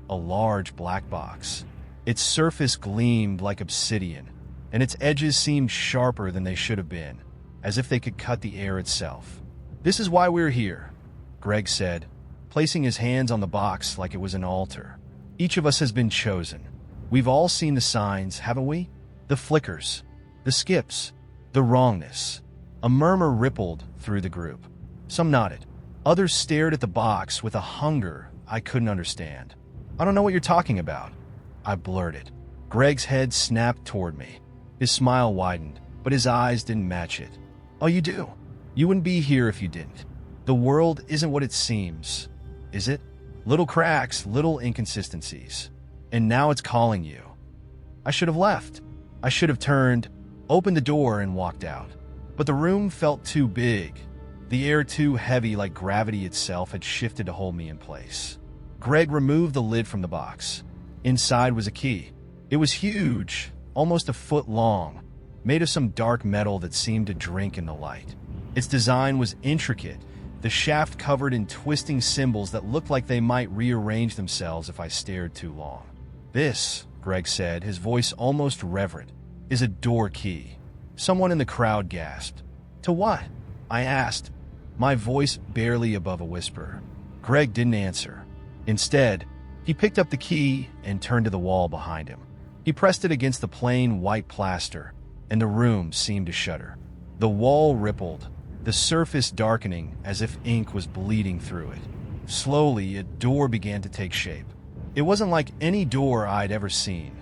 a large black box. Its surface gleamed like obsidian, and its edges seemed sharper than they should have been, as if they could cut the air itself. "This is why we're here," Greg said, placing his hands on the box like it was an altar. "Each of us has been chosen. We've all seen the signs, haven't we? The flickers, the skips, the wrongness." A murmur rippled through the group. Some nodded. Others stared at the box with a hunger I couldn't understand. "I don't know what you're talking about," I blurted. Greg's head snapped toward me. His smile widened, but his eyes didn't match it. "Oh, you do? You wouldn't be here if you didn't. The world isn't what it seems, is it? Little cracks, little inconsistencies. And now it's calling you." I should have left. I should have turned, opened the door, and walked out. But the room felt too big. The air too heavy, like gravity itself had shifted to hold me in place. Greg removed the lid from the box. Inside was a key. It was huge, almost a foot long, made of some dark metal that seemed to drink in the light. Its design was intricate, the shaft covered in twisting symbols that looked like they might rearrange themselves if I stared too long. "This," Greg said, his voice almost reverent, "is a door key." Someone in the crowd gasped. "To what?" I asked, my voice barely above a whisper. Greg didn't answer. Instead, he picked up the key and turned to the wall behind him. He pressed it against the plain white plaster, and the room seemed to shudder. The wall rippled, the surface darkening as if ink was bleeding through it. Slowly, a door began to take shape. It wasn't like any door I'd ever seen.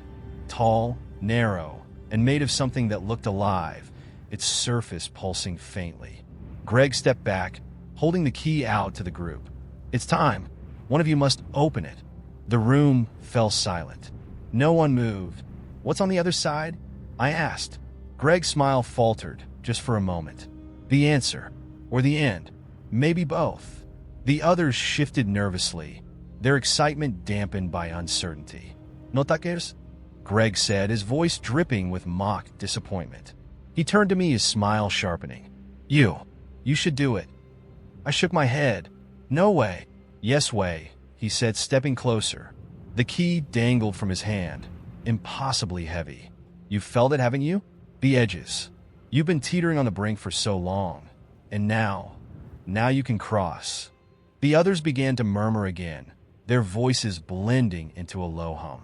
Tall, narrow, and made of something that looked alive, its surface pulsing faintly. Greg stepped back, holding the key out to the group. "It's time. One of you must open it." The room fell silent. No one moved. "What's on the other side?" I asked. Greg's smile faltered, just for a moment. The answer, or the end, maybe both. The others shifted nervously, their excitement dampened by uncertainty. "No taqueros?" Greg said, his voice dripping with mock disappointment. He turned to me, his smile sharpening. You should do it." I shook my head. "No way." "Yes way," he said, stepping closer. The key dangled from his hand, impossibly heavy. "You've felt it, haven't you? The edges. You've been teetering on the brink for so long. And now you can cross." The others began to murmur again, their voices blending into a low hum.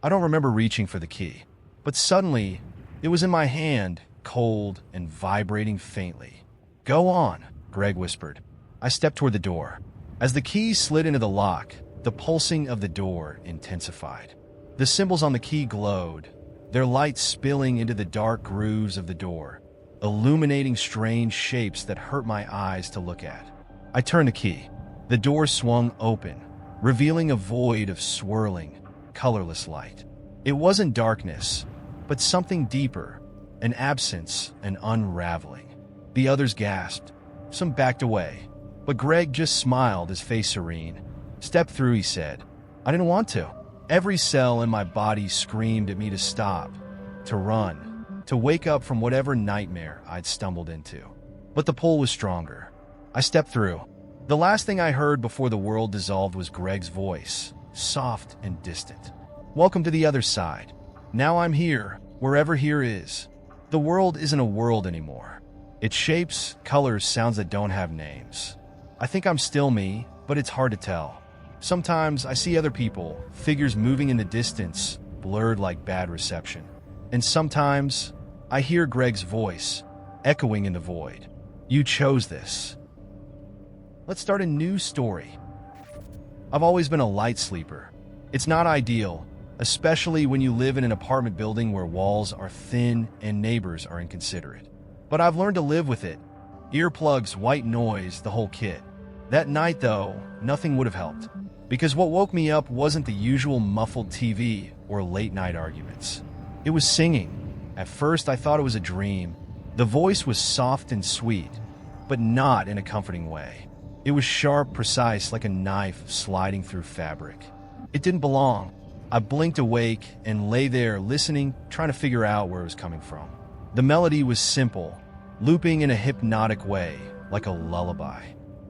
I don't remember reaching for the key, but suddenly it was in my hand, cold and vibrating faintly. "Go on," Greg whispered. I stepped toward the door. As the key slid into the lock, the pulsing of the door intensified. The symbols on the key glowed, their light spilling into the dark grooves of the door, illuminating strange shapes that hurt my eyes to look at. I turned the key. The door swung open, revealing a void of swirling, colorless light. It wasn't darkness, but something deeper, an absence, an unraveling. The others gasped. Some backed away, but Greg just smiled, his face serene. "Step through," he said. I didn't want to. Every cell in my body screamed at me to stop, to run, to wake up from whatever nightmare I'd stumbled into. But the pull was stronger. I stepped through. The last thing I heard before the world dissolved was Greg's voice, soft and distant. "Welcome to the other side. Now I'm here, wherever here is." The world isn't a world anymore. It's shapes, colors, sounds that don't have names. I think I'm still me, but it's hard to tell. Sometimes I see other people, figures moving in the distance, blurred like bad reception. And sometimes I hear Greg's voice, echoing in the void. "You chose this." Let's start a new story. I've always been a light sleeper. It's not ideal, especially when you live in an apartment building where walls are thin and neighbors are inconsiderate. But I've learned to live with it. Earplugs, white noise, the whole kit. That night, though, nothing would have helped. Because what woke me up wasn't the usual muffled TV or late-night arguments. It was singing. At first, I thought it was a dream. The voice was soft and sweet, but not in a comforting way. It was sharp, precise, like a knife sliding through fabric. It didn't belong. I blinked awake and lay there listening, trying to figure out where it was coming from. The melody was simple, looping in a hypnotic way, like a lullaby.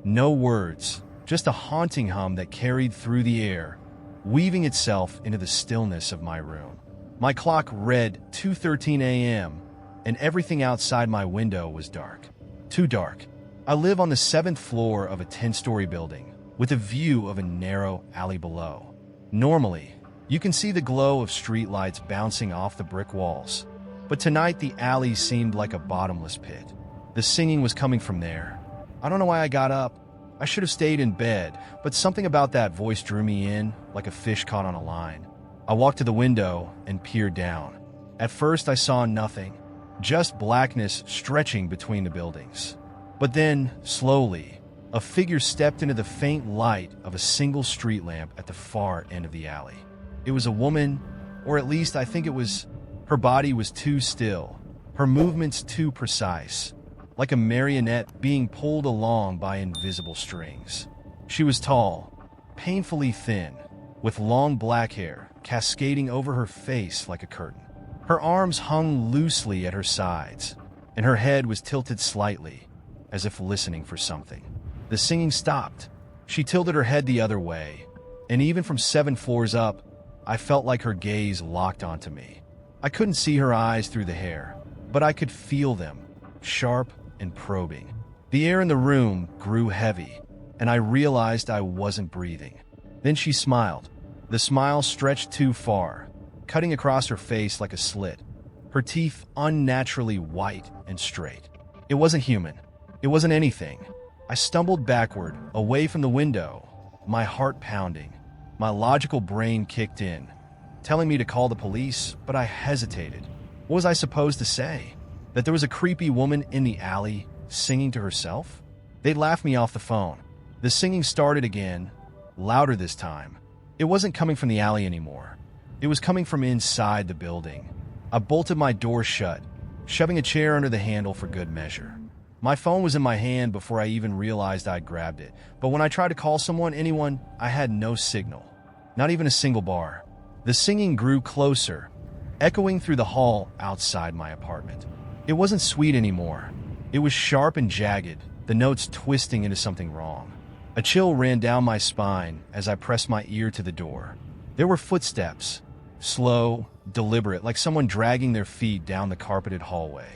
No words, just a haunting hum that carried through the air, weaving itself into the stillness of my room. My clock read 2:13 a.m., and everything outside my window was dark. Too dark. I live on the 7th floor of a 10-story building, with a view of a narrow alley below. Normally, you can see the glow of streetlights bouncing off the brick walls. But tonight, the alley seemed like a bottomless pit. The singing was coming from there. I don't know why I got up. I should have stayed in bed, but something about that voice drew me in, like a fish caught on a line. I walked to the window and peered down. At first, I saw nothing, just blackness stretching between the buildings. But then, slowly, a figure stepped into the faint light of a single street lamp at the far end of the alley. It was a woman, or at least I think it was. Her body was too still, her movements too precise, like a marionette being pulled along by invisible strings. She was tall, painfully thin, with long black hair cascading over her face like a curtain. Her arms hung loosely at her sides, and her head was tilted slightly, as if listening for something. The singing stopped. She tilted her head the other way, and even from 7 floors up, I felt like her gaze locked onto me. I couldn't see her eyes through the hair, but I could feel them, sharp and probing. The air in the room grew heavy, and I realized I wasn't breathing. Then she smiled. The smile stretched too far, cutting across her face like a slit, her teeth unnaturally white and straight. It wasn't human. It wasn't anything. I stumbled backward, away from the window, my heart pounding. My logical brain kicked in, telling me to call the police, but I hesitated. What was I supposed to say? That there was a creepy woman in the alley singing to herself? They'd laugh me off the phone. The singing started again, louder this time. It wasn't coming from the alley anymore. It was coming from inside the building. I bolted my door shut, shoving a chair under the handle for good measure. My phone was in my hand before I even realized I'd grabbed it, but when I tried to call anyone, I had no signal. Not even a single bar. The singing grew closer, echoing through the hall outside my apartment. It wasn't sweet anymore. It was sharp and jagged, the notes twisting into something wrong. A chill ran down my spine as I pressed my ear to the door. There were footsteps, slow, deliberate, like someone dragging their feet down the carpeted hallway.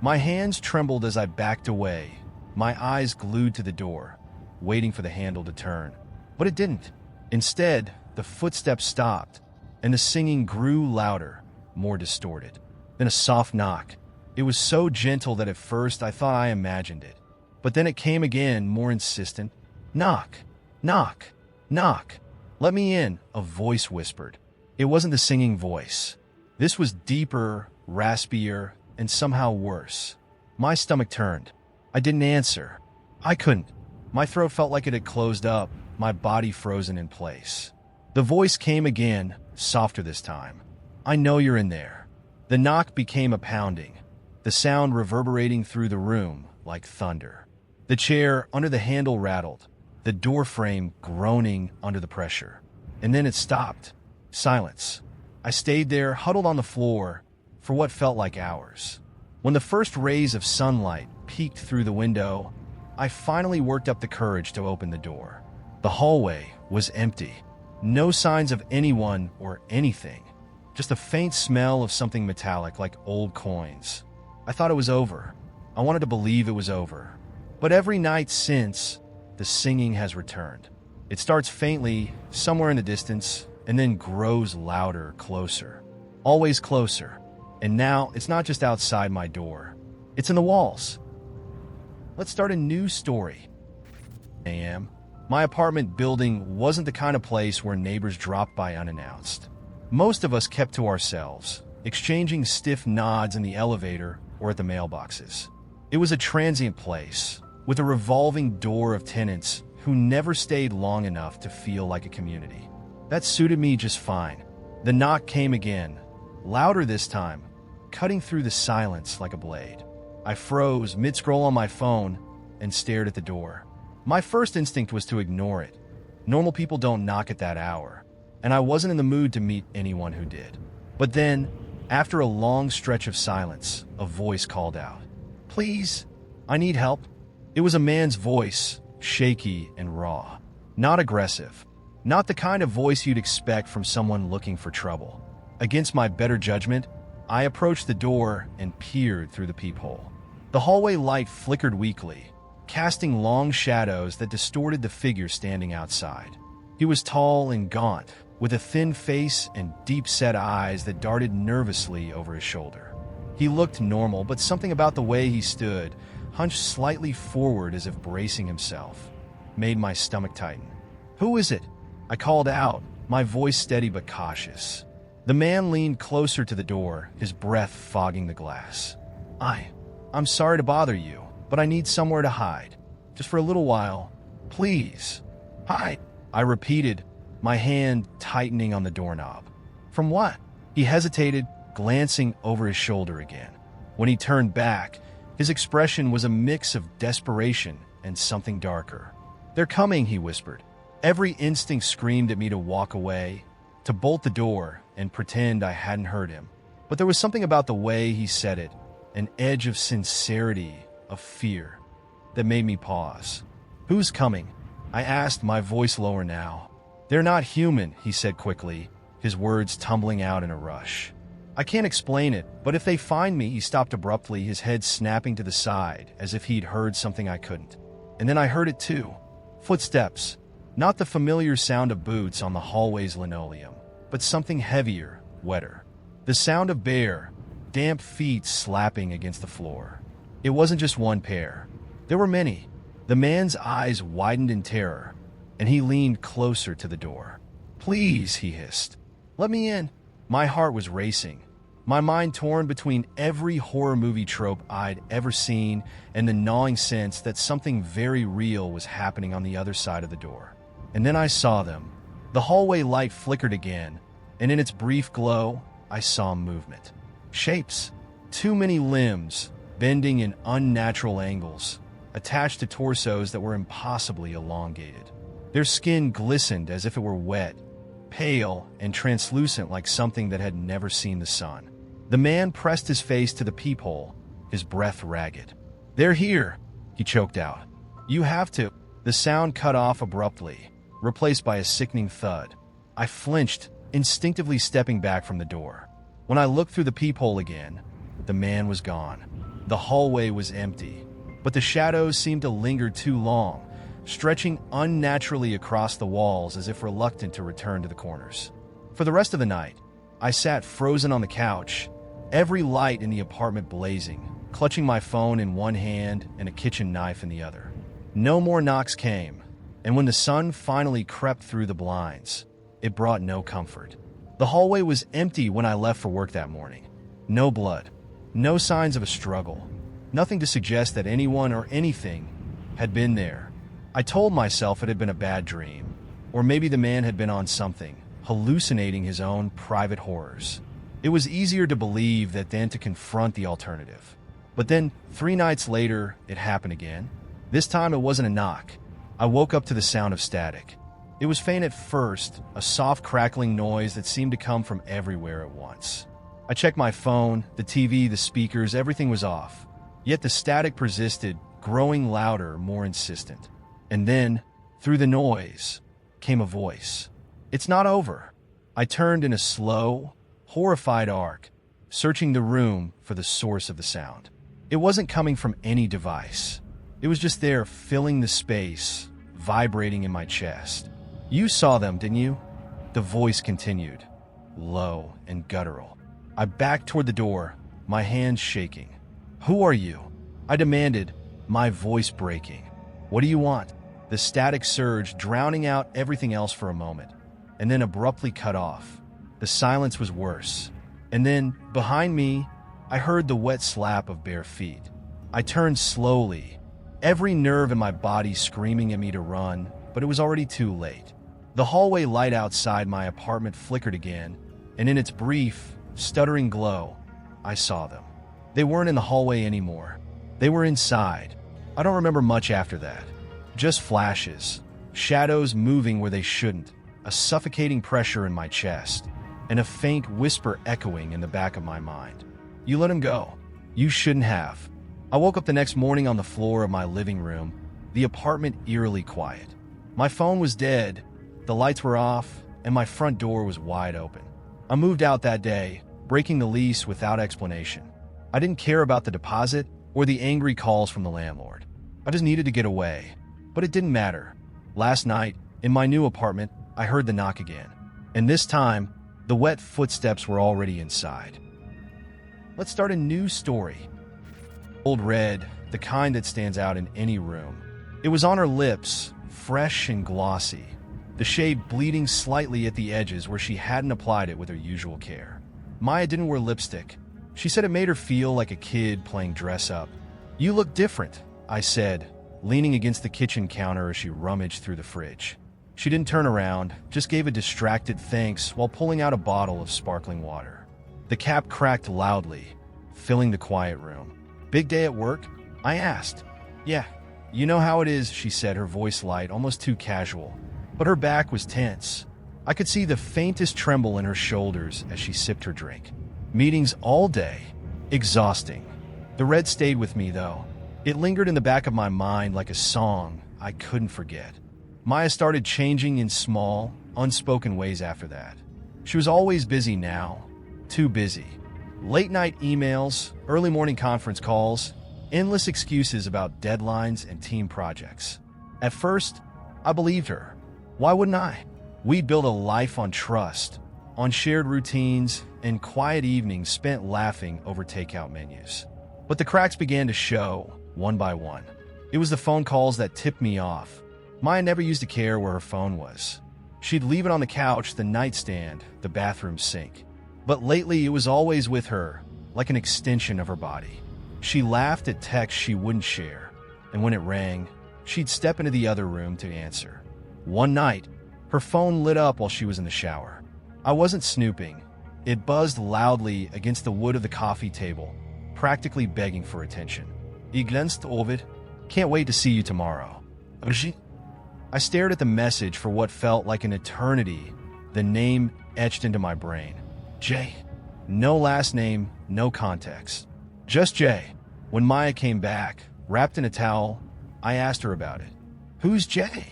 My hands trembled as I backed away, my eyes glued to the door, waiting for the handle to turn. But it didn't. Instead, the footsteps stopped, and the singing grew louder, more distorted. Then a soft knock. It was so gentle that at first I thought I imagined it. But then it came again, more insistent. Knock, knock, knock. Let me in, a voice whispered. It wasn't the singing voice. This was deeper, raspier, and somehow worse. My stomach turned. I didn't answer. I couldn't. My throat felt like it had closed up, my body frozen in place. The voice came again, softer this time. I know you're in there. The knock became a pounding, the sound reverberating through the room like thunder. The chair under the handle rattled, the door frame groaning under the pressure. And then it stopped. Silence. I stayed there, huddled on the floor, for what felt like hours. When the first rays of sunlight peeked through the window, I finally worked up the courage to open the door. The hallway was empty. No signs of anyone or anything. Just a faint smell of something metallic like old coins. I thought it was over. I wanted to believe it was over. But every night since, the singing has returned. It starts faintly, somewhere in the distance, and then grows louder, closer. Always closer. And now, it's not just outside my door. It's in the walls. Let's start a new story. A.M. My apartment building wasn't the kind of place where neighbors dropped by unannounced. Most of us kept to ourselves, exchanging stiff nods in the elevator or at the mailboxes. It was a transient place, with a revolving door of tenants who never stayed long enough to feel like a community. That suited me just fine. The knock came again, louder this time, cutting through the silence like a blade. I froze mid-scroll on my phone and stared at the door. My first instinct was to ignore it. Normal people don't knock at that hour, and I wasn't in the mood to meet anyone who did. But then, after a long stretch of silence, a voice called out, "Please, I need help." It was a man's voice, shaky and raw. Not aggressive. Not the kind of voice you'd expect from someone looking for trouble. Against my better judgment, I approached the door and peered through the peephole. The hallway light flickered weakly, casting long shadows that distorted the figure standing outside. He was tall and gaunt, with a thin face and deep-set eyes that darted nervously over his shoulder. He looked normal, but something about the way he stood, hunched slightly forward as if bracing himself, made my stomach tighten. "Who is it?" I called out, my voice steady but cautious. The man leaned closer to the door, his breath fogging the glass. I'm sorry to bother you, but I need somewhere to hide. Just for a little while. Please. Hide, I repeated, my hand tightening on the doorknob. From what? He hesitated, glancing over his shoulder again. When he turned back, his expression was a mix of desperation and something darker. "They're coming," he whispered. Every instinct screamed at me to walk away, to bolt the door and pretend I hadn't heard him. But there was something about the way he said it, an edge of sincerity, of fear. that made me pause. "Who's coming?" I asked, my voice lower now. "They're not human," he said quickly, his words tumbling out in a rush. I can't explain it, but if they find me, he stopped abruptly, his head snapping to the side, as if he'd heard something I couldn't. And then I heard it too. Footsteps. Not the familiar sound of boots on the hallway's linoleum, but something heavier, wetter. The sound of bare, damp feet slapping against the floor. It wasn't just one pair. There were many. The man's eyes widened in terror, and he leaned closer to the door. "Please," he hissed. "Let me in." My heart was racing, my mind torn between every horror movie trope I'd ever seen and the gnawing sense that something very real was happening on the other side of the door. And then I saw them. The hallway light flickered again, and in its brief glow, I saw movement. Shapes. Too many limbs, bending in unnatural angles, attached to torsos that were impossibly elongated. Their skin glistened as if it were wet, pale and translucent like something that had never seen the sun. The man pressed his face to the peephole, his breath ragged. "They're here," he choked out. "You have to." The sound cut off abruptly, replaced by a sickening thud. I flinched, instinctively stepping back from the door. When I looked through the peephole again, the man was gone. The hallway was empty, but the shadows seemed to linger too long, stretching unnaturally across the walls as if reluctant to return to the corners. For the rest of the night, I sat frozen on the couch, every light in the apartment blazing, clutching my phone in one hand and a kitchen knife in the other. No more knocks came, and when the sun finally crept through the blinds, it brought no comfort. The hallway was empty when I left for work that morning. No blood, no signs of a struggle, nothing to suggest that anyone or anything had been there. I told myself it had been a bad dream, or maybe the man had been on something, hallucinating his own private horrors. It was easier to believe that than to confront the alternative. But then, 3 nights later, it happened again. This time it wasn't a knock. I woke up to the sound of static. It was faint at first, a soft crackling noise that seemed to come from everywhere at once. I checked my phone, the TV, the speakers, everything was off. Yet the static persisted, growing louder, more insistent. And then, through the noise, came a voice. "It's not over." I turned in a slow, horrified arc, searching the room for the source of the sound. It wasn't coming from any device. It was just there, filling the space, vibrating in my chest. "You saw them, didn't you?" The voice continued, low and guttural. I backed toward the door, my hands shaking. "Who are you?" I demanded, my voice breaking. "What do you want?" The static surged, drowning out everything else for a moment, and then abruptly cut off. The silence was worse. And then, behind me, I heard the wet slap of bare feet. I turned slowly, every nerve in my body screaming at me to run, but it was already too late. The hallway light outside my apartment flickered again, and in its brief, stuttering glow, I saw them. They weren't in the hallway anymore. They were inside. I don't remember much after that. Just flashes, shadows moving where they shouldn't, a suffocating pressure in my chest, and a faint whisper echoing in the back of my mind. "You let him go. You shouldn't have." I woke up the next morning on the floor of my living room, the apartment eerily quiet. My phone was dead, the lights were off, and my front door was wide open. I moved out that day, breaking the lease without explanation. I didn't care about the deposit or the angry calls from the landlord. I just needed to get away. But it didn't matter. Last night, in my new apartment, I heard the knock again. And this time, the wet footsteps were already inside. Let's start a new story. Old red, the kind that stands out in any room. It was on her lips, fresh and glossy, the shade bleeding slightly at the edges where she hadn't applied it with her usual care. Maya didn't wear lipstick. She said it made her feel like a kid playing dress-up. "You look different," I said, leaning against the kitchen counter as she rummaged through the fridge. She didn't turn around, just gave a distracted thanks while pulling out a bottle of sparkling water. The cap cracked loudly, filling the quiet room. "Big day at work?" I asked. "Yeah, you know how it is," she said, her voice light, almost too casual. But her back was tense. I could see the faintest tremble in her shoulders as she sipped her drink. "Meetings all day. Exhausting." The red stayed with me, though. It lingered in the back of my mind like a song I couldn't forget. Maya started changing in small, unspoken ways after that. She was always busy now, too busy. Late-night emails, early morning conference calls, endless excuses about deadlines and team projects. At first, I believed her. Why wouldn't I? We'd built a life on trust, on shared routines, and quiet evenings spent laughing over takeout menus. But the cracks began to show, one by one. It was the phone calls that tipped me off. Maya never used to care where her phone was. She'd leave it on the couch, the nightstand, the bathroom sink. But lately, it was always with her, like an extension of her body. She laughed at texts she wouldn't share, and when it rang, she'd step into the other room to answer. One night, her phone lit up while she was in the shower. I wasn't snooping. It buzzed loudly against the wood of the coffee table, practically begging for attention. I glanced over it. Can't wait to see you tomorrow. I stared at the message for what felt like an eternity, the name etched into my brain. Jay. No last name, no context. Just Jay. When Maya came back, wrapped in a towel, I asked her about it. Who's Jay?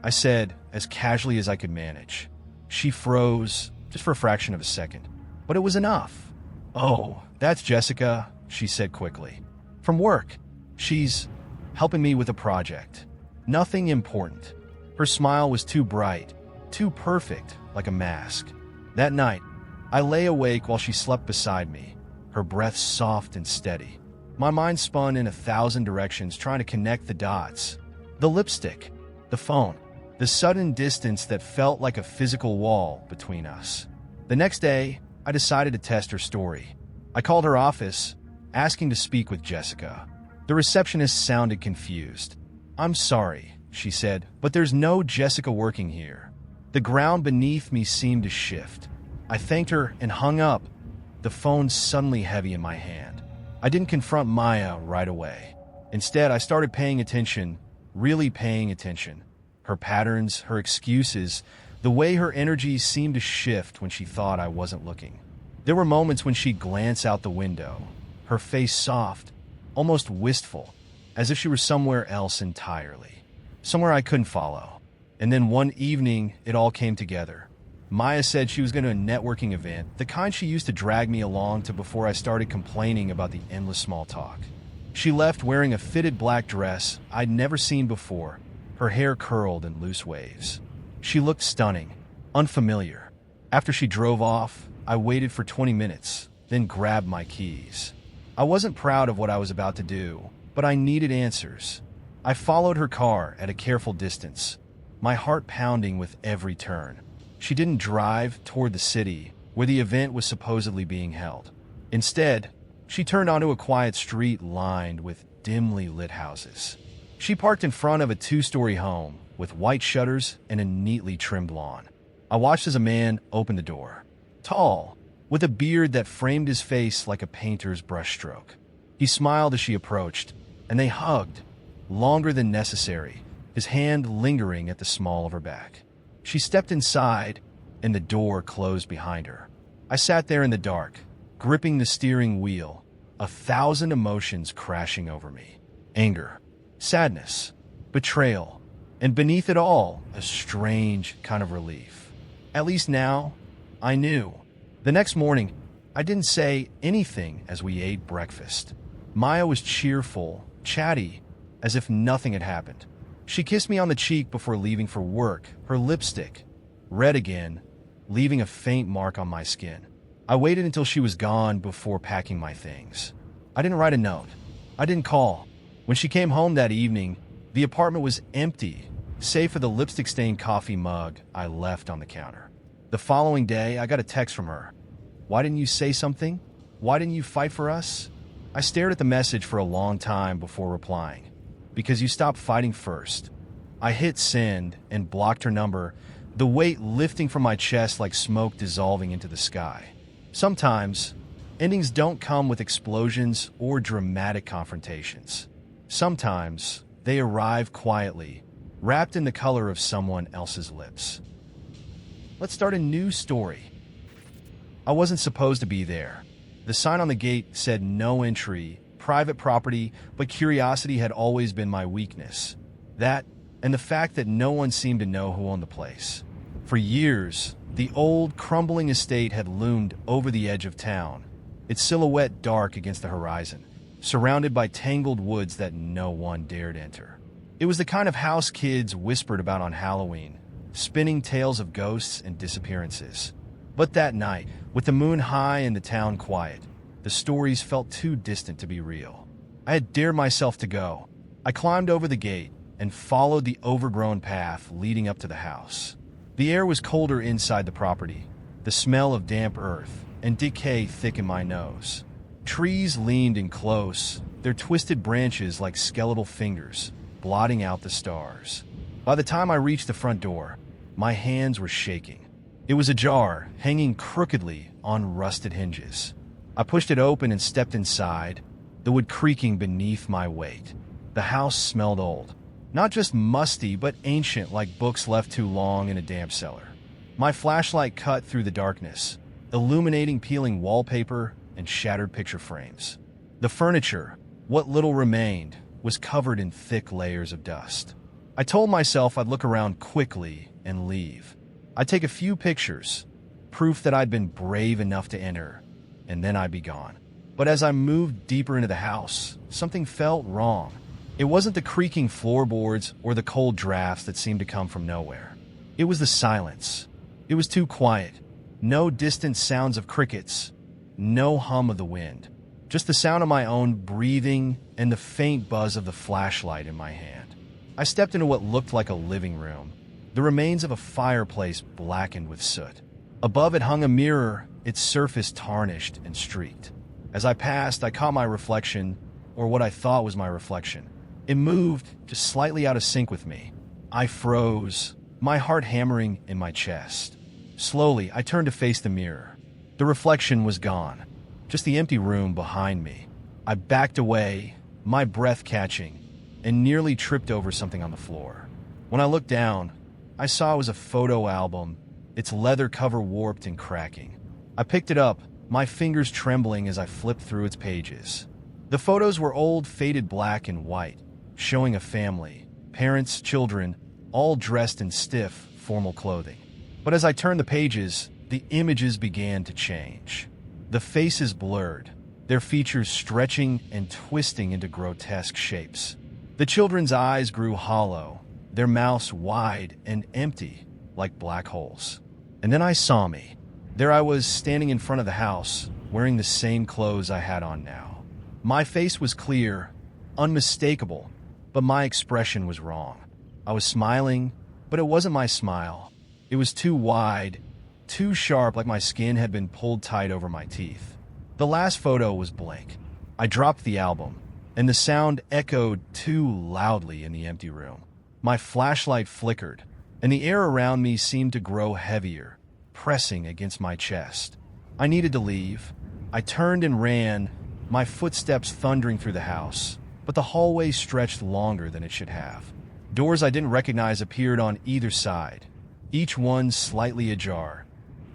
I said, as casually as I could manage. She froze, just for a fraction of a second. But it was enough. Oh, that's Jessica, she said quickly. From work. She's helping me with a project. Nothing important. Her smile was too bright, too perfect, like a mask. That night, I lay awake while she slept beside me, her breath soft and steady. My mind spun in 1,000 directions trying to connect the dots. The lipstick, the phone, the sudden distance that felt like a physical wall between us. The next day, I decided to test her story. I called her office, asking to speak with Jessica. The receptionist sounded confused. I'm sorry, she said, but there's no Jessica working here. The ground beneath me seemed to shift. I thanked her and hung up, the phone suddenly heavy in my hand. I didn't confront Maya right away. Instead, I started paying attention, really paying attention. Her patterns, her excuses, the way her energy seemed to shift when she thought I wasn't looking. There were moments when she'd glance out the window, her face soft, almost wistful, as if she were somewhere else entirely, somewhere I couldn't follow. And then one evening, it all came together. Maya said she was going to a networking event, the kind she used to drag me along to before I started complaining about the endless small talk. She left wearing a fitted black dress I'd never seen before, her hair curled in loose waves. She looked stunning, unfamiliar. After she drove off, I waited for 20 minutes, then grabbed my keys. I wasn't proud of what I was about to do, but I needed answers. I followed her car at a careful distance, my heart pounding with every turn. She didn't drive toward the city, where the event was supposedly being held. Instead, she turned onto a quiet street lined with dimly lit houses. She parked in front of a 2-story home with white shutters and a neatly trimmed lawn. I watched as a man opened the door. Tall, with a beard that framed his face like a painter's brushstroke. He smiled as she approached, and they hugged, longer than necessary, his hand lingering at the small of her back. She stepped inside, and the door closed behind her. I sat there in the dark, gripping the steering wheel, 1,000 emotions crashing over me. Anger, sadness, betrayal, and beneath it all, a strange kind of relief. At least now, I knew. The next morning, I didn't say anything as we ate breakfast. Maya was cheerful, chatty, as if nothing had happened. She kissed me on the cheek before leaving for work, her lipstick, red again, leaving a faint mark on my skin. I waited until she was gone before packing my things. I didn't write a note. I didn't call. When she came home that evening, the apartment was empty, save for the lipstick-stained coffee mug I left on the counter. The following day, I got a text from her. Why didn't you say something? Why didn't you fight for us? I stared at the message for a long time before replying. Because you stopped fighting first. I hit send and blocked her number, the weight lifting from my chest like smoke dissolving into the sky. Sometimes, endings don't come with explosions or dramatic confrontations. Sometimes, they arrive quietly, wrapped in the color of someone else's lips. Let's start a new story. I wasn't supposed to be there. The sign on the gate said no entry, private property, but curiosity had always been my weakness. That, and the fact that no one seemed to know who owned the place. For years, the old, crumbling estate had loomed over the edge of town, its silhouette dark against the horizon, surrounded by tangled woods that no one dared enter. It was the kind of house kids whispered about on Halloween, spinning tales of ghosts and disappearances. But that night, with the moon high and the town quiet, the stories felt too distant to be real. I had dared myself to go. I climbed over the gate and followed the overgrown path leading up to the house. The air was colder inside the property, the smell of damp earth and decay thick in my nose. Trees leaned in close, their twisted branches like skeletal fingers, blotting out the stars. By the time I reached the front door, my hands were shaking. It was ajar, hanging crookedly on rusted hinges. I pushed it open and stepped inside, the wood creaking beneath my weight. The house smelled old. Not just musty, but ancient, like books left too long in a damp cellar. My flashlight cut through the darkness, illuminating peeling wallpaper and shattered picture frames. The furniture, what little remained, was covered in thick layers of dust. I told myself I'd look around quickly and leave. I'd take a few pictures, proof that I'd been brave enough to enter, and then I'd be gone. But as I moved deeper into the house, something felt wrong. It wasn't the creaking floorboards or the cold drafts that seemed to come from nowhere. It was the silence. It was too quiet. No distant sounds of crickets, no hum of the wind. Just the sound of my own breathing and the faint buzz of the flashlight in my hand. I stepped into what looked like a living room, the remains of a fireplace blackened with soot. Above it hung a mirror, its surface tarnished and streaked. As I passed, I caught my reflection, or what I thought was my reflection. It moved, just slightly out of sync with me. I froze, my heart hammering in my chest. Slowly, I turned to face the mirror. The reflection was gone, just the empty room behind me. I backed away, my breath catching, and nearly tripped over something on the floor. When I looked down, I saw it was a photo album, its leather cover warped and cracking. I picked it up, my fingers trembling as I flipped through its pages. The photos were old, faded black and white, showing a family, parents, children, all dressed in stiff, formal clothing. But as I turned the pages, the images began to change. The faces blurred, their features stretching and twisting into grotesque shapes. The children's eyes grew hollow, their mouths wide and empty, like black holes. And then I saw me. There I was, standing in front of the house, wearing the same clothes I had on now. My face was clear, unmistakable, but my expression was wrong. I was smiling, but it wasn't my smile. It was too wide, too sharp, like my skin had been pulled tight over my teeth. The last photo was blank. I dropped the album, and the sound echoed too loudly in the empty room. My flashlight flickered, and the air around me seemed to grow heavier, pressing against my chest. I needed to leave. I turned and ran, my footsteps thundering through the house, but the hallway stretched longer than it should have. Doors I didn't recognize appeared on either side, each one slightly ajar,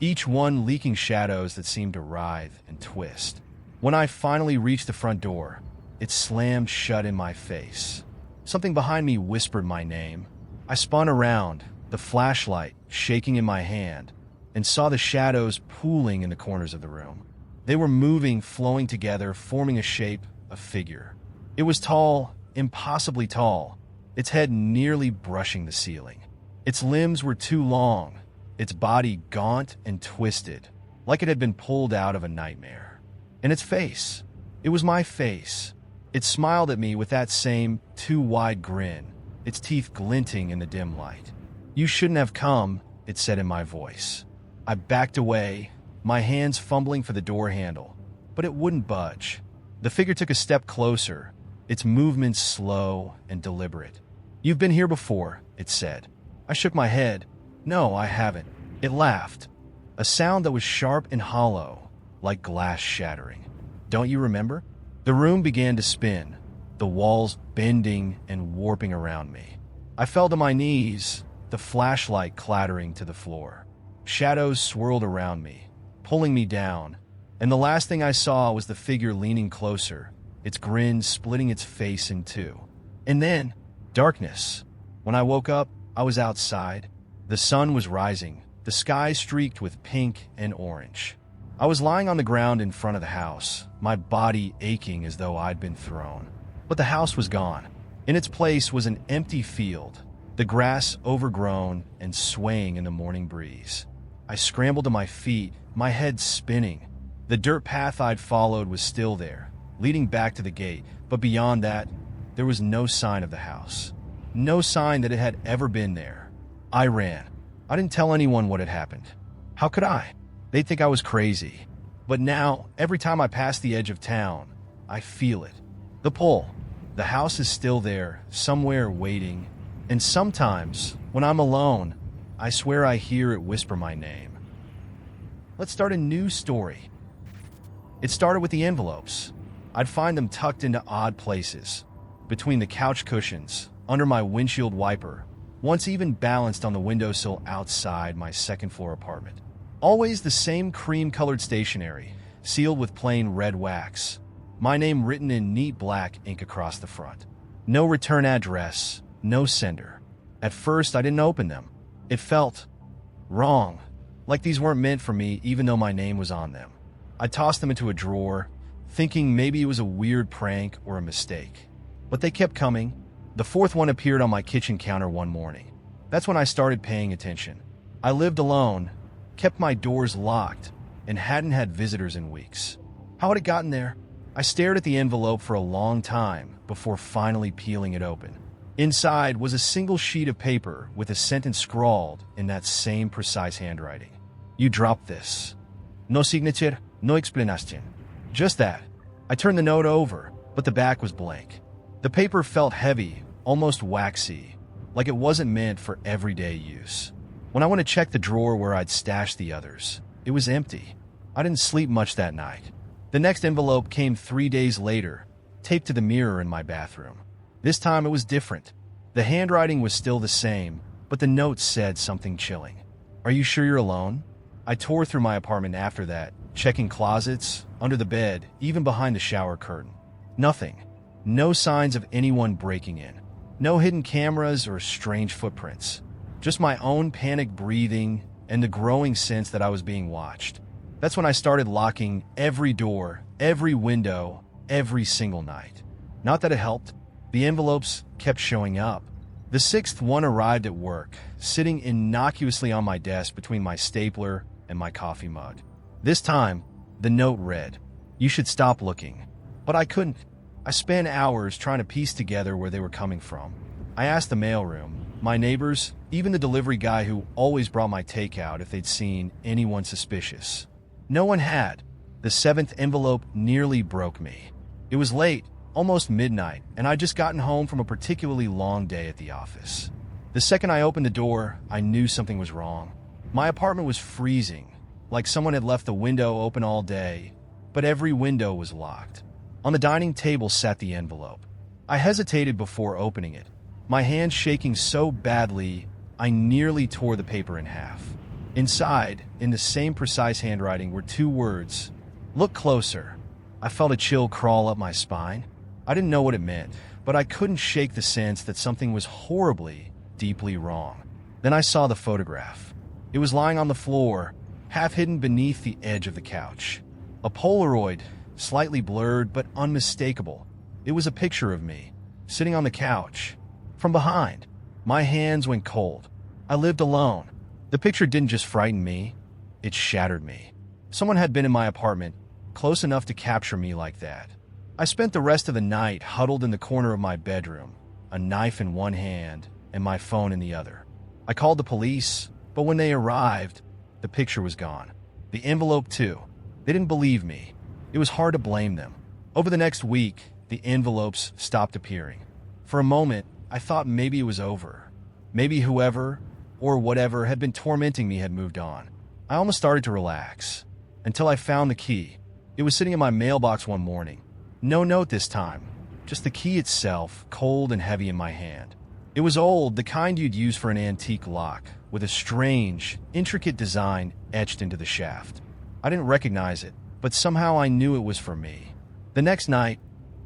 each one leaking shadows that seemed to writhe and twist. When I finally reached the front door, it slammed shut in my face. Something behind me whispered my name. I spun around, the flashlight shaking in my hand, and saw the shadows pooling in the corners of the room. They were moving, flowing together, forming a shape, a figure. It was tall, impossibly tall, its head nearly brushing the ceiling. Its limbs were too long, its body gaunt and twisted, like it had been pulled out of a nightmare. And its face, it was my face. It smiled at me with that same too wide grin, its teeth glinting in the dim light. "You shouldn't have come," it said in my voice. I backed away, my hands fumbling for the door handle, but it wouldn't budge. The figure took a step closer, its movements slow and deliberate. "You've been here before," it said. I shook my head. "No, I haven't." It laughed, a sound that was sharp and hollow, like glass shattering. "Don't you remember?" The room began to spin, the walls bending and warping around me. I fell to my knees, the flashlight clattering to the floor. Shadows swirled around me, pulling me down, and the last thing I saw was the figure leaning closer, its grin splitting its face in two. And then, darkness. When I woke up, I was outside. The sun was rising, the sky streaked with pink and orange. I was lying on the ground in front of the house, my body aching as though I'd been thrown. But the house was gone. In its place was an empty field, the grass overgrown and swaying in the morning breeze. I scrambled to my feet, my head spinning. The dirt path I'd followed was still there, leading back to the gate, but beyond that, there was no sign of the house. No sign that it had ever been there. I ran. I didn't tell anyone what had happened. How could I? They'd think I was crazy. But now, every time I pass the edge of town, I feel it. The pull. The house is still there, somewhere waiting. And sometimes, when I'm alone, I swear I hear it whisper my name. Let's start a new story. It started with the envelopes. I'd find them tucked into odd places, between the couch cushions, under my windshield wiper, once even balanced on the windowsill outside my second-floor apartment. Always the same cream-colored stationery, sealed with plain red wax. My name written in neat black ink across the front. No return address, no sender. At first, I didn't open them. It felt wrong, like these weren't meant for me even though my name was on them. I tossed them into a drawer, thinking maybe it was a weird prank or a mistake. But they kept coming. The fourth one appeared on my kitchen counter one morning. That's when I started paying attention. I lived alone, kept my doors locked, and hadn't had visitors in weeks. How had it gotten there? I stared at the envelope for a long time before finally peeling it open. Inside was a single sheet of paper with a sentence scrawled in that same precise handwriting. You dropped this. No signature, no explanation. Just that. I turned the note over, but the back was blank. The paper felt heavy, almost waxy, like it wasn't meant for everyday use. When I went to check the drawer where I'd stashed the others, it was empty. I didn't sleep much that night. The next envelope came 3 days later, taped to the mirror in my bathroom. This time it was different. The handwriting was still the same, but the note said something chilling. Are you sure you're alone? I tore through my apartment after that, checking closets, under the bed, even behind the shower curtain. Nothing. No signs of anyone breaking in. No hidden cameras or strange footprints. Just my own panicked breathing and the growing sense that I was being watched. That's when I started locking every door, every window, every single night. Not that it helped. The envelopes kept showing up. The sixth one arrived at work, sitting innocuously on my desk between my stapler and my coffee mug. This time, the note read, "You should stop looking." But I couldn't. I spent hours trying to piece together where they were coming from. I asked the mailroom, my neighbors, even the delivery guy who always brought my takeout if they'd seen anyone suspicious. No one had. The seventh envelope nearly broke me. It was late, almost midnight, and I'd just gotten home from a particularly long day at the office. The second I opened the door, I knew something was wrong. My apartment was freezing, like someone had left the window open all day, but every window was locked. On the dining table sat the envelope. I hesitated before opening it, my hand shaking so badly I nearly tore the paper in half. Inside, in the same precise handwriting, were 2 words, "Look closer." I felt a chill crawl up my spine. I didn't know what it meant, but I couldn't shake the sense that something was horribly, deeply wrong. Then I saw the photograph. It was lying on the floor, half hidden beneath the edge of the couch. A Polaroid, slightly blurred but unmistakable. It was a picture of me, sitting on the couch. From behind, my hands went cold. I lived alone. The picture didn't just frighten me, it shattered me. Someone had been in my apartment, close enough to capture me like that. I spent the rest of the night huddled in the corner of my bedroom, a knife in one hand and my phone in the other. I called the police, but when they arrived, the picture was gone. The envelope too. They didn't believe me. It was hard to blame them. Over the next week, the envelopes stopped appearing. For a moment, I thought maybe it was over. Maybe whoever or whatever had been tormenting me had moved on. I almost started to relax, until I found the key. It was sitting in my mailbox one morning. No note this time, just the key itself, cold and heavy in my hand. It was old, the kind you'd use for an antique lock, with a strange, intricate design etched into the shaft. I didn't recognize it, but somehow I knew it was for me. The next night,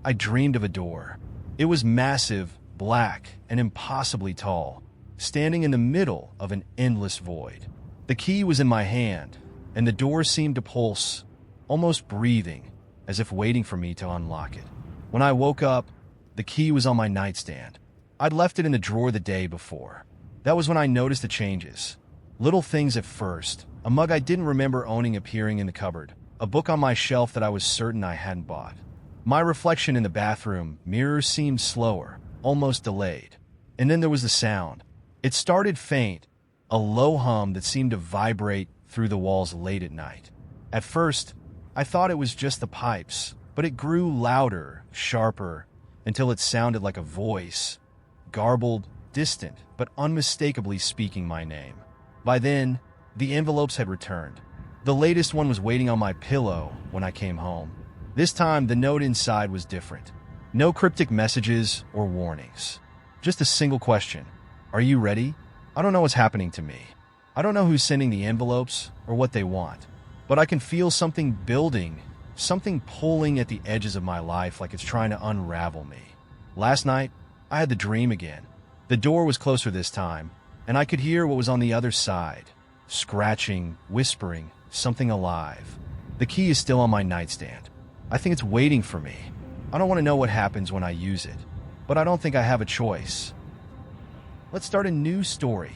I dreamed of a door. It was massive, black, and impossibly tall, standing in the middle of an endless void. The key was in my hand, and the door seemed to pulse, almost breathing, as if waiting for me to unlock it. When I woke up, the key was on my nightstand. I'd left it in the drawer the day before. That was when I noticed the changes. Little things at first. A mug I didn't remember owning appearing in the cupboard. A book on my shelf that I was certain I hadn't bought. My reflection in the bathroom mirror seemed slower, almost delayed. And then there was the sound. It started faint, a low hum that seemed to vibrate through the walls late at night. At first, I thought it was just the pipes, but it grew louder, sharper, until it sounded like a voice, garbled, distant, but unmistakably speaking my name. By then, the envelopes had returned. The latest one was waiting on my pillow when I came home. This time, the note inside was different. No cryptic messages or warnings. Just a single question. Are you ready? I don't know what's happening to me. I don't know who's sending the envelopes or what they want. But I can feel something building, something pulling at the edges of my life like it's trying to unravel me. Last night, I had the dream again. The door was closer this time, and I could hear what was on the other side. Scratching, whispering, something alive. The key is still on my nightstand. I think it's waiting for me. I don't want to know what happens when I use it, but I don't think I have a choice. Let's start a new story.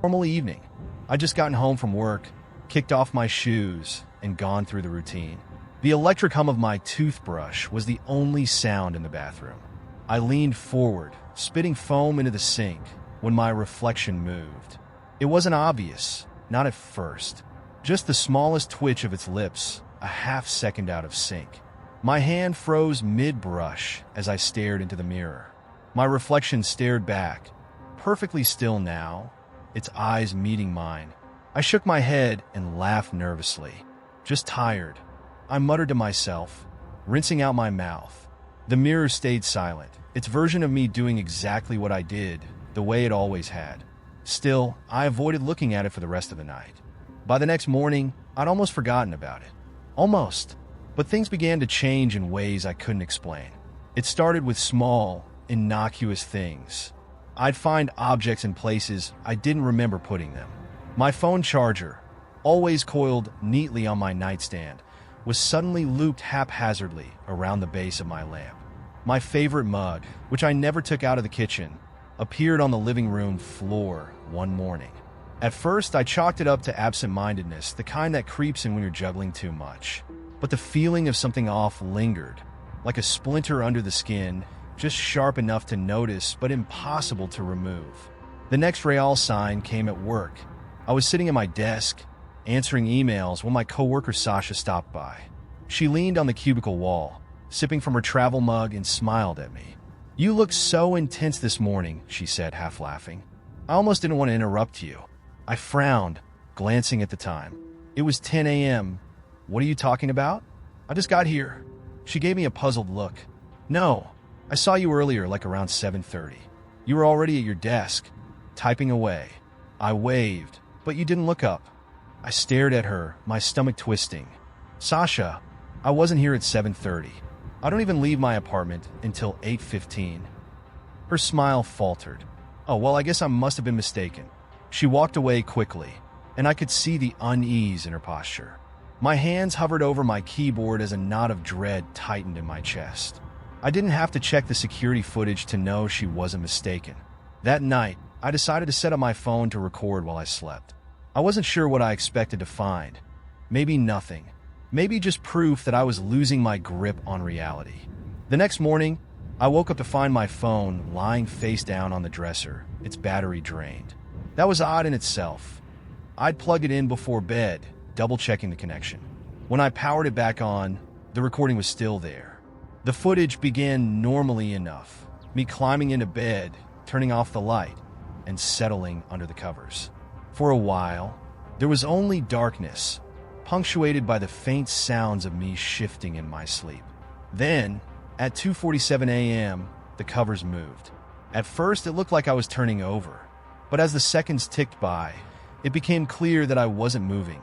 Normal evening. I'd just gotten home from work, kicked off my shoes, and gone through the routine. The electric hum of my toothbrush was the only sound in the bathroom. I leaned forward, spitting foam into the sink, when my reflection moved. It wasn't obvious, not at first. Just the smallest twitch of its lips, a half second out of sync. My hand froze mid-brush as I stared into the mirror. My reflection stared back, perfectly still now, its eyes meeting mine. I shook my head and laughed nervously. Just tired. I muttered to myself, rinsing out my mouth. The mirror stayed silent, its version of me doing exactly what I did, the way it always had. Still, I avoided looking at it for the rest of the night. By the next morning, I'd almost forgotten about it. Almost. But things began to change in ways I couldn't explain. It started with small, innocuous things. I'd find objects in places I didn't remember putting them. My phone charger, always coiled neatly on my nightstand, was suddenly looped haphazardly around the base of my lamp. My favorite mug, which I never took out of the kitchen, appeared on the living room floor one morning. At first, I chalked it up to absent-mindedness, the kind that creeps in when you're juggling too much. But the feeling of something off lingered, like a splinter under the skin, just sharp enough to notice but impossible to remove. The next real sign came at work. I was sitting at my desk, answering emails when my coworker Sasha stopped by. She leaned on the cubicle wall, sipping from her travel mug, and smiled at me. "You look so intense this morning," she said, half laughing. I almost didn't want to interrupt you. I frowned, glancing at the time. It was 10 a.m. "What are you talking about?" "I just got here." She gave me a puzzled look. "No, I saw you earlier, like around 7:30. You were already at your desk, typing away." I waved, but you didn't look up. I stared at her, my stomach twisting. "Sasha, I wasn't here at 7:30. I don't even leave my apartment until 8:15. Her smile faltered. "Oh, well, I guess I must have been mistaken." She walked away quickly, and I could see the unease in her posture. My hands hovered over my keyboard as a knot of dread tightened in my chest. I didn't have to check the security footage to know she wasn't mistaken. That night, I decided to set up my phone to record while I slept. I wasn't sure what I expected to find. Maybe nothing. Maybe just proof that I was losing my grip on reality. The next morning, I woke up to find my phone lying face down on the dresser, its battery drained. That was odd in itself. I'd plugged it in before bed, double-checking the connection. When I powered it back on, the recording was still there. The footage began normally enough, me climbing into bed, turning off the light, and settling under the covers. For a while, there was only darkness, punctuated by the faint sounds of me shifting in my sleep. Then, at 2:47 a.m., the covers moved. At first, it looked like I was turning over, but as the seconds ticked by, it became clear that I wasn't moving.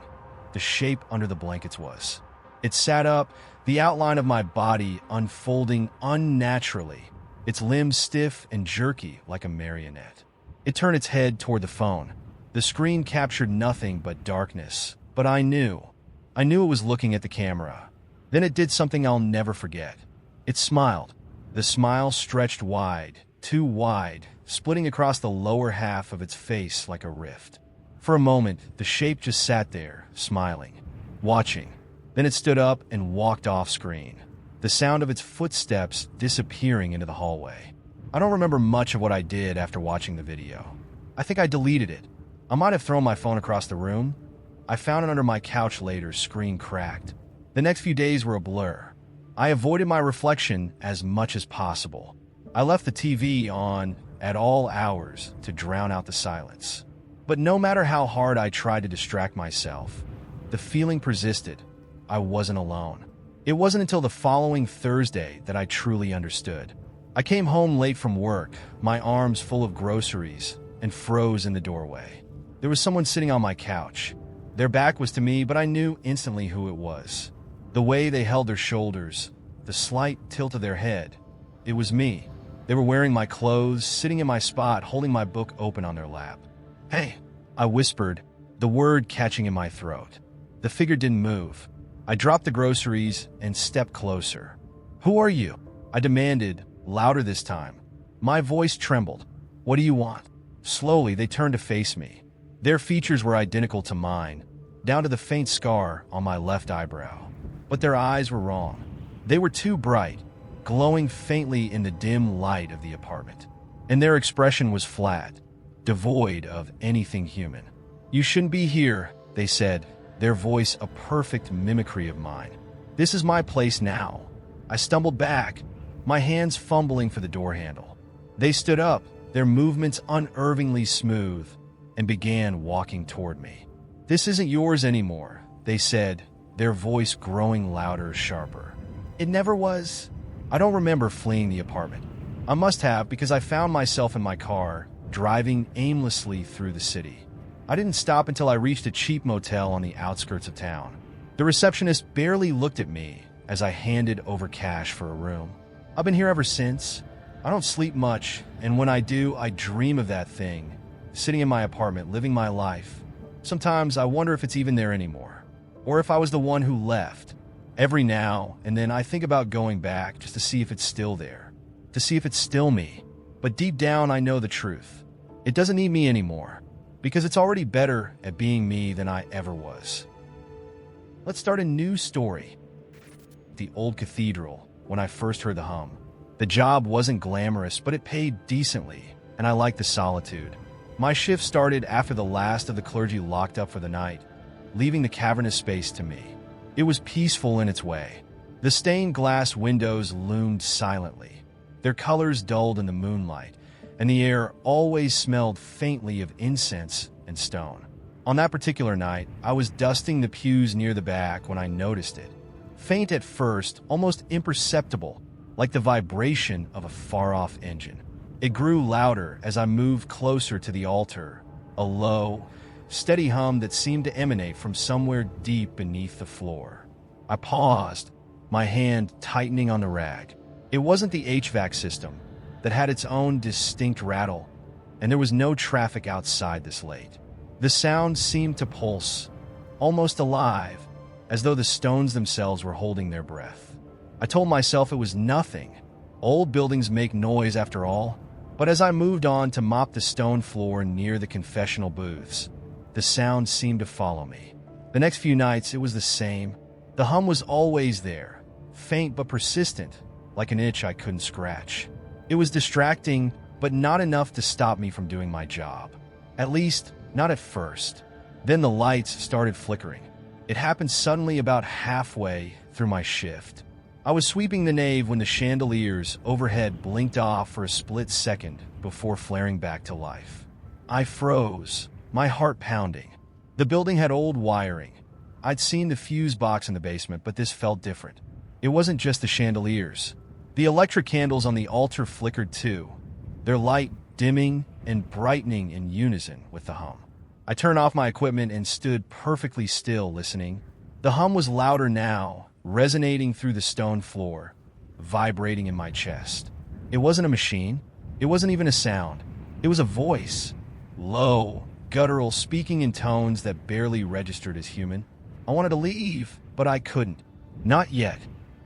The shape under the blankets was. It sat up, the outline of my body unfolding unnaturally, its limbs stiff and jerky like a marionette. It turned its head toward the phone. The screen captured nothing but darkness, but I knew it was looking at the camera. Then it did something I'll never forget. It smiled. The smile stretched wide, too wide, splitting across the lower half of its face like a rift. For a moment, the shape just sat there, smiling, watching. Then it stood up and walked off screen, the sound of its footsteps disappearing into the hallway. I don't remember much of what I did after watching the video. I think I deleted it. I might have thrown my phone across the room. I found it under my couch later, screen cracked. The next few days were a blur. I avoided my reflection as much as possible. I left the TV on at all hours to drown out the silence. But no matter how hard I tried to distract myself, the feeling persisted. I wasn't alone. It wasn't until the following Thursday that I truly understood. I came home late from work, my arms full of groceries, and froze in the doorway. There was someone sitting on my couch. Their back was to me, but I knew instantly who it was. The way they held their shoulders, the slight tilt of their head. It was me. They were wearing my clothes, sitting in my spot, holding my book open on their lap. "Hey," I whispered, the word catching in my throat. The figure didn't move. I dropped the groceries and stepped closer. "Who are you?" I demanded, louder this time. My voice trembled. "What do you want?" Slowly, they turned to face me. Their features were identical to mine, down to the faint scar on my left eyebrow. But their eyes were wrong. They were too bright, glowing faintly in the dim light of the apartment. And their expression was flat, devoid of anything human. "You shouldn't be here," they said, their voice a perfect mimicry of mine. "This is my place now." I stumbled back, my hands fumbling for the door handle. They stood up, their movements unervingly smooth, and began walking toward me. "This isn't yours anymore," they said, their voice growing louder, sharper. "It never was." I don't remember fleeing the apartment. I must have, because I found myself in my car, driving aimlessly through the city. I didn't stop until I reached a cheap motel on the outskirts of town. The receptionist barely looked at me as I handed over cash for a room. I've been here ever since. I don't sleep much, and when I do, I dream of that thing, sitting in my apartment, living my life. Sometimes I wonder if it's even there anymore, or if I was the one who left. Every now and then I think about going back just to see if it's still there, to see if it's still me. But deep down I know the truth. It doesn't need me anymore, because it's already better at being me than I ever was. Let's start a new story. The old cathedral, when I first heard the hum. The job wasn't glamorous, but it paid decently, and I liked the solitude. My shift started after the last of the clergy locked up for the night, leaving the cavernous space to me. It was peaceful in its way. The stained glass windows loomed silently, their colors dulled in the moonlight, and the air always smelled faintly of incense and stone. On that particular night, I was dusting the pews near the back when I noticed it. Faint at first, almost imperceptible, like the vibration of a far-off engine. It grew louder as I moved closer to the altar, a low, steady hum that seemed to emanate from somewhere deep beneath the floor. I paused, my hand tightening on the rag. It wasn't the HVAC system that had its own distinct rattle, and there was no traffic outside this late. The sound seemed to pulse, almost alive, as though the stones themselves were holding their breath. I told myself it was nothing. Old buildings make noise after all. But as I moved on to mop the stone floor near the confessional booths, the sound seemed to follow me. The next few nights, it was the same. The hum was always there, faint but persistent, like an itch I couldn't scratch. It was distracting, but not enough to stop me from doing my job. At least, not at first. Then the lights started flickering. It happened suddenly about halfway through my shift. I was sweeping the nave when the chandeliers overhead blinked off for a split second before flaring back to life. I froze, my heart pounding. The building had old wiring. I'd seen the fuse box in the basement, but this felt different. It wasn't just the chandeliers. The electric candles on the altar flickered too, their light dimming and brightening in unison with the hum. I turned off my equipment and stood perfectly still, listening. The hum was louder now, resonating through the stone floor, vibrating in my chest. It wasn't a machine. It wasn't even a sound. It was a voice. Low, guttural, speaking in tones that barely registered as human. I wanted to leave, but I couldn't. Not yet.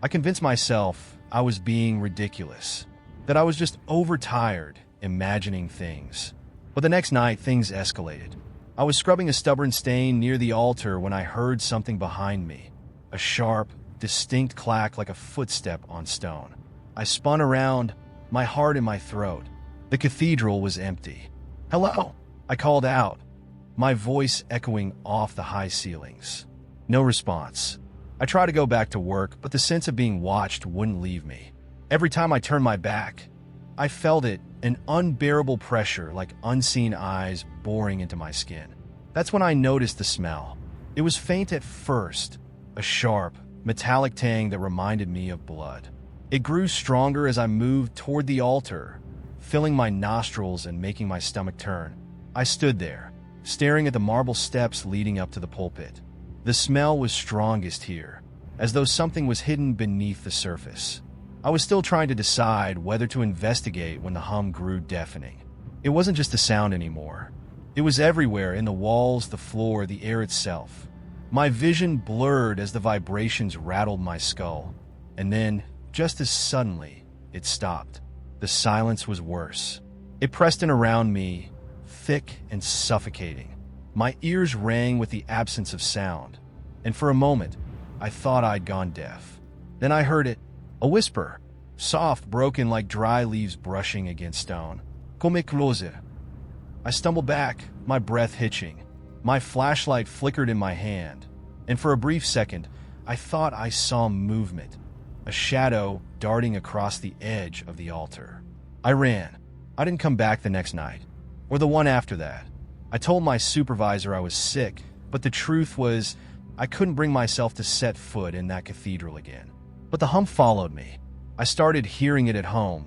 I convinced myself I was being ridiculous, that I was just overtired imagining things. But the next night, things escalated. I was scrubbing a stubborn stain near the altar when I heard something behind me. A sharp, distinct clack like a footstep on stone. I spun around, my heart in my throat. The cathedral was empty. "Hello," I called out, my voice echoing off the high ceilings. No response. I tried to go back to work, but the sense of being watched wouldn't leave me. Every time I turned my back, I felt it, an unbearable pressure like unseen eyes boring into my skin. That's when I noticed the smell. It was faint at first, a sharp, metallic tang that reminded me of blood. It grew stronger as I moved toward the altar, filling my nostrils and making my stomach turn. I stood there, staring at the marble steps leading up to the pulpit. The smell was strongest here, as though something was hidden beneath the surface. I was still trying to decide whether to investigate when the hum grew deafening. It wasn't just a sound anymore. It was everywhere, in the walls, the floor, the air itself. My vision blurred as the vibrations rattled my skull. And then, just as suddenly, it stopped. The silence was worse. It pressed in around me, thick and suffocating. My ears rang with the absence of sound, and for a moment, I thought I'd gone deaf. Then I heard it, a whisper, soft, broken like dry leaves brushing against stone. "Come closer." I stumbled back, my breath hitching. My flashlight flickered in my hand, and for a brief second, I thought I saw movement, a shadow darting across the edge of the altar. I ran. I didn't come back the next night, or the one after that. I told my supervisor I was sick, but the truth was I couldn't bring myself to set foot in that cathedral again. But the hum followed me. I started hearing it at home,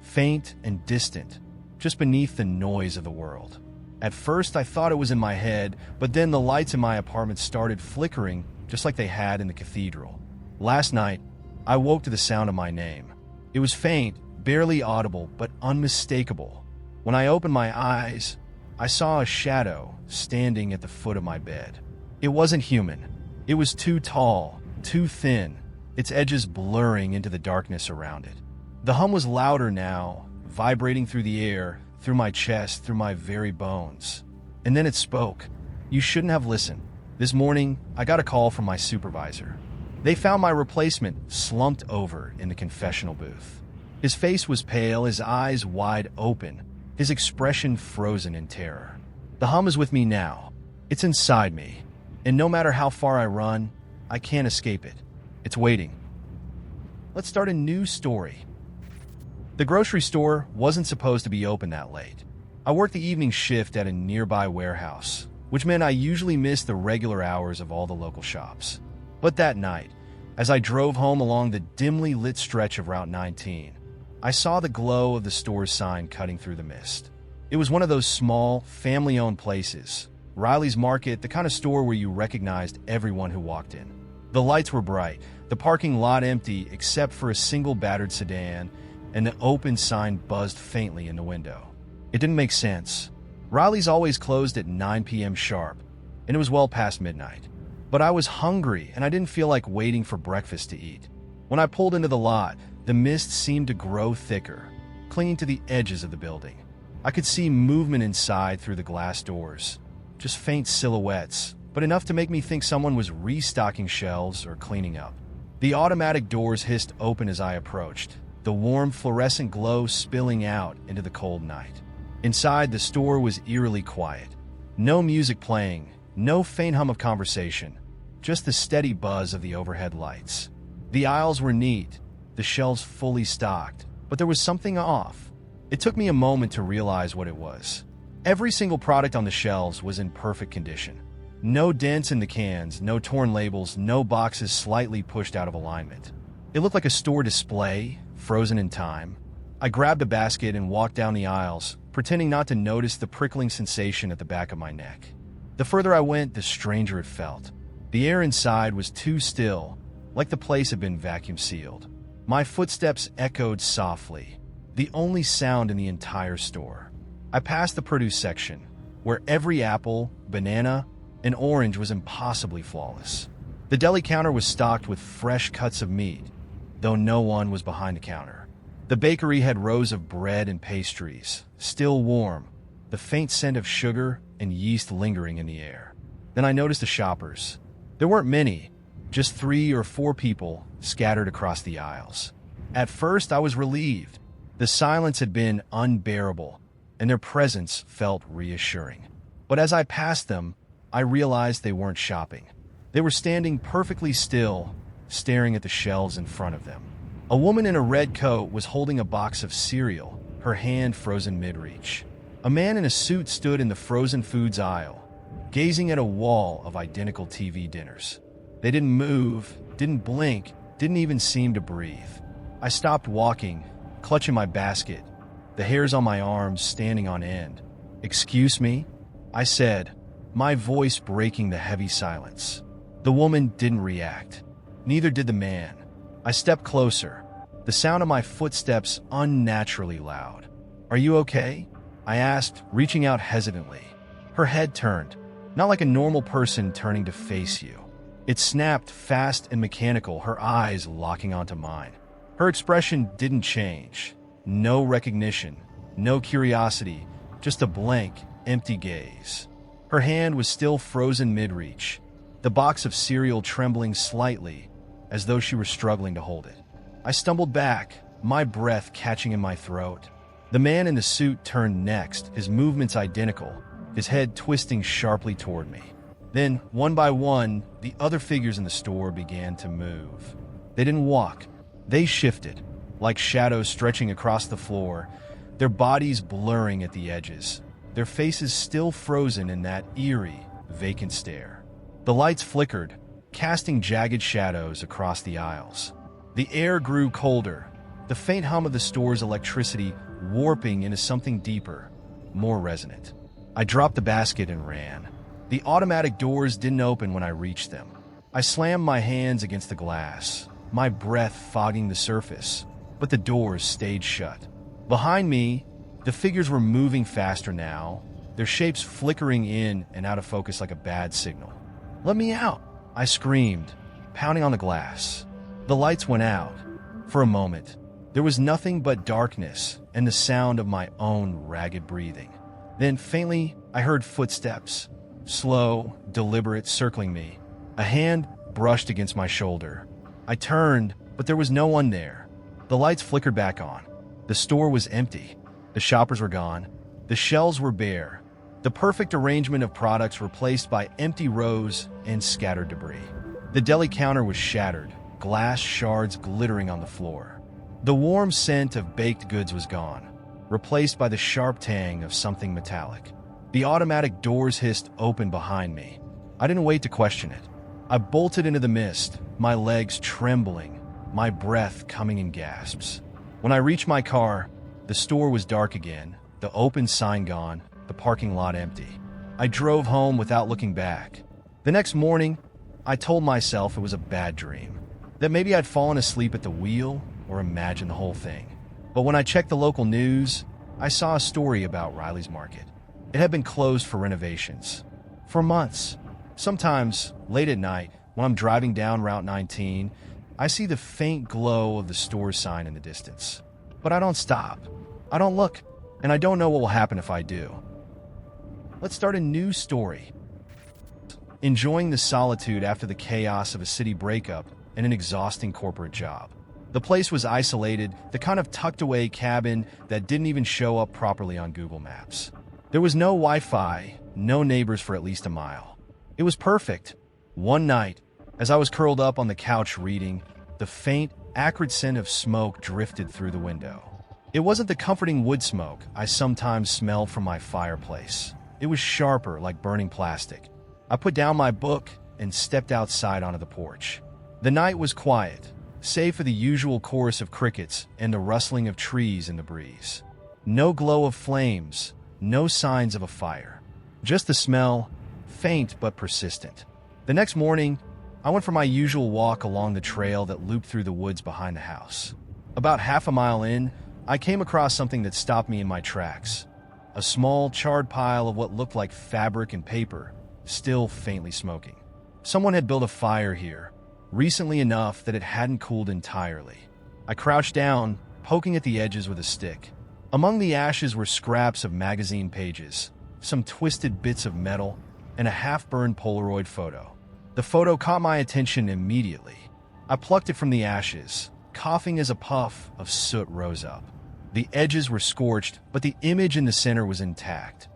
faint and distant, just beneath the noise of the world. At first, I thought it was in my head, but then the lights in my apartment started flickering just like they had in the cathedral. Last night, I woke to the sound of my name. It was faint, barely audible, but unmistakable. When I opened my eyes, I saw a shadow standing at the foot of my bed. It wasn't human. It was too tall, too thin, its edges blurring into the darkness around it. The hum was louder now, vibrating through the air, through my chest, through my very bones. And then it spoke. "You shouldn't have listened. This morning, I got a call from my supervisor. They found my replacement slumped over in the confessional booth. His face was pale, his eyes wide open, his expression frozen in terror. The hum is with me now. It's inside me. And no matter how far I run, I can't escape it. It's waiting." Let's start a new story. The grocery store wasn't supposed to be open that late. I worked the evening shift at a nearby warehouse, which meant I usually missed the regular hours of all the local shops. But that night, as I drove home along the dimly lit stretch of Route 19, I saw the glow of the store's sign cutting through the mist. It was one of those small, family-owned places, Riley's Market, the kind of store where you recognized everyone who walked in. The lights were bright, the parking lot empty except for a single battered sedan, and the open sign buzzed faintly in the window. It didn't make sense. Riley's always closed at 9 p.m. sharp, and it was well past midnight. But I was hungry, and I didn't feel like waiting for breakfast to eat. When I pulled into the lot, the mist seemed to grow thicker, clinging to the edges of the building. I could see movement inside through the glass doors, just faint silhouettes, but enough to make me think someone was restocking shelves or cleaning up. The automatic doors hissed open as I approached, the warm fluorescent glow spilling out into the cold night. Inside, the store was eerily quiet. No music playing, no faint hum of conversation, just the steady buzz of the overhead lights. The aisles were neat, the shelves fully stocked, but there was something off. It took me a moment to realize what it was. Every single product on the shelves was in perfect condition. No dents in the cans, no torn labels, no boxes slightly pushed out of alignment. It looked like a store display, frozen in time. I grabbed a basket and walked down the aisles, pretending not to notice the prickling sensation at the back of my neck. The further I went, the stranger it felt. The air inside was too still, like the place had been vacuum sealed. My footsteps echoed softly, the only sound in the entire store. I passed the produce section, where every apple, banana, and orange was impossibly flawless. The deli counter was stocked with fresh cuts of meat, though no one was behind the counter. The bakery had rows of bread and pastries, still warm, the faint scent of sugar and yeast lingering in the air. Then I noticed the shoppers. There weren't many, just 3 or 4 people scattered across the aisles. At first, I was relieved. The silence had been unbearable, and their presence felt reassuring. But as I passed them, I realized they weren't shopping. They were standing perfectly still, staring at the shelves in front of them. A woman in a red coat was holding a box of cereal, her hand frozen mid-reach. A man in a suit stood in the frozen foods aisle, gazing at a wall of identical TV dinners. They didn't move, didn't blink, didn't even seem to breathe. I stopped walking, clutching my basket, the hairs on my arms standing on end. "Excuse me?" I said, my voice breaking the heavy silence. The woman didn't react. Neither did the man. I stepped closer, the sound of my footsteps unnaturally loud. "Are you okay?" I asked, reaching out hesitantly. Her head turned, not like a normal person turning to face you. It snapped fast and mechanical, her eyes locking onto mine. Her expression didn't change. No recognition, no curiosity, just a blank, empty gaze. Her hand was still frozen mid-reach, the box of cereal trembling slightly, as though she were struggling to hold it. I stumbled back, my breath catching in my throat. The man in the suit turned next, his movements identical, his head twisting sharply toward me. Then, one by one, the other figures in the store began to move. They didn't walk. They shifted, like shadows stretching across the floor, their bodies blurring at the edges, their faces still frozen in that eerie, vacant stare. The lights flickered, casting jagged shadows across the aisles. The air grew colder, the faint hum of the store's electricity warping into something deeper, more resonant. I dropped the basket and ran. The automatic doors didn't open when I reached them. I slammed my hands against the glass, my breath fogging the surface, but the doors stayed shut. Behind me, the figures were moving faster now, their shapes flickering in and out of focus like a bad signal. "Let me out!" I screamed, pounding on the glass. The lights went out. For a moment, there was nothing but darkness and the sound of my own ragged breathing. Then, faintly, I heard footsteps, slow, deliberate, circling me. A hand brushed against my shoulder. I turned, but there was no one there. The lights flickered back on. The store was empty. The shoppers were gone. The shelves were bare. The perfect arrangement of products replaced by empty rows and scattered debris. The deli counter was shattered, glass shards glittering on the floor. The warm scent of baked goods was gone, replaced by the sharp tang of something metallic. The automatic doors hissed open behind me. I didn't wait to question it. I bolted into the mist, my legs trembling, my breath coming in gasps. When I reached my car, the store was dark again, the open sign gone, the parking lot empty. I drove home without looking back. The next morning, I told myself it was a bad dream, that maybe I'd fallen asleep at the wheel or imagined the whole thing. But when I checked the local news, I saw a story about Riley's Market. It had been closed for renovations. For months. Sometimes, late at night, when I'm driving down Route 19, I see the faint glow of the store sign in the distance. But I don't stop. I don't look. And I don't know what will happen if I do. Let's start a new story. Enjoying the solitude after the chaos of a city breakup and an exhausting corporate job. The place was isolated, the kind of tucked-away cabin that didn't even show up properly on Google Maps. There was no Wi-Fi, no neighbors for at least a mile. It was perfect. One night, as I was curled up on the couch reading, the faint, acrid scent of smoke drifted through the window. It wasn't the comforting wood smoke I sometimes smelled from my fireplace. It was sharper, like burning plastic. I put down my book and stepped outside onto the porch. The night was quiet, save for the usual chorus of crickets and the rustling of trees in the breeze. No glow of flames, no signs of a fire. Just the smell, faint but persistent. The next morning, I went for my usual walk along the trail that looped through the woods behind the house. About half a mile in, I came across something that stopped me in my tracks. A small, charred pile of what looked like fabric and paper, still faintly smoking. Someone had built a fire here, recently enough that it hadn't cooled entirely. I crouched down, poking at the edges with a stick. Among the ashes were scraps of magazine pages, some twisted bits of metal, and a half-burned Polaroid photo. The photo caught my attention immediately. I plucked it from the ashes, coughing as a puff of soot rose up. The edges were scorched, but the image in the center was intact.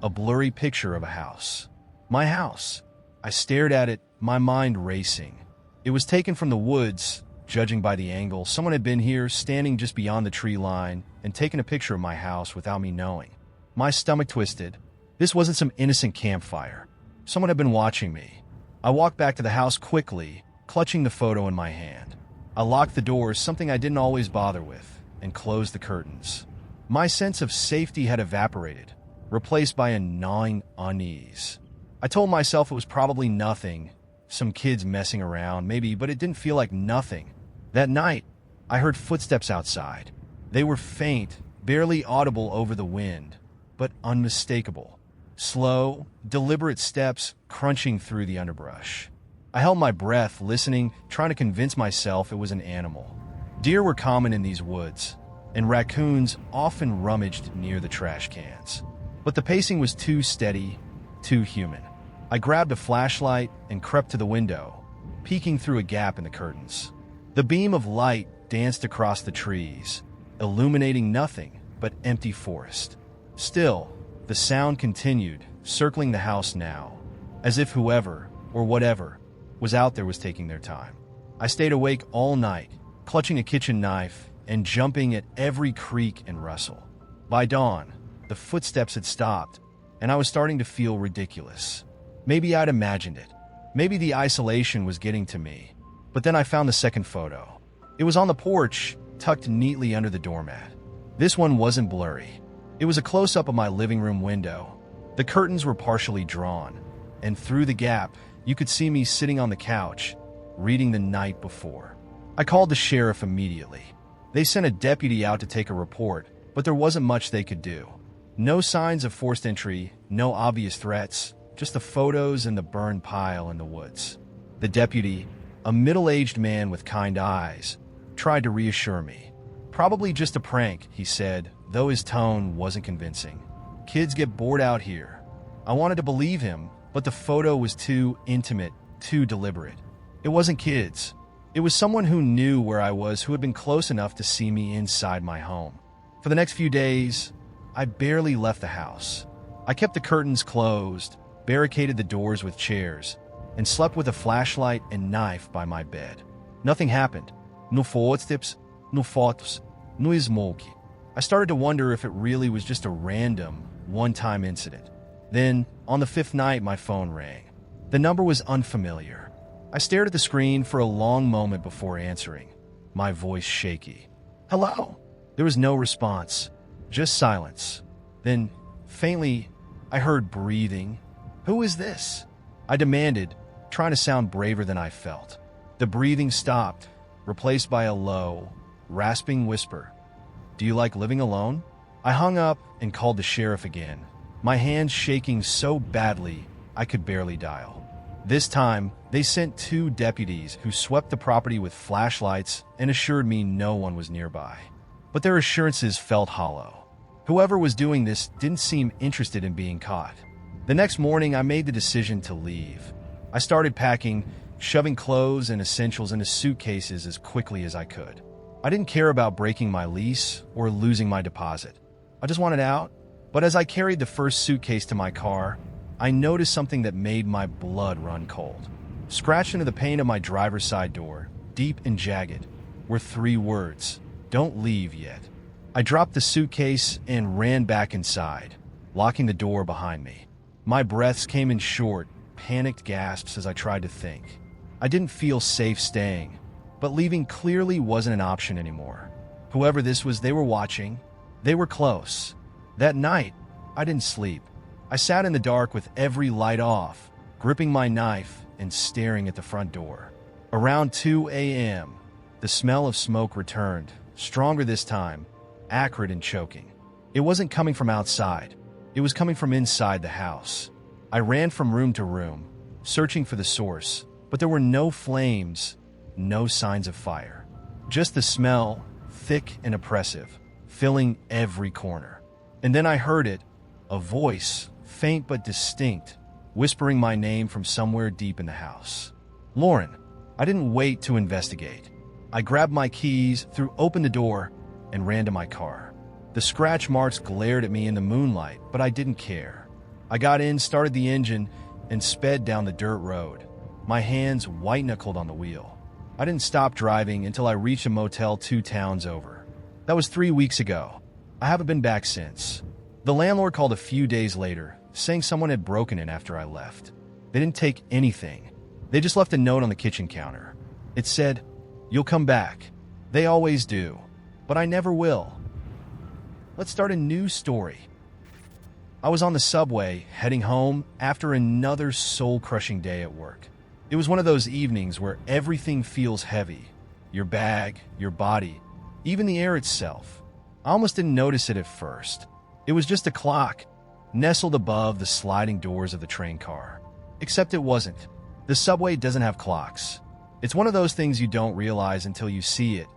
A blurry picture of a house. My house. I stared at it, my mind racing. It was taken from the woods, judging by the angle. Someone had been here, standing just beyond the tree line, and taken a picture of my house without me knowing. My stomach twisted. This wasn't some innocent campfire. Someone had been watching me. I walked back to the house quickly, clutching the photo in my hand. I locked the doors, something I didn't always bother with, and closed the curtains. My sense of safety had evaporated, replaced by a gnawing unease. I told myself it was probably nothing, some kids messing around, maybe, but it didn't feel like nothing. That night, I heard footsteps outside. They were faint, barely audible over the wind, but unmistakable. Slow, deliberate steps crunching through the underbrush. I held my breath, listening, trying to convince myself it was an animal. Deer were common in these woods, and raccoons often rummaged near the trash cans. But the pacing was too steady, too human. I grabbed a flashlight and crept to the window, peeking through a gap in the curtains. The beam of light danced across the trees, illuminating nothing but empty forest. Still, the sound continued, circling the house now, as if whoever, or whatever, was out there was taking their time. I stayed awake all night, clutching a kitchen knife and jumping at every creak and rustle. By dawn, the footsteps had stopped, and I was starting to feel ridiculous. Maybe I'd imagined it. Maybe the isolation was getting to me. But then I found the second photo. It was on the porch, tucked neatly under the doormat. This one wasn't blurry. It was a close-up of my living room window. The curtains were partially drawn, and through the gap, you could see me sitting on the couch, reading the night before. I called the sheriff immediately. They sent a deputy out to take a report, but there wasn't much they could do. No signs of forced entry, no obvious threats, just the photos and the burned pile in the woods. The deputy, a middle-aged man with kind eyes, tried to reassure me. Probably just a prank, he said, though his tone wasn't convincing. Kids get bored out here. I wanted to believe him, but the photo was too intimate, too deliberate. It wasn't kids. It was someone who knew where I was, who had been close enough to see me inside my home. For the next few days, I barely left the house. I kept the curtains closed, barricaded the doors with chairs, and slept with a flashlight and knife by my bed. Nothing happened. No footsteps, no photos, no smoke. I started to wonder if it really was just a random, one-time incident. Then, on the fifth night, my phone rang. The number was unfamiliar. I stared at the screen for a long moment before answering, my voice shaky. "Hello?" There was no response, just silence. Then, faintly, I heard breathing. "Who is this?" I demanded, trying to sound braver than I felt. The breathing stopped, replaced by a low, rasping whisper. "Do you like living alone?" I hung up and called the sheriff again, my hands shaking so badly I could barely dial. This time, they sent 2 deputies who swept the property with flashlights and assured me no one was nearby. But their assurances felt hollow. Whoever was doing this didn't seem interested in being caught. The next morning, I made the decision to leave. I started packing, shoving clothes and essentials into suitcases as quickly as I could. I didn't care about breaking my lease or losing my deposit. I just wanted out. But as I carried the first suitcase to my car, I noticed something that made my blood run cold. Scratched into the pane of my driver's side door, deep and jagged, were 3 words: "Don't leave yet." I dropped the suitcase and ran back inside, locking the door behind me. My breaths came in short, panicked gasps as I tried to think. I didn't feel safe staying, but leaving clearly wasn't an option anymore. Whoever this was, they were watching. They were close. That night, I didn't sleep. I sat in the dark with every light off, gripping my knife and staring at the front door. Around 2 a.m., the smell of smoke returned, stronger this time, acrid and choking. It wasn't coming from outside. It was coming from inside the house. I ran from room to room, searching for the source, but there were no flames, no signs of fire. Just the smell, thick and oppressive, filling every corner. And then I heard it, a voice, faint but distinct, whispering my name from somewhere deep in the house. Lauren. I didn't wait to investigate. I grabbed my keys, threw open the door, and ran to my car. The scratch marks glared at me in the moonlight, but I didn't care. I got in, started the engine, and sped down the dirt road, my hands white-knuckled on the wheel. I didn't stop driving until I reached a motel 2 towns over. That was 3 weeks ago. I haven't been back since. The landlord called a few days later, saying someone had broken in after I left. They didn't take anything. They just left a note on the kitchen counter. It said, "You'll come back." They always do, but I never will. Let's start a new story. I was on the subway, heading home after another soul-crushing day at work. It was one of those evenings where everything feels heavy. Your bag, your body, even the air itself. I almost didn't notice it at first. It was just a clock, nestled above the sliding doors of the train car. Except it wasn't. The subway doesn't have clocks. It's one of those things you don't realize until you see it,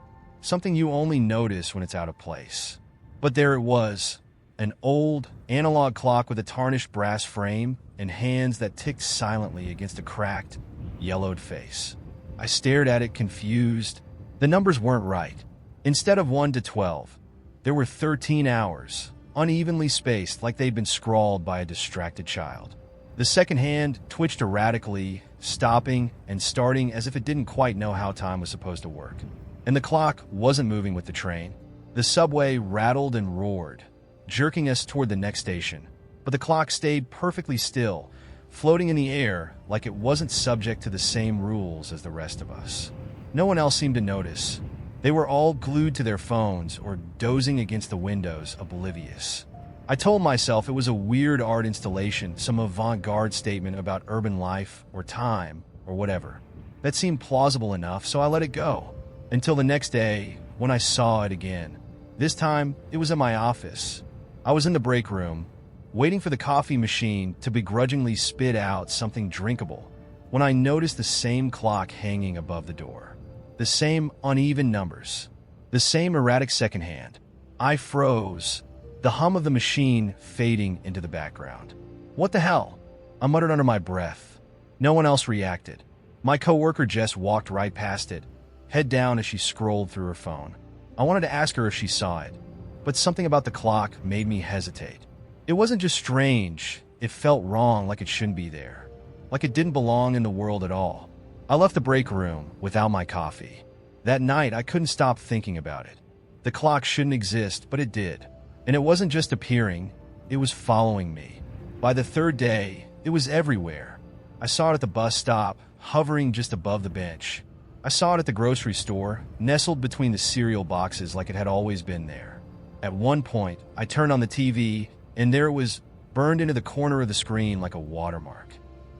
something you only notice when it's out of place. But there it was, an old, analog clock with a tarnished brass frame and hands that ticked silently against a cracked, yellowed face. I stared at it confused. The numbers weren't right. Instead of 1 to 12, there were 13 hours, unevenly spaced like they'd been scrawled by a distracted child. The second hand twitched erratically, stopping and starting as if it didn't quite know how time was supposed to work. And the clock wasn't moving with the train. The subway rattled and roared, jerking us toward the next station. But the clock stayed perfectly still, floating in the air like it wasn't subject to the same rules as the rest of us. No one else seemed to notice. They were all glued to their phones or dozing against the windows, oblivious. I told myself it was a weird art installation, some avant-garde statement about urban life or time or whatever. That seemed plausible enough, so I let it go. Until the next day, when I saw it again. This time, it was in my office. I was in the break room, waiting for the coffee machine to begrudgingly spit out something drinkable, when I noticed the same clock hanging above the door. The same uneven numbers. The same erratic second hand. I froze, the hum of the machine fading into the background. What the hell? I muttered under my breath. No one else reacted. My coworker Jess walked right past it, head down as she scrolled through her phone. I wanted to ask her if she saw it, but something about the clock made me hesitate. It wasn't just strange, it felt wrong, like it shouldn't be there. Like it didn't belong in the world at all. I left the break room without my coffee. That night, I couldn't stop thinking about it. The clock shouldn't exist, but it did. And it wasn't just appearing, it was following me. By the third day, it was everywhere. I saw it at the bus stop, hovering just above the bench. I saw it at the grocery store, nestled between the cereal boxes like it had always been there. At one point, I turned on the TV, and there it was, burned into the corner of the screen like a watermark.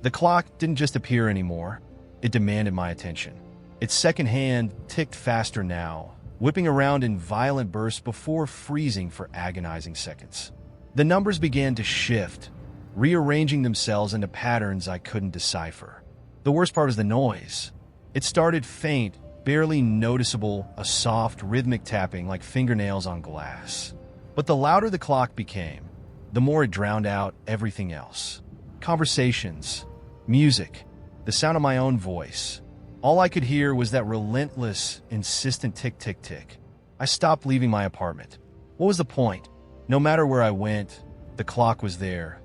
The clock didn't just appear anymore. It demanded my attention. Its second hand ticked faster now, whipping around in violent bursts before freezing for agonizing seconds. The numbers began to shift, rearranging themselves into patterns I couldn't decipher. The worst part was the noise. It started faint, barely noticeable, a soft, rhythmic tapping like fingernails on glass. But the louder the clock became, the more it drowned out everything else. Conversations, music, the sound of my own voice. All I could hear was that relentless, insistent tick-tick-tick. I stopped leaving my apartment. What was the point? No matter where I went, the clock was there,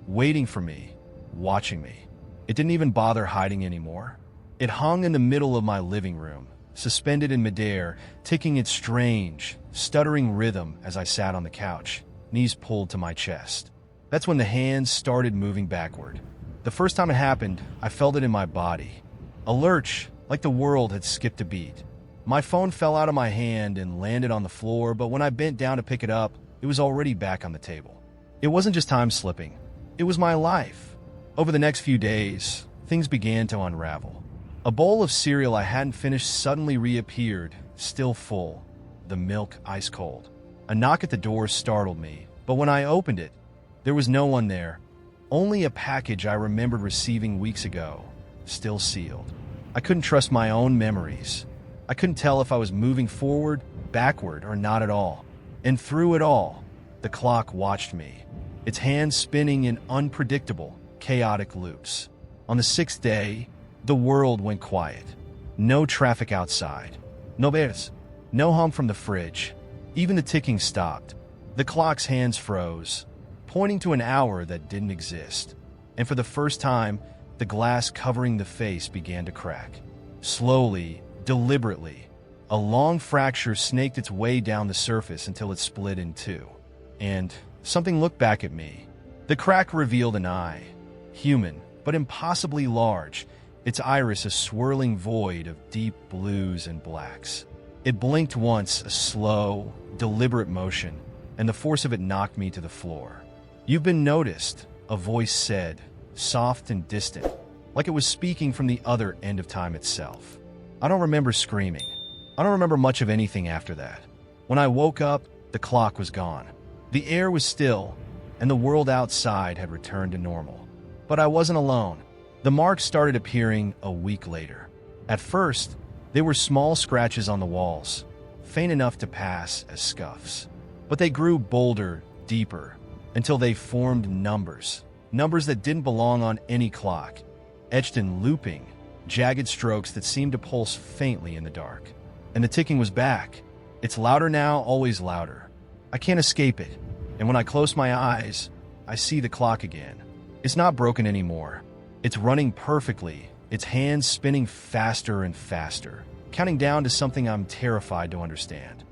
waiting for me, watching me. It didn't even bother hiding anymore. It hung in the middle of my living room, suspended in midair, ticking its strange, stuttering rhythm as I sat on the couch, knees pulled to my chest. That's when the hands started moving backward. The first time it happened, I felt it in my body. A lurch, like the world had skipped a beat. My phone fell out of my hand and landed on the floor, but when I bent down to pick it up, it was already back on the table. It wasn't just time slipping. It was my life. Over the next few days, things began to unravel. A bowl of cereal I hadn't finished suddenly reappeared, still full, the milk ice cold. A knock at the door startled me, but when I opened it, there was no one there, only a package I remembered receiving weeks ago, still sealed. I couldn't trust my own memories. I couldn't tell if I was moving forward, backward, or not at all. And through it all, the clock watched me, its hands spinning in unpredictable, chaotic loops. On the 6th day, the world went quiet. No traffic outside. No bears. No hum from the fridge. Even the ticking stopped. The clock's hands froze, pointing to an hour that didn't exist. And for the first time, the glass covering the face began to crack. Slowly, deliberately, a long fracture snaked its way down the surface until it split in two. And something looked back at me. The crack revealed an eye. Human, but impossibly large, its iris a swirling void of deep blues and blacks. It blinked once, a slow, deliberate motion, and the force of it knocked me to the floor. "You've been noticed," a voice said, soft and distant, like it was speaking from the other end of time itself. I don't remember screaming. I don't remember much of anything after that. When I woke up, the clock was gone. The air was still, and the world outside had returned to normal. But I wasn't alone. The marks started appearing a week later. At first, they were small scratches on the walls, faint enough to pass as scuffs. But they grew bolder, deeper, until they formed numbers. Numbers that didn't belong on any clock, etched in looping, jagged strokes that seemed to pulse faintly in the dark. And the ticking was back. It's louder now, always louder. I can't escape it. And when I close my eyes, I see the clock again. It's not broken anymore. It's running perfectly, its hands spinning faster and faster, counting down to something I'm terrified to understand.